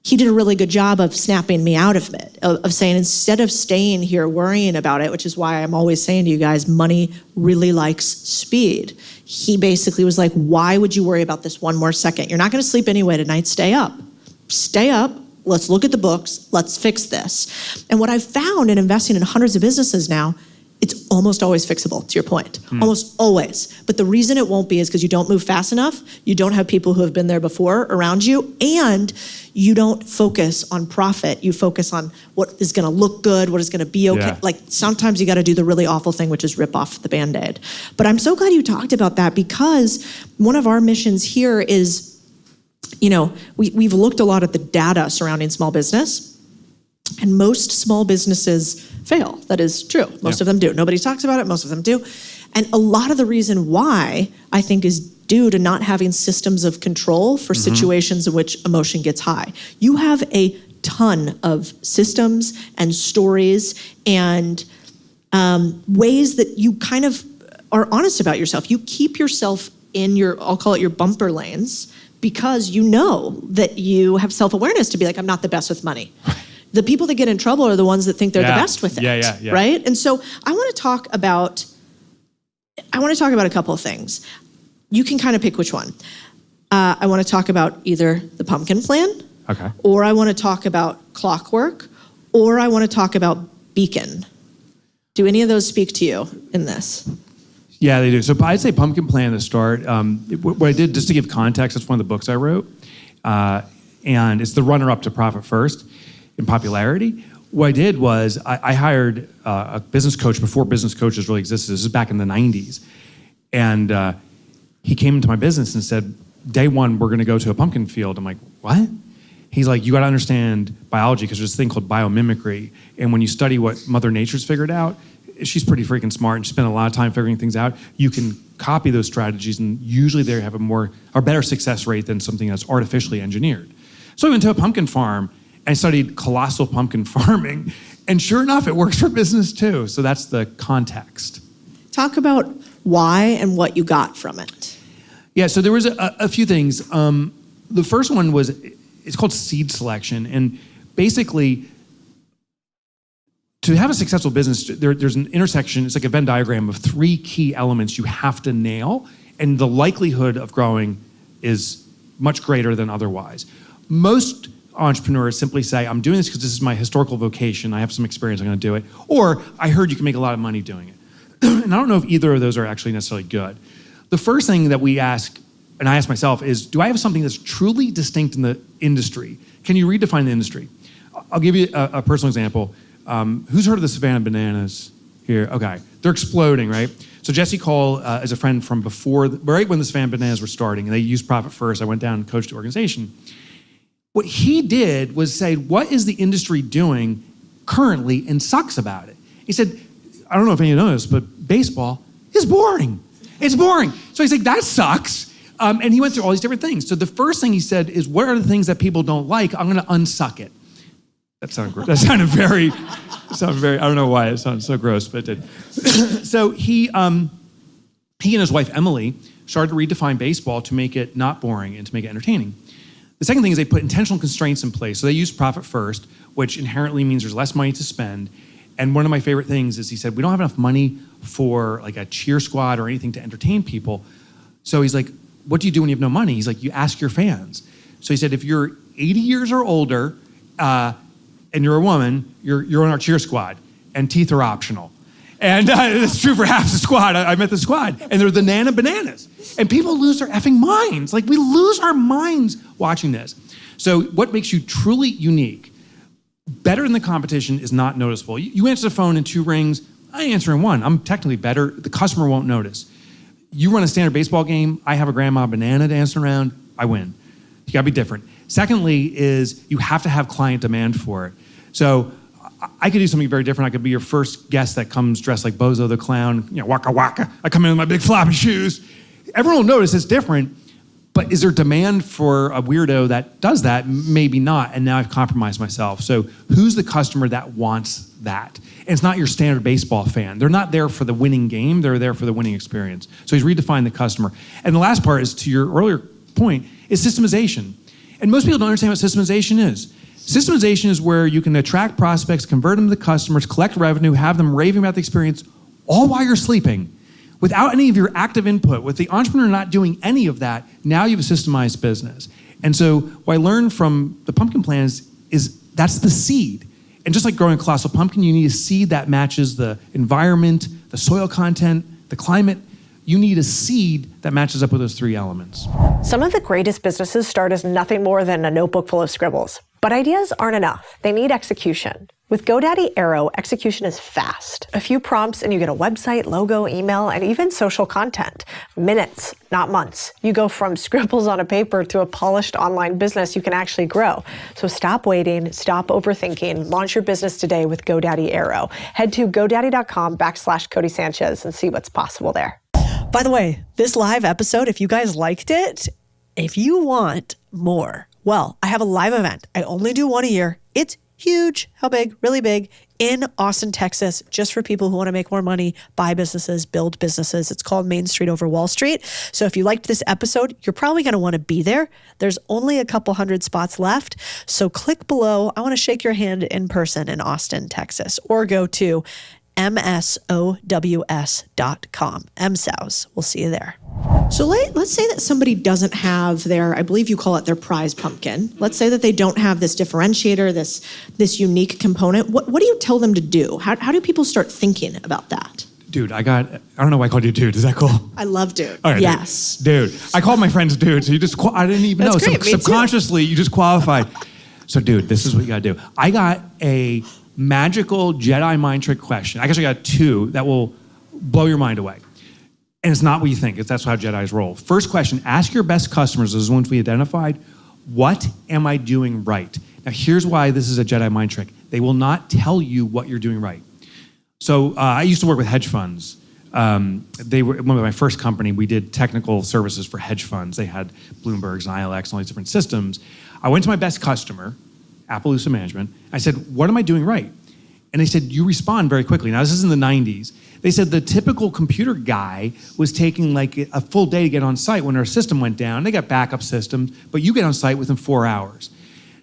[SPEAKER 5] he did a really good job of snapping me out of it, of saying, instead of staying here worrying about it, which is why I'm always saying to you guys, money really likes speed. He basically was like, why would you worry about this one more second? You're not gonna sleep anyway tonight, stay up. Stay up, let's look at the books, let's fix this. And what I've found in investing in hundreds of businesses now, it's almost always fixable, to your point. Almost always. But the reason it won't be is because you don't move fast enough, you don't have people who have been there before around you, and you don't focus on profit. You focus on what is gonna look good, what is gonna be okay.
[SPEAKER 4] Yeah.
[SPEAKER 5] Like, sometimes you gotta do the really awful thing, which is rip off the Band-Aid. But I'm so glad you talked about that, because one of our missions here is, we've looked a lot at the data surrounding small business, and most small businesses fail. That is true. Most of them do. Nobody talks about it. Most of them do. And a lot of the reason why, I think, is due to not having systems of control for situations in which emotion gets high. You have a ton of systems and stories and ways that you kind of are honest about yourself. You keep yourself in your, I'll call it your bumper lanes, because you know that you have self-awareness to be like, I'm not the best with money. The people that get in trouble are the ones that think they're the best with it, right? And so I want to talk about a couple of things. You can kind of pick which one. I want to talk about either the pumpkin plan, or I want to talk about clockwork, or I want to talk about beacon. Do any of those speak to you in this?
[SPEAKER 4] Yeah, they do. So I'd say pumpkin plan to start. What I did, just to give context, that's one of the books I wrote. And it's the runner-up to Profit First in popularity. What I did was I hired a business coach before business coaches really existed. This is back in the 90s. And he came into my business and said, day one, we're gonna go to a pumpkin field. I'm like, what? He's like, you gotta understand biology, because there's this thing called biomimicry. And when you study what Mother Nature's figured out, she's pretty freaking smart and she spent a lot of time figuring things out. You can copy those strategies, and usually they have a better success rate than something that's artificially engineered. So I went to a pumpkin farm and studied colossal pumpkin farming. And sure enough, it works for business too. So that's the context.
[SPEAKER 5] Talk about why and what you got from it.
[SPEAKER 4] Yeah, so there was a few things. The first one was, it's called seed selection. And basically, to have a successful business, there's an intersection, it's like a Venn diagram of three key elements you have to nail, and the likelihood of growing is much greater than otherwise. Most entrepreneurs simply say, I'm doing this because this is my historical vocation, I have some experience, I'm gonna do it. Or, I heard you can make a lot of money doing it. And I don't know if either of those are actually necessarily good. The first thing that we ask, and I ask myself, is do I have something that's truly distinct in the industry? Can you redefine the industry? I'll give you a personal example. Who's heard of the Savannah bananas here? Okay, they're exploding, right? So Jesse Cole is a friend from before, right when the Savannah bananas were starting, and they used Profit First. I went down and coached the organization. What he did was say, what is the industry doing currently and sucks about it? He said, I don't know if any of you know this, but baseball is boring. It's boring. So he's like, that sucks. And he went through all these different things. So the first thing he said is, what are the things that people don't like? I'm gonna unsuck it. That sounded very, I don't know why it sounded so gross, but it did. So he and his wife, Emily, started to redefine baseball to make it not boring and to make it entertaining. The second thing is they put intentional constraints in place. So they use Profit First, which inherently means there's less money to spend. And one of my favorite things is he said, we don't have enough money for like a cheer squad or anything to entertain people. So he's like, what do you do when you have no money? He's like, you ask your fans. So he said, if you're 80 years or older, and you're a woman, you're on our cheer squad, and teeth are optional. And it's true for half the squad. I met the squad, and they're the Nana Bananas. And people lose their effing minds. Like, we lose our minds watching this. So what makes you truly unique, better than the competition, is not noticeable. You answer the phone in 2 rings, I answer in 1. I'm technically better, the customer won't notice. You run a standard baseball game, I have a grandma banana dancing around, I win. You gotta be different. Secondly is you have to have client demand for it. So I could do something very different. I could be your first guest that comes dressed like Bozo the Clown, waka waka. I come in with my big floppy shoes. Everyone will notice it's different, but is there demand for a weirdo that does that? Maybe not, and now I've compromised myself. So who's the customer that wants that? And it's not your standard baseball fan. They're not there for the winning game, they're there for the winning experience. So he's redefined the customer. And the last part is, to your earlier point, is systemization. And most people don't understand what systemization is. Systemization is where you can attract prospects, convert them to customers, collect revenue, have them raving about the experience, all while you're sleeping. Without any of your active input, with the entrepreneur not doing any of that, now you have a systemized business. And so what I learned from the pumpkin plan is that's the seed. And just like growing a colossal pumpkin, you need a seed that matches the environment, the soil content, the climate. You need a seed that matches up with those three elements.
[SPEAKER 1] Some of the greatest businesses start as nothing more than a notebook full of scribbles. But ideas aren't enough. They need execution. With GoDaddy Aero, execution is fast. A few prompts and you get a website, logo, email, and even social content. Minutes, not months. You go from scribbles on a paper to a polished online business you can actually grow. So stop waiting, stop overthinking, launch your business today with GoDaddy Aero. Head to godaddy.com/Codie Sanchez and see what's possible there.
[SPEAKER 5] By the way, this live episode, if you guys liked it, if you want more, well, I have a live event. I only do one a year. It's huge. How big? Really big. In Austin, Texas, just for people who want to make more money, buy businesses, build businesses. It's called Main Street over Wall Street. So if you liked this episode, you're probably going to want to be there. There's only a couple hundred spots left. So click below. I want to shake your hand in person in Austin, Texas, or go to msows.com. MSOWS. We'll see you there. So let's say that somebody doesn't have their, I believe you call it their prize pumpkin. Let's say that they don't have this differentiator, this unique component. What do you tell them to do? How do people start thinking about that?
[SPEAKER 4] Dude, I don't know why I called you dude. Is that cool?
[SPEAKER 5] I love dude.
[SPEAKER 4] All right,
[SPEAKER 5] yes.
[SPEAKER 4] Dude. I called my friends dude, so I didn't even
[SPEAKER 5] That's
[SPEAKER 4] know.
[SPEAKER 5] Great. Me
[SPEAKER 4] Subconsciously, you just qualified. So dude, this is what you gotta do. I got a magical Jedi mind trick question. I guess I got two that will blow your mind away. And it's not what you think. That's how Jedis roll. First question, ask your best customers, those ones we identified, what am I doing right? Now here's why this is a Jedi mind trick. They will not tell you what you're doing right. So I used to work with hedge funds. They were one of my first company. We did technical services for hedge funds. They had Bloomberg's, ILX, and all these different systems. I went to my best customer, Appaloosa Management. I said, what am I doing right? And they said, you respond very quickly. Now, this is in the 90s. They said the typical computer guy was taking like a full day to get on site when their system went down. They got backup systems, but you get on site within 4 hours.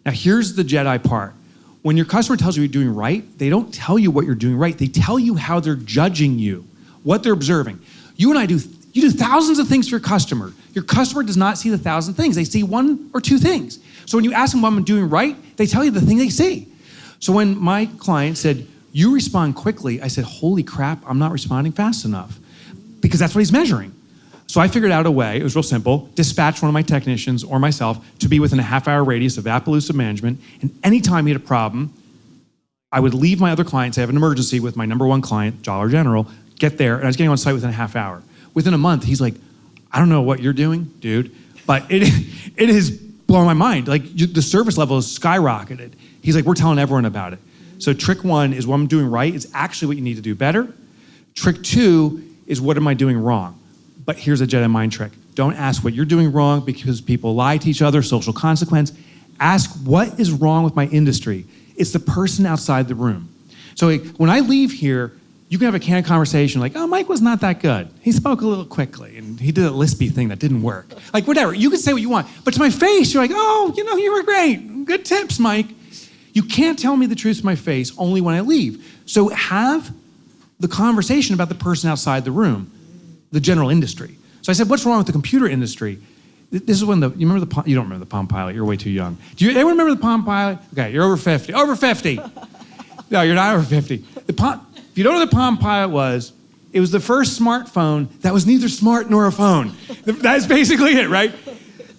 [SPEAKER 4] Now, here's the Jedi part. When your customer tells you you're doing right, they don't tell you what you're doing right. They tell you how they're judging you, what they're observing. You and I you do thousands of things for your customer. Your customer does not see the 1,000 things. They see one or two things. So when you ask them what I'm doing right, they tell you the thing they see. So when my client said, you respond quickly, I said, holy crap, I'm not responding fast enough. Because that's what he's measuring. So I figured out a way, it was real simple, dispatch one of my technicians or myself to be within a half-hour radius of Appaloosa Management, and anytime he had a problem, I would leave my other clients, I have an emergency with my number one client, Dollar General, get there, and I was getting on site within a half hour. Within a month, he's like, I don't know what you're doing, dude, but it has blown my mind. Like, the service level has skyrocketed. He's like, we're telling everyone about it. So trick one is what I'm doing right is actually what you need to do better. Trick two is what am I doing wrong? But here's a Jedi mind trick. Don't ask what you're doing wrong because people lie to each other, social consequence. Ask what is wrong with my industry. It's the person outside the room. So like, when I leave here, you can have a candid conversation like, oh, Mike was not that good. He spoke a little quickly and he did a lispy thing that didn't work. Like whatever, you can say what you want. But to my face, you're like, oh, you were great. Good tips, Mike. You can't tell me the truth to my face only when I leave. So have the conversation about the person outside the room, the general industry. So I said, what's wrong with the computer industry? This is when you don't remember the Palm Pilot, you're way too young. Do you anyone remember the Palm Pilot? Okay, you're over 50. Over 50. No, you're not over 50. If you don't know what the Palm Pilot was, it was the first smartphone that was neither smart nor a phone. That's basically it, right?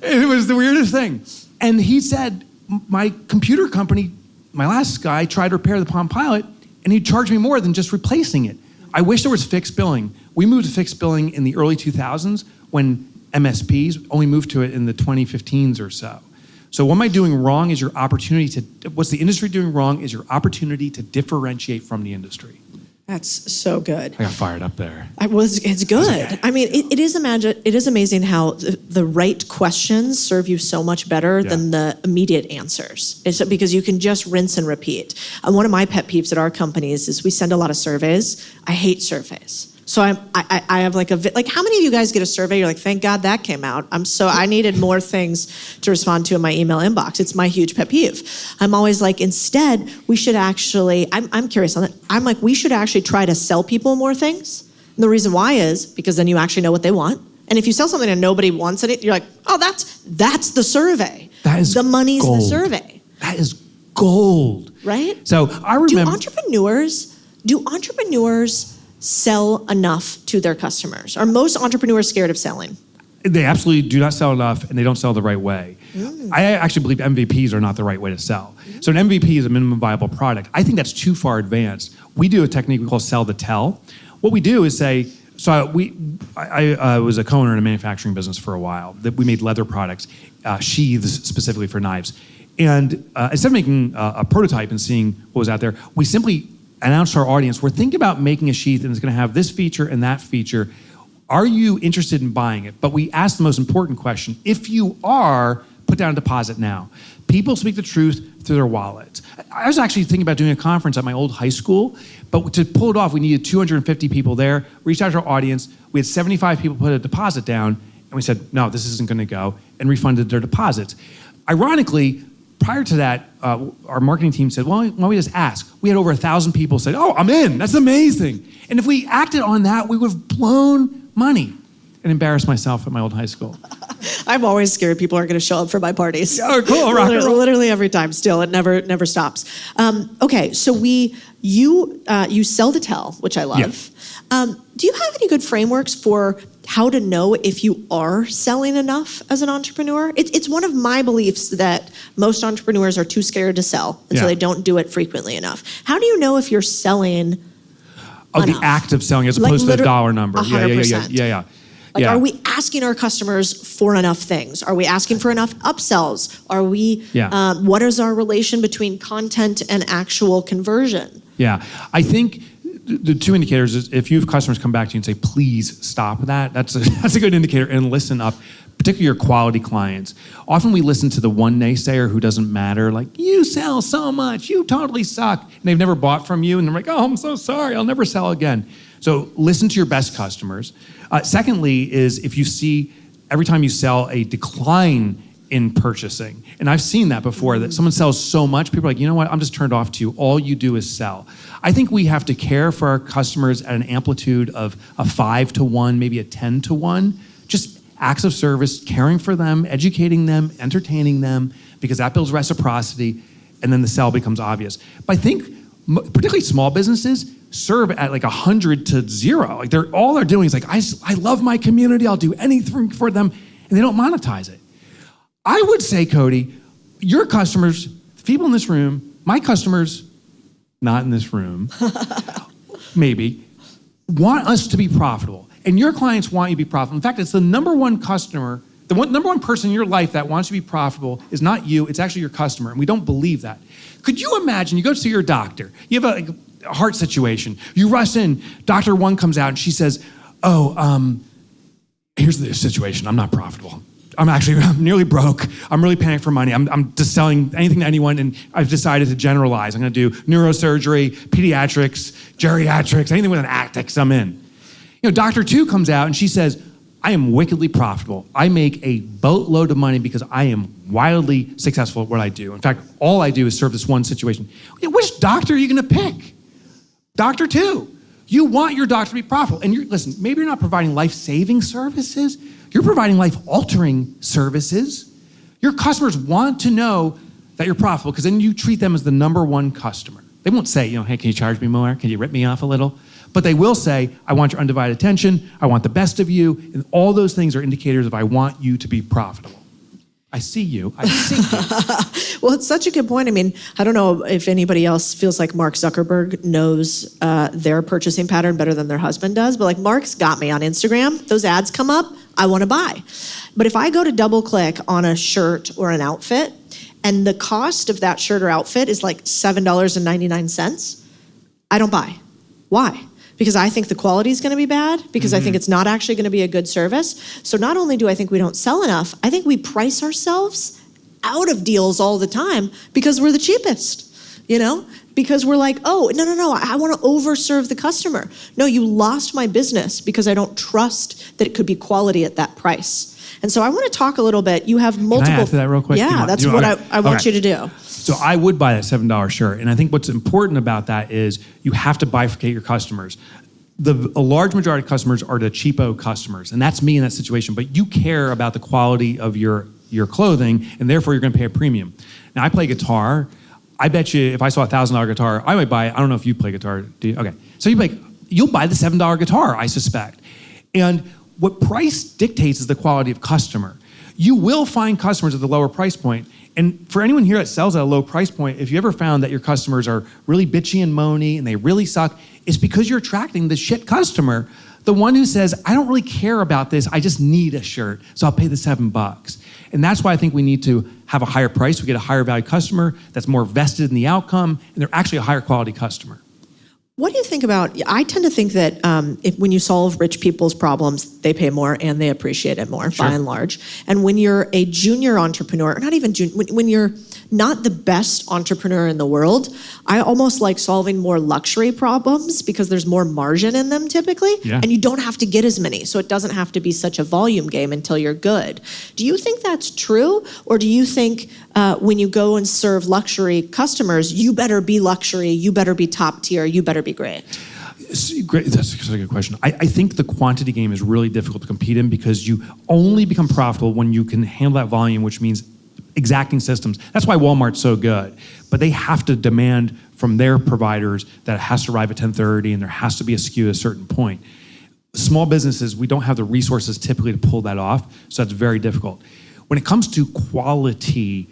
[SPEAKER 4] It was the weirdest thing. And he said, my computer company, my last guy, tried to repair the Palm Pilot, and he charged me more than just replacing it. I wish there was fixed billing. We moved to fixed billing in the early 2000s when MSPs only moved to it in the 2015s or so. So what am I doing wrong is your opportunity to, what's the industry doing wrong is your opportunity to differentiate from the industry.
[SPEAKER 5] That's so good.
[SPEAKER 4] I got fired up there.
[SPEAKER 5] It's good. Okay. I mean, it is amazing how the right questions serve you so much better than the immediate answers. It's because you can just rinse and repeat. One of my pet peeves at our companies is we send a lot of surveys. I hate surveys. So I have like how many of you guys get a survey? You're like, thank God that came out. I needed more things to respond to in my email inbox. It's my huge pet peeve. I'm always like, instead, we should actually, I'm curious on it. I'm like, we should actually try to sell people more things. And the reason why is because then you actually know what they want. And if you sell something and nobody wants it, you're like, oh, that's the survey.
[SPEAKER 4] That is
[SPEAKER 5] the money's
[SPEAKER 4] gold.
[SPEAKER 5] The survey.
[SPEAKER 4] That is gold.
[SPEAKER 5] Right?
[SPEAKER 4] So I remember.
[SPEAKER 5] Do entrepreneurs sell enough to their customers? Are most entrepreneurs scared of selling?
[SPEAKER 4] They absolutely do not sell enough, and they don't sell the right way. I actually believe MVPs are not the right way to sell. So an MVP is a minimum viable product. I think that's too far advanced. We do a technique we call sell to tell. What we do is say, I was a co-owner in a manufacturing business for a while. We made leather products, sheaths specifically for knives. And instead of making a prototype and seeing what was out there, we simply announced to our audience, we're thinking about making a sheath and it's going to have this feature and that feature. Are you interested in buying it? But we asked the most important question. If you are, put down a deposit now. People speak the truth through their wallets. I was actually thinking about doing a conference at my old high school, but to pull it off, we needed 250 people there. Reached out to our audience. We had 75 people put a deposit down, and we said, no, this isn't going to go, and refunded their deposits. Ironically, prior to that, our marketing team said, well, why don't we just ask? We had over 1,000 people say, oh, I'm in. That's amazing. And if we acted on that, we would have blown money and embarrassed myself at my old high school.
[SPEAKER 5] I'm always scared people aren't going to show up for my parties.
[SPEAKER 4] Oh, cool. Rock and roll.
[SPEAKER 5] Literally every time. Still, it never stops. Okay, so you sell to tell, which I love.
[SPEAKER 4] Yeah.
[SPEAKER 5] Do you have any good frameworks for how to know if you are selling enough as an entrepreneur? It's one of my beliefs that most entrepreneurs are too scared to sell, and so they don't do it frequently enough. How do you know if you're selling enough?
[SPEAKER 4] The act of selling as opposed to the dollar number.
[SPEAKER 5] 100%.
[SPEAKER 4] Yeah.
[SPEAKER 5] Are we asking our customers for enough things? Are we asking for enough upsells? Are we? What is our relation between content and actual conversion?
[SPEAKER 4] Yeah, I think the two indicators is if you have customers come back to you and say, please stop that, that's a good indicator, and listen up, particularly your quality clients. Often we listen to the one naysayer who doesn't matter, like, you sell so much, you totally suck, and they've never bought from you, and they're like, oh, I'm so sorry, I'll never sell again. So listen to your best customers. Secondly is if you see every time you sell a decline in purchasing, and I've seen that before, that someone sells so much, people are like, you know what, I'm just turned off to you. All you do is sell. I think we have to care for our customers at an amplitude of a 5 to 1, maybe a 10 to 1. Just acts of service, caring for them, educating them, entertaining them, because that builds reciprocity, and then the sell becomes obvious. But I think particularly small businesses serve at like 100 to 0. Like all they're doing is like, I love my community, I'll do anything for them, and they don't monetize it. I would say, Cody, your customers, people in this room, my customers, not in this room, maybe, want us to be profitable. And your clients want you to be profitable. In fact, it's the number one customer, number one person in your life that wants to be profitable is not you, it's actually your customer. And we don't believe that. Could you imagine, you go to see your doctor, you have a heart situation, you rush in, Dr. 1 comes out and she says, here's the situation, I'm not profitable. I'm nearly broke. I'm really panicked for money. I'm just selling anything to anyone, and I've decided to generalize. I'm going to do neurosurgery, pediatrics, geriatrics, anything with an actix, I'm in. Dr. 2 comes out, and she says, I am wickedly profitable. I make a boatload of money because I am wildly successful at what I do. In fact, all I do is serve this one situation. Which doctor are you going to pick? Dr. 2. You want your doctor to be profitable. And listen, maybe you're not providing life-saving services. You're providing life-altering services. Your customers want to know that you're profitable because then you treat them as the number one customer. They won't say, hey, can you charge me more? Can you rip me off a little? But they will say, I want your undivided attention. I want the best of you. And all those things are indicators of I want you to be profitable. I see you. I see you.
[SPEAKER 5] Well, it's such a good point. I mean, I don't know if anybody else feels like Mark Zuckerberg knows their purchasing pattern better than their husband does, but like Mark's got me on Instagram. Those ads come up, I want to buy. But if I go to double click on a shirt or an outfit, and the cost of that shirt or outfit is like $7.99, I don't buy. Why? Because I think the quality is going to be bad, because I think it's not actually going to be a good service. So not only do I think we don't sell enough, I think we price ourselves out of deals all the time because we're the cheapest, because we're like, oh, no, I want to overserve the customer. No, you lost my business because I don't trust that it could be quality at that price. And so I want to talk a little bit. You have multiple.
[SPEAKER 4] Can I add to that real quick?
[SPEAKER 5] Yeah, that's what I want you to do.
[SPEAKER 4] So I would buy that $7 shirt. And I think what's important about that is you have to bifurcate your customers. A large majority of customers are the cheapo customers. And that's me in that situation. But you care about the quality of your clothing, and therefore you're going to pay a premium. Now, I play guitar. I bet you if I saw a $1,000 guitar, I might buy it. I don't know if you play guitar. Do you? Okay. So you'll buy the $7 guitar, I suspect. And what price dictates is the quality of customer. You will find customers at the lower price point. And for anyone here that sells at a low price point, if you ever found that your customers are really bitchy and moany and they really suck, it's because you're attracting the shit customer, the one who says, I don't really care about this, I just need a shirt, so I'll pay the $7. And that's why I think we need to have a higher price. We get a higher value customer that's more vested in the outcome, and they're actually a higher quality customer.
[SPEAKER 5] What do you think about, I tend to think that when you solve rich people's problems, they pay more and they appreciate it more, by and large. And when you're a junior entrepreneur, or not even junior, when you're not the best entrepreneur in the world, I almost like solving more luxury problems because there's more margin in them typically, and you don't have to get as many. So it doesn't have to be such a volume game until you're good. Do you think that's true? Or do you think when you go and serve luxury customers, you better be luxury, you better be top tier, you better be great?
[SPEAKER 4] Great. That's a good question. I think the quantity game is really difficult to compete in because you only become profitable when you can handle that volume, which means exacting systems. That's why Walmart's so good. But they have to demand from their providers that it has to arrive at 10:30 and there has to be a SKU at a certain point. Small businesses, we don't have the resources typically to pull that off, so that's very difficult. When it comes to quality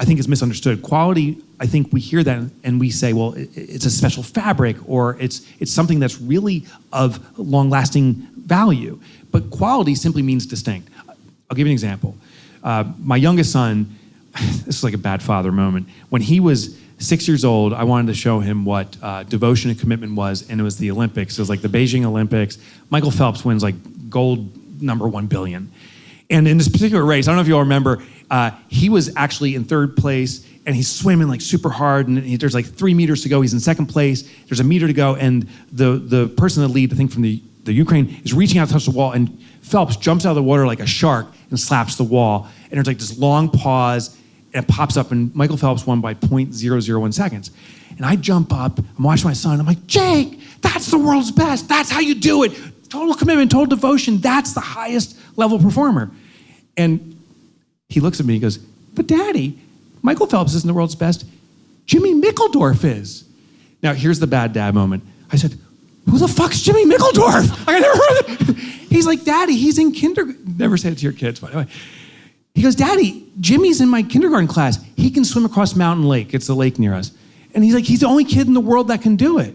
[SPEAKER 4] I think is misunderstood. Quality, I think we hear that and we say, well, it's a special fabric or it's something that's really of long-lasting value. But quality simply means distinct. I'll give you an example. My youngest son, this is like a bad father moment. When he was 6 years old, I wanted to show him what devotion and commitment was, and it was the Olympics. It was like the Beijing Olympics. Michael Phelps wins like gold number 1 billion. And in this particular race, I don't know if you all remember, he was actually in 3rd place, and he's swimming like super hard, and there's like 3 meters to go. He's in 2nd place. There's a meter to go, and the person in the lead, I think from the Ukraine, is reaching out to touch the wall, and Phelps jumps out of the water like a shark and slaps the wall. And there's like this long pause, and it pops up, and Michael Phelps won by 0.001 seconds. And I jump up, I'm watching my son, I'm like, Jake, that's the world's best. That's how you do it. Total commitment, total devotion. That's the highest level performer. And he looks at me, he goes, but Daddy, Michael Phelps isn't the world's best. Jimmy Mickeldorf is. Now, here's the bad dad moment. I said, who the fuck's Jimmy Mickeldorf? I never heard of it. He's like, Daddy, he's in kindergarten. Never say it to your kids, by the way. He goes, Daddy, Jimmy's in my kindergarten class. He can swim across Mountain Lake. It's a lake near us. And he's like, he's the only kid in the world that can do it.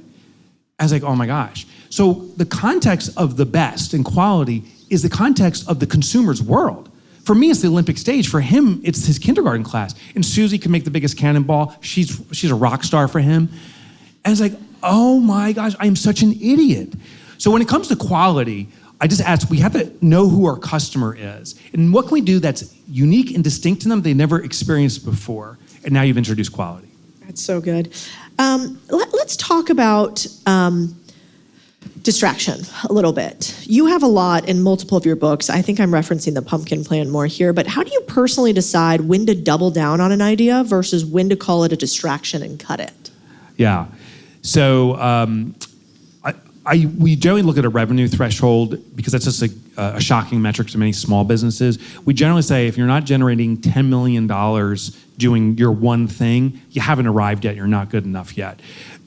[SPEAKER 4] I was like, oh my gosh. So the context of the best and quality is the context of the consumer's world. For me, it's the Olympic stage. For him, it's his kindergarten class. And Susie can make the biggest cannonball. She's a rock star for him. And it's like, oh my gosh, I'm such an idiot. So when it comes to quality, I just ask, we have to know who our customer is. And what can we do that's unique and distinct to them they never experienced before? And now you've introduced quality.
[SPEAKER 5] That's so good. Let's talk about distraction a little bit. You have a lot in multiple of your books. I think I'm referencing the pumpkin plan more here, but how do you personally decide when to double down on an idea versus when to call it a distraction and cut it?
[SPEAKER 4] Yeah. So we generally look at a revenue threshold because that's just a shocking metric to many small businesses. We generally say if you're not generating $10 million doing your one thing, you haven't arrived yet, you're not good enough yet.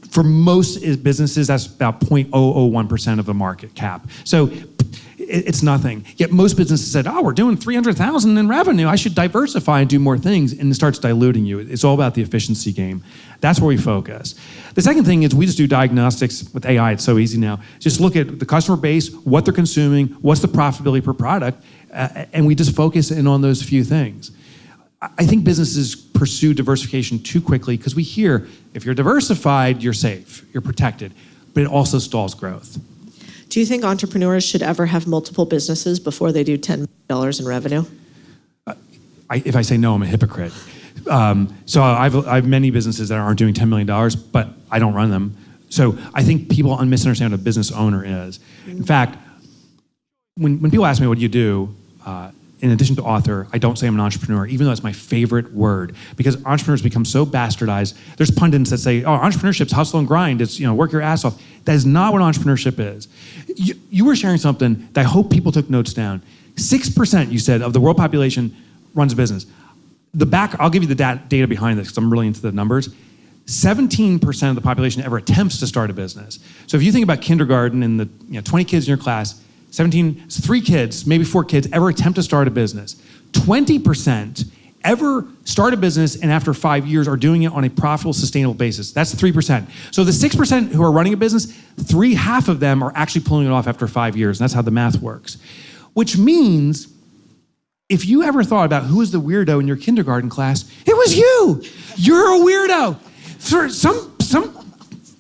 [SPEAKER 4] For most businesses, that's about 0.001% of the market cap. So it's nothing. Yet most businesses said, oh, we're doing $300,000 in revenue. I should diversify and do more things. And it starts diluting you. It's all about the efficiency game. That's where we focus. The second thing is we just do diagnostics with AI. It's so easy now. Just look at the customer base, what they're consuming, what's the profitability per product, and we just focus in on those few things. I think businesses pursue diversification too quickly because we hear if you're diversified, you're safe, you're protected, but it also stalls growth.
[SPEAKER 5] Do you think entrepreneurs should ever have multiple businesses before they do $10 million in revenue?
[SPEAKER 4] If I say no, I'm a hypocrite. So I have many businesses that aren't doing $10 million, but I don't run them. So I think people misunderstand what a business owner is. In fact, when people ask me, what do you do? In addition to author, I don't say I'm an entrepreneur, even though it's my favorite word, because entrepreneurs become so bastardized. There's pundits that say, oh, entrepreneurship's hustle and grind. It's, work your ass off. That is not what entrepreneurship is. You were sharing something that I hope people took notes down. 6%, you said, of the world population runs a business. I'll give you the data behind this because I'm really into the numbers. 17% of the population ever attempts to start a business. So if you think about kindergarten and the 20 kids in your class, 3 kids, maybe 4 kids ever attempt to start a business. 20% ever start a business and after 5 years are doing it on a profitable, sustainable basis. That's 3%. So the 6% who are running a business, half of them are actually pulling it off after 5 years. And that's how the math works. Which means if you ever thought about who was the weirdo in your kindergarten class, it was you. You're a weirdo. For some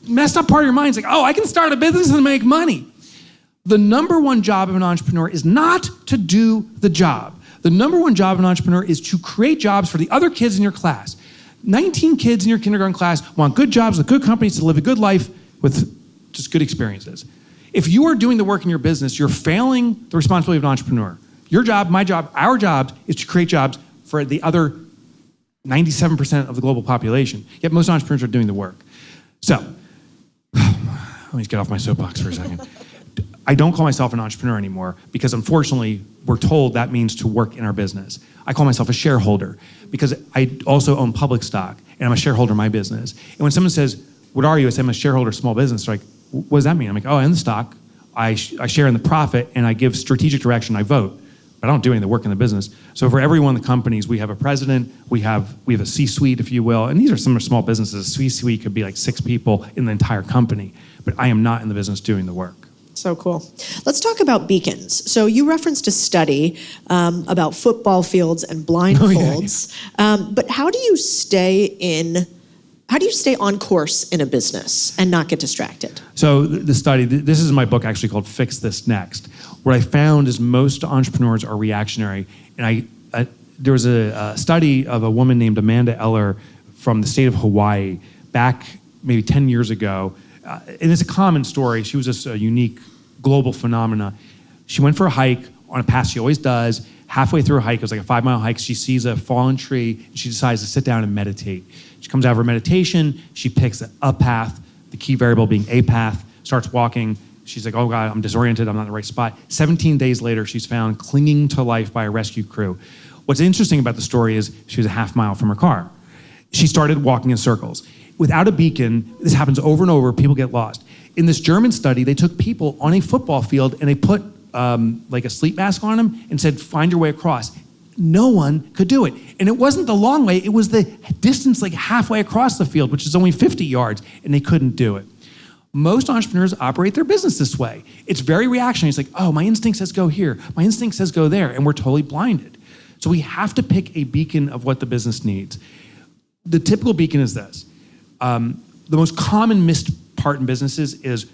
[SPEAKER 4] messed up part of your mind's like, oh, I can start a business and make money. The number one job of an entrepreneur is not to do the job. The number one job of an entrepreneur is to create jobs for the other kids in your class. 19 kids in your kindergarten class want good jobs with good companies to live a good life with just good experiences. If you are doing the work in your business, you're failing the responsibility of an entrepreneur. Your job, my job, our job is to create jobs for the other 97% of the global population. Yet most entrepreneurs are doing the work. So, let me get off my soapbox for a second. I don't call myself an entrepreneur anymore because unfortunately we're told that means to work in our business. I call myself a shareholder because I also own public stock and I'm a shareholder in my business. And when someone says, what are you? I say I'm a shareholder of a small business. They're like, what does that mean? I'm like, oh, I own the stock. I share in the profit and I give strategic direction. I vote, but I don't do any of the work in the business. So for every one of the companies, we have a president, we have a C-suite, if you will, and these are some of the small businesses. C-suite could be like 6 people in the entire company, but I am not in the business doing the work.
[SPEAKER 5] So cool. Let's talk about beacons. So you referenced a study about football fields and blindfolds. But how do you stay on course in a business and not get distracted?
[SPEAKER 4] So the study, this is my book actually called Fix This Next. What I found is most entrepreneurs are reactionary. And there was a study of a woman named Amanda Eller from the state of Hawaii back maybe 10 years ago. And it's a common story. She was just a unique global phenomena. She went for a hike on a path she always does. Halfway through a hike, it was like a 5-mile hike, she sees a fallen tree and she decides to sit down and meditate. She comes out of her meditation, she picks a path, the key variable being a path, starts walking. She's like, oh God, I'm disoriented, I'm not in the right spot. 17 days later, she's found clinging to life by a rescue crew. What's interesting about the story is she was a half mile from her car. She started walking in circles. Without a beacon, this happens over and over, people get lost. In this German study, they took people on a football field and they put like a sleep mask on them and said, find your way across. No one could do it. And it wasn't the long way, it was the distance like halfway across the field, which is only 50 yards, and they couldn't do it. Most entrepreneurs operate their business this way. It's very reactionary. It's like, oh, my instinct says go here, my instinct says go there, and we're totally blinded. So we have to pick a beacon of what the business needs. The typical beacon is this. The most common missed part in businesses is,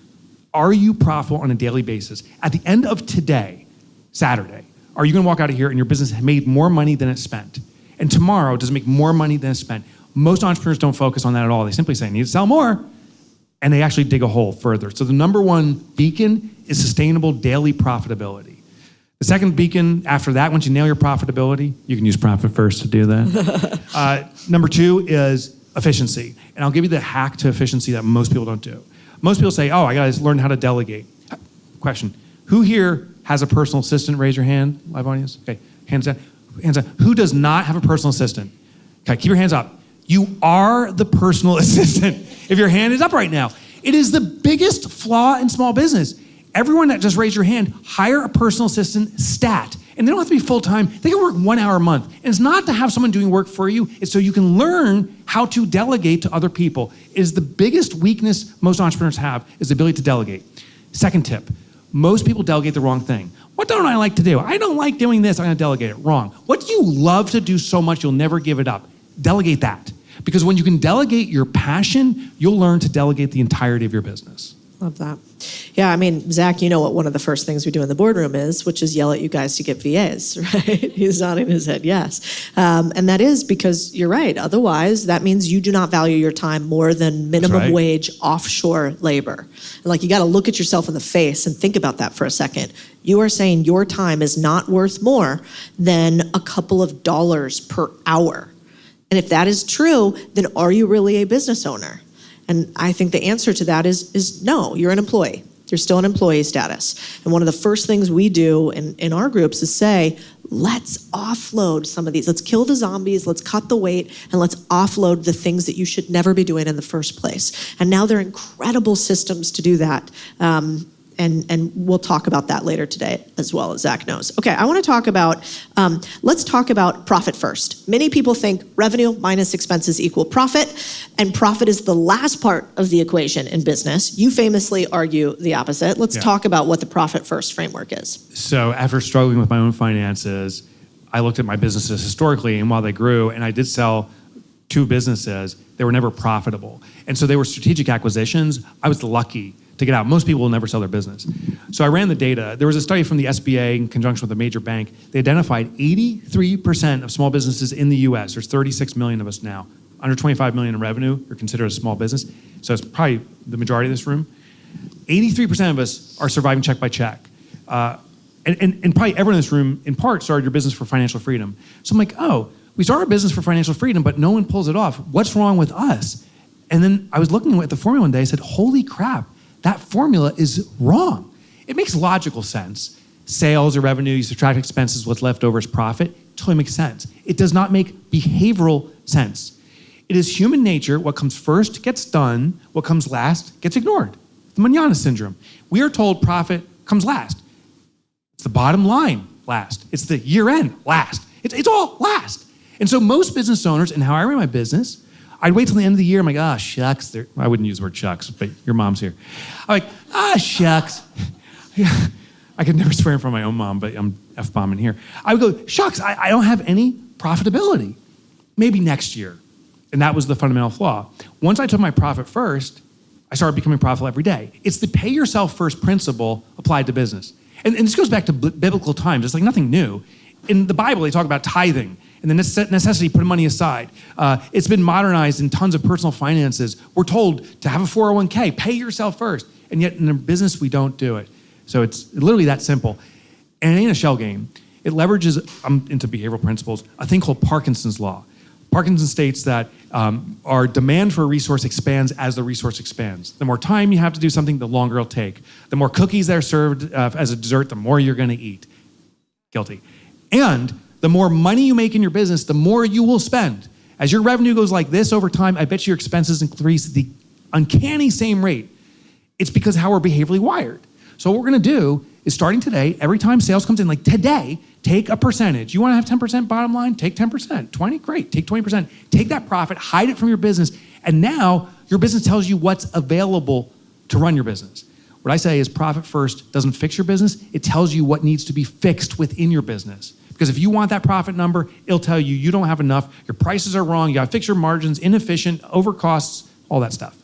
[SPEAKER 4] are you profitable on a daily basis? At the end of today, Saturday, are you gonna walk out of here and your business made more money than it spent? And tomorrow, does it make more money than it spent? Most entrepreneurs don't focus on that at all. They simply say, I need to sell more. And they actually dig a hole further. So the number one beacon is sustainable daily profitability. The second beacon after that, once you nail your profitability, you can use profit first to do that. Number 2 is efficiency. And I'll give you the hack to efficiency that most people don't do. Most people say, oh, I gotta learn how to delegate. Question, who here has a personal assistant? Raise your hand, live audience. Okay, hands down. Hands down. Who does not have a personal assistant? Okay, keep your hands up. You are the personal assistant. If your hand is up right now. It is the biggest flaw in small business. Everyone that just raised your hand, hire a personal assistant stat. And they don't have to be full-time. They can work 1 hour a month. And it's not to have someone doing work for you. It's so you can learn how to delegate to other people. It is the biggest weakness most entrepreneurs have, is the ability to delegate. Second tip, most people delegate the wrong thing. What don't I like to do? I don't like doing this. I'm going to delegate it. Wrong. What do you love to do so much you'll never give it up? Delegate that. Because when you can delegate your passion, you'll learn to delegate the entirety of your business.
[SPEAKER 5] Love that. Yeah, I mean, Zach, you know what one of the first things we do in the boardroom is, which is yell at you guys to get VAs, right? He's nodding his head, yes. And that is because you're right. Otherwise, that means you do not value your time more than minimum wage offshore labor. And like, you got to look at yourself in the face and think about that for a second. You are saying your time is not worth more than a couple of dollars per hour. And if that is true, then are you really a business owner? And I think the answer to that is no, you're an employee. You're still in employee status. And one of the first things we do in our groups is say, let's offload some of these. Let's kill the zombies, let's cut the weight, and let's offload the things that you should never be doing in the first place. And now there are incredible systems to do that. And we'll talk about that later today as well, as Zach knows. Okay, I want to talk about, let's talk about profit first. Many people think revenue minus expenses equal profit, and profit is the last part of the equation in business. You famously argue the opposite. Let's talk about what the profit first framework is.
[SPEAKER 4] So after struggling with my own finances, I looked at my businesses historically, and while they grew, and I did sell 2 businesses, they were never profitable. And so they were strategic acquisitions. I was lucky to get out. Most people will never sell their business. So I ran the data. There was a study from the SBA in conjunction with a major bank. They identified 83% of small businesses in the US, there's 36 million of us now, under 25 million in revenue are considered a small business. So it's probably the majority of this room. 83% of us are surviving check by check. And probably everyone in this room, in part, started your business for financial freedom. So I'm like, oh, we started a business for financial freedom, but no one pulls it off. What's wrong with us? And then I was looking at the formula one day, I said, holy crap, that formula is wrong. It makes logical sense. Sales or revenue, you subtract expenses, what's left over is profit. Totally makes sense. It does not make behavioral sense. It is human nature. What comes first gets done. What comes last gets ignored. The manana syndrome. We are told profit comes last. It's the bottom line last. It's the year end last. It's all last. And so most business owners, and how I ran my business, I'd wait till the end of the year. I'm like, shucks. I wouldn't use the word shucks, but your mom's here. I'm like, shucks. I could never swear in front of my own mom, but I'm F-bombing here. I would go, shucks, I don't have any profitability. Maybe next year. And that was the fundamental flaw. Once I took my profit first, I started becoming profitable every day. It's the pay yourself first principle applied to business. And this goes back to biblical times. It's like nothing new. In the Bible, they talk about tithing and the necessity of putting money aside. It's been modernized in tons of personal finances. We're told to have a 401k, pay yourself first. And yet in a business, we don't do it. So it's literally that simple. And it ain't a shell game. It leverages, I'm into behavioral principles, a thing called Parkinson's law. Parkinson states that our demand for a resource expands as the resource expands. The more time you have to do something, the longer it'll take. The more cookies that are served as a dessert, the more you're gonna eat. Guilty. And the more money you make in your business, the more you will spend. As your revenue goes like this over time, I bet your expenses increase at the uncanny same rate. It's because how we're behaviorally wired. So what we're gonna do is starting today, every time sales comes in, like today, take a percentage. You wanna have 10% bottom line? Take 10%. 20, great, take 20%. Take that profit, hide it from your business, and now your business tells you what's available to run your business. What I say is profit first doesn't fix your business, it tells you what needs to be fixed within your business. Because if you want that profit number, it'll tell you you don't have enough, your prices are wrong, you gotta fix your margins, inefficient, over costs, all that stuff.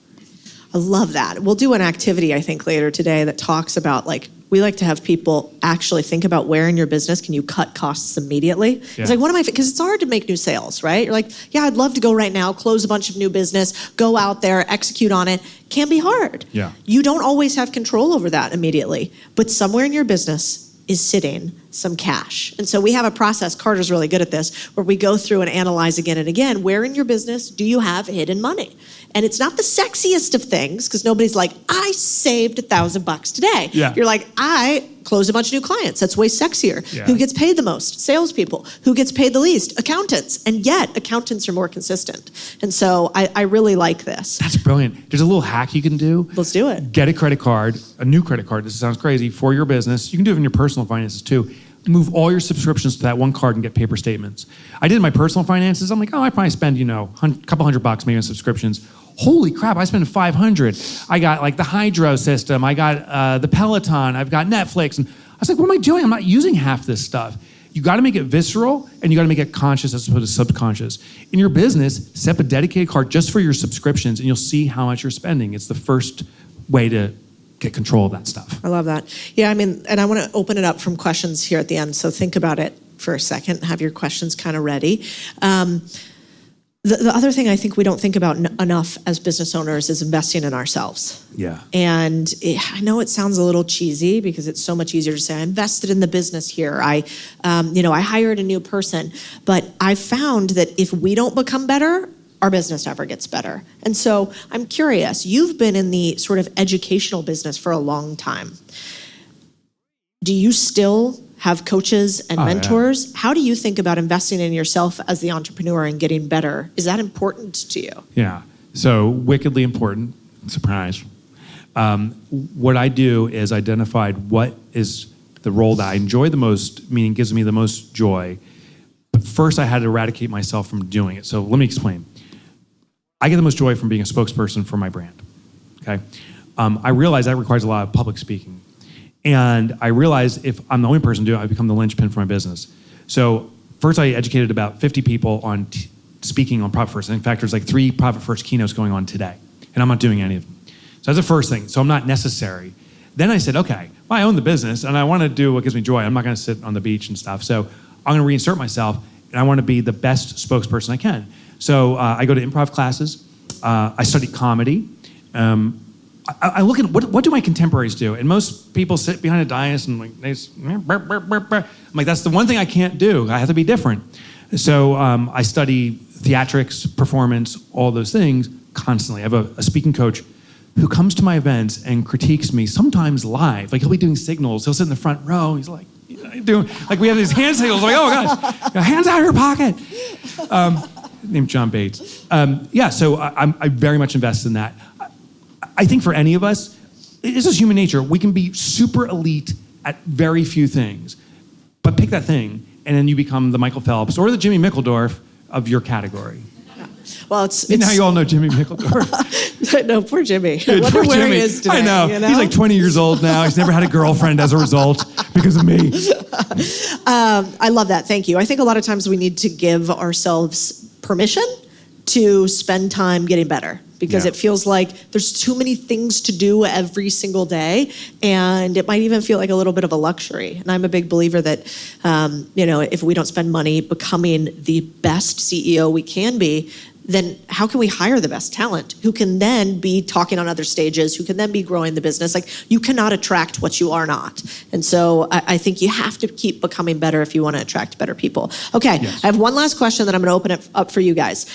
[SPEAKER 5] I love that. We'll do an activity, I think, later today that talks about, like, we like to have people actually think about where in your business can you cut costs immediately. Yeah. It's like, because it's hard to make new sales, right? You're like, yeah, I'd love to go right now, close a bunch of new business, go out there, execute on it. Can be hard.
[SPEAKER 4] Yeah.
[SPEAKER 5] You don't always have control over that immediately, but somewhere in your business is sitting some cash. And so we have a process, Carter's really good at this, where we go through and analyze again and again, where in your business do you have hidden money? And it's not the sexiest of things, because nobody's like, I saved $1,000 today.
[SPEAKER 4] Yeah.
[SPEAKER 5] You're like, I closed a bunch of new clients. That's way sexier. Yeah. Who gets paid the most? Salespeople. Who gets paid the least? Accountants. And yet, accountants are more consistent. And so I really like this.
[SPEAKER 4] That's brilliant. There's a little hack you can do.
[SPEAKER 5] Let's do it.
[SPEAKER 4] Get a credit card, a new credit card. This sounds crazy, for your business. You can do it in your personal finances too. Move all your subscriptions to that one card and get paper statements. I did my personal finances. I'm like, I probably spend, a couple $100 maybe on subscriptions. Holy crap, I spent $500. I got like the Hydro system. I got the Peloton. I've got Netflix. And I was like, what am I doing? I'm not using half this stuff. You got to make it visceral, and you got to make it conscious as opposed to subconscious. In your business, set up a dedicated cart just for your subscriptions, and you'll see how much you're spending. It's the first way to get control of that stuff.
[SPEAKER 5] I love that. Yeah, I mean, and I want to open it up from questions here at the end, so think about it for a second. Have your questions kind of ready. The other thing I think we don't think about enough as business owners is investing in ourselves.
[SPEAKER 4] Yeah.
[SPEAKER 5] And I know it sounds a little cheesy because it's so much easier to say, I invested in the business here. I hired a new person. But I found that if we don't become better, our business never gets better. And so I'm curious, you've been in the sort of educational business for a long time. Do you still have coaches and mentors? Yeah. How do you think about investing in yourself as the entrepreneur and getting better? Is that important to you?
[SPEAKER 4] Yeah, so wickedly important, surprise. What I do is identified what is the role that I enjoy the most, meaning gives me the most joy. But first I had to eradicate myself from doing it. So let me explain. I get the most joy from being a spokesperson for my brand, okay? I realize that requires a lot of public speaking. And I realized if I'm the only person doing it, I become the linchpin for my business. So first I educated about 50 people on speaking on Profit First. In fact, there's like 3 Profit First keynotes going on today, and I'm not doing any of them. So that's the first thing. So I'm not necessary. Then I said, okay, well, I own the business, and I want to do what gives me joy. I'm not going to sit on the beach and stuff. So I'm going to reinsert myself, and I want to be the best spokesperson I can. So I go to improv classes. I study comedy. I look at what do my contemporaries do, and most people sit behind a dais and like I'm like, that's the one thing I can't do. I have to be different. So I study theatrics, performance, all those things constantly. I have a speaking coach who comes to my events and critiques me sometimes live. Like he'll be doing signals. He'll sit in the front row. He's like, doing like we have these hand signals. Like, oh gosh, hands out of your pocket. Named John Bates. So I very much invest in that. I think for any of us, this is human nature. We can be super elite at very few things, but pick that thing, and then you become the Michael Phelps or the Jimmy Mickeldorf of your category.
[SPEAKER 5] Well, it's
[SPEAKER 4] now you all know Jimmy Mickeldorf.
[SPEAKER 5] No, poor Jimmy.
[SPEAKER 4] Dude,
[SPEAKER 5] I wonder where
[SPEAKER 4] Jimmy.
[SPEAKER 5] he is today.
[SPEAKER 4] I know.
[SPEAKER 5] You know.
[SPEAKER 4] He's like 20 years old now. He's never had a girlfriend as a result because of me.
[SPEAKER 5] I love that. Thank you. I think a lot of times we need to give ourselves permission to spend time getting better, because it feels like there's too many things to do every single day, and it might even feel like a little bit of a luxury. And I'm a big believer that, if we don't spend money becoming the best CEO we can be, then how can we hire the best talent who can then be talking on other stages, who can then be growing the business? Like, you cannot attract what you are not. And so I think you have to keep becoming better if you want to attract better people. Okay, yes. I have one last question that I'm going to open it up for you guys.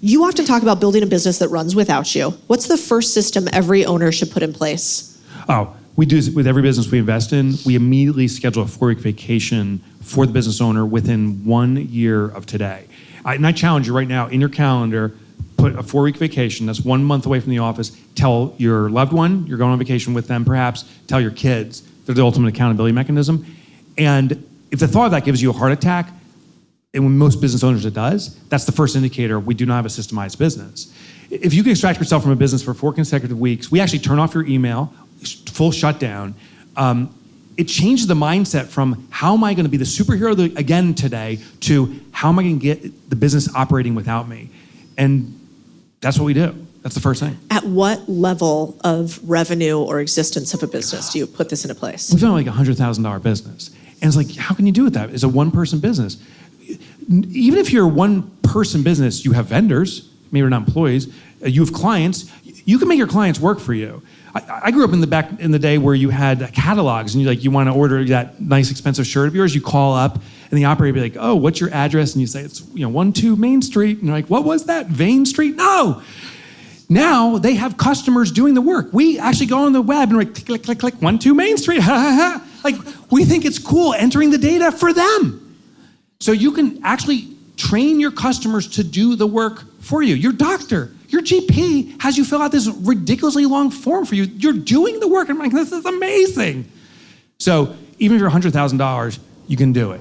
[SPEAKER 5] You often talk about building a business that runs without you. What's the first system every owner should put in place? Oh,
[SPEAKER 4] we do this with every business we invest in. We immediately schedule a 4-week vacation for the business owner within 1 year of today. And I challenge you right now, in your calendar, put a 4-week vacation. That's 1 month away from the office. Tell your loved one, you're going on vacation with them perhaps. Tell your kids. They're the ultimate accountability mechanism. And if the thought of that gives you a heart attack, and when most business owners it does, that's the first indicator we do not have a systemized business. If you can extract yourself from a business for 4 consecutive weeks, we actually turn off your email, full shutdown. It changes the mindset from how am I going to be the superhero again today to how am I going to get the business operating without me? And that's what we do. That's the first thing.
[SPEAKER 5] At what level of revenue or existence of a business do you put this into place?
[SPEAKER 4] We've done like a $100,000 business. And it's like, how can you do it that? It's a one-person business. Even if you're a one-person business, you have vendors, maybe you're not employees, you have clients, you can make your clients work for you. I grew up in the day where you had catalogs and you want to order that nice expensive shirt of yours, you call up and the operator would be like, oh, what's your address? And you say, it's 12 Main Street. And you're like, what was that? Vane Street? No. Now they have customers doing the work. We actually go on the web and we're like, click, click, click, 12 Main Street, ha, ha, ha. Like, we think it's cool entering the data for them. So you can actually train your customers to do the work for you. Your doctor, your GP has you fill out this ridiculously long form for you. You're doing the work. I'm like, this is amazing. So even if you're $100,000, you can do it.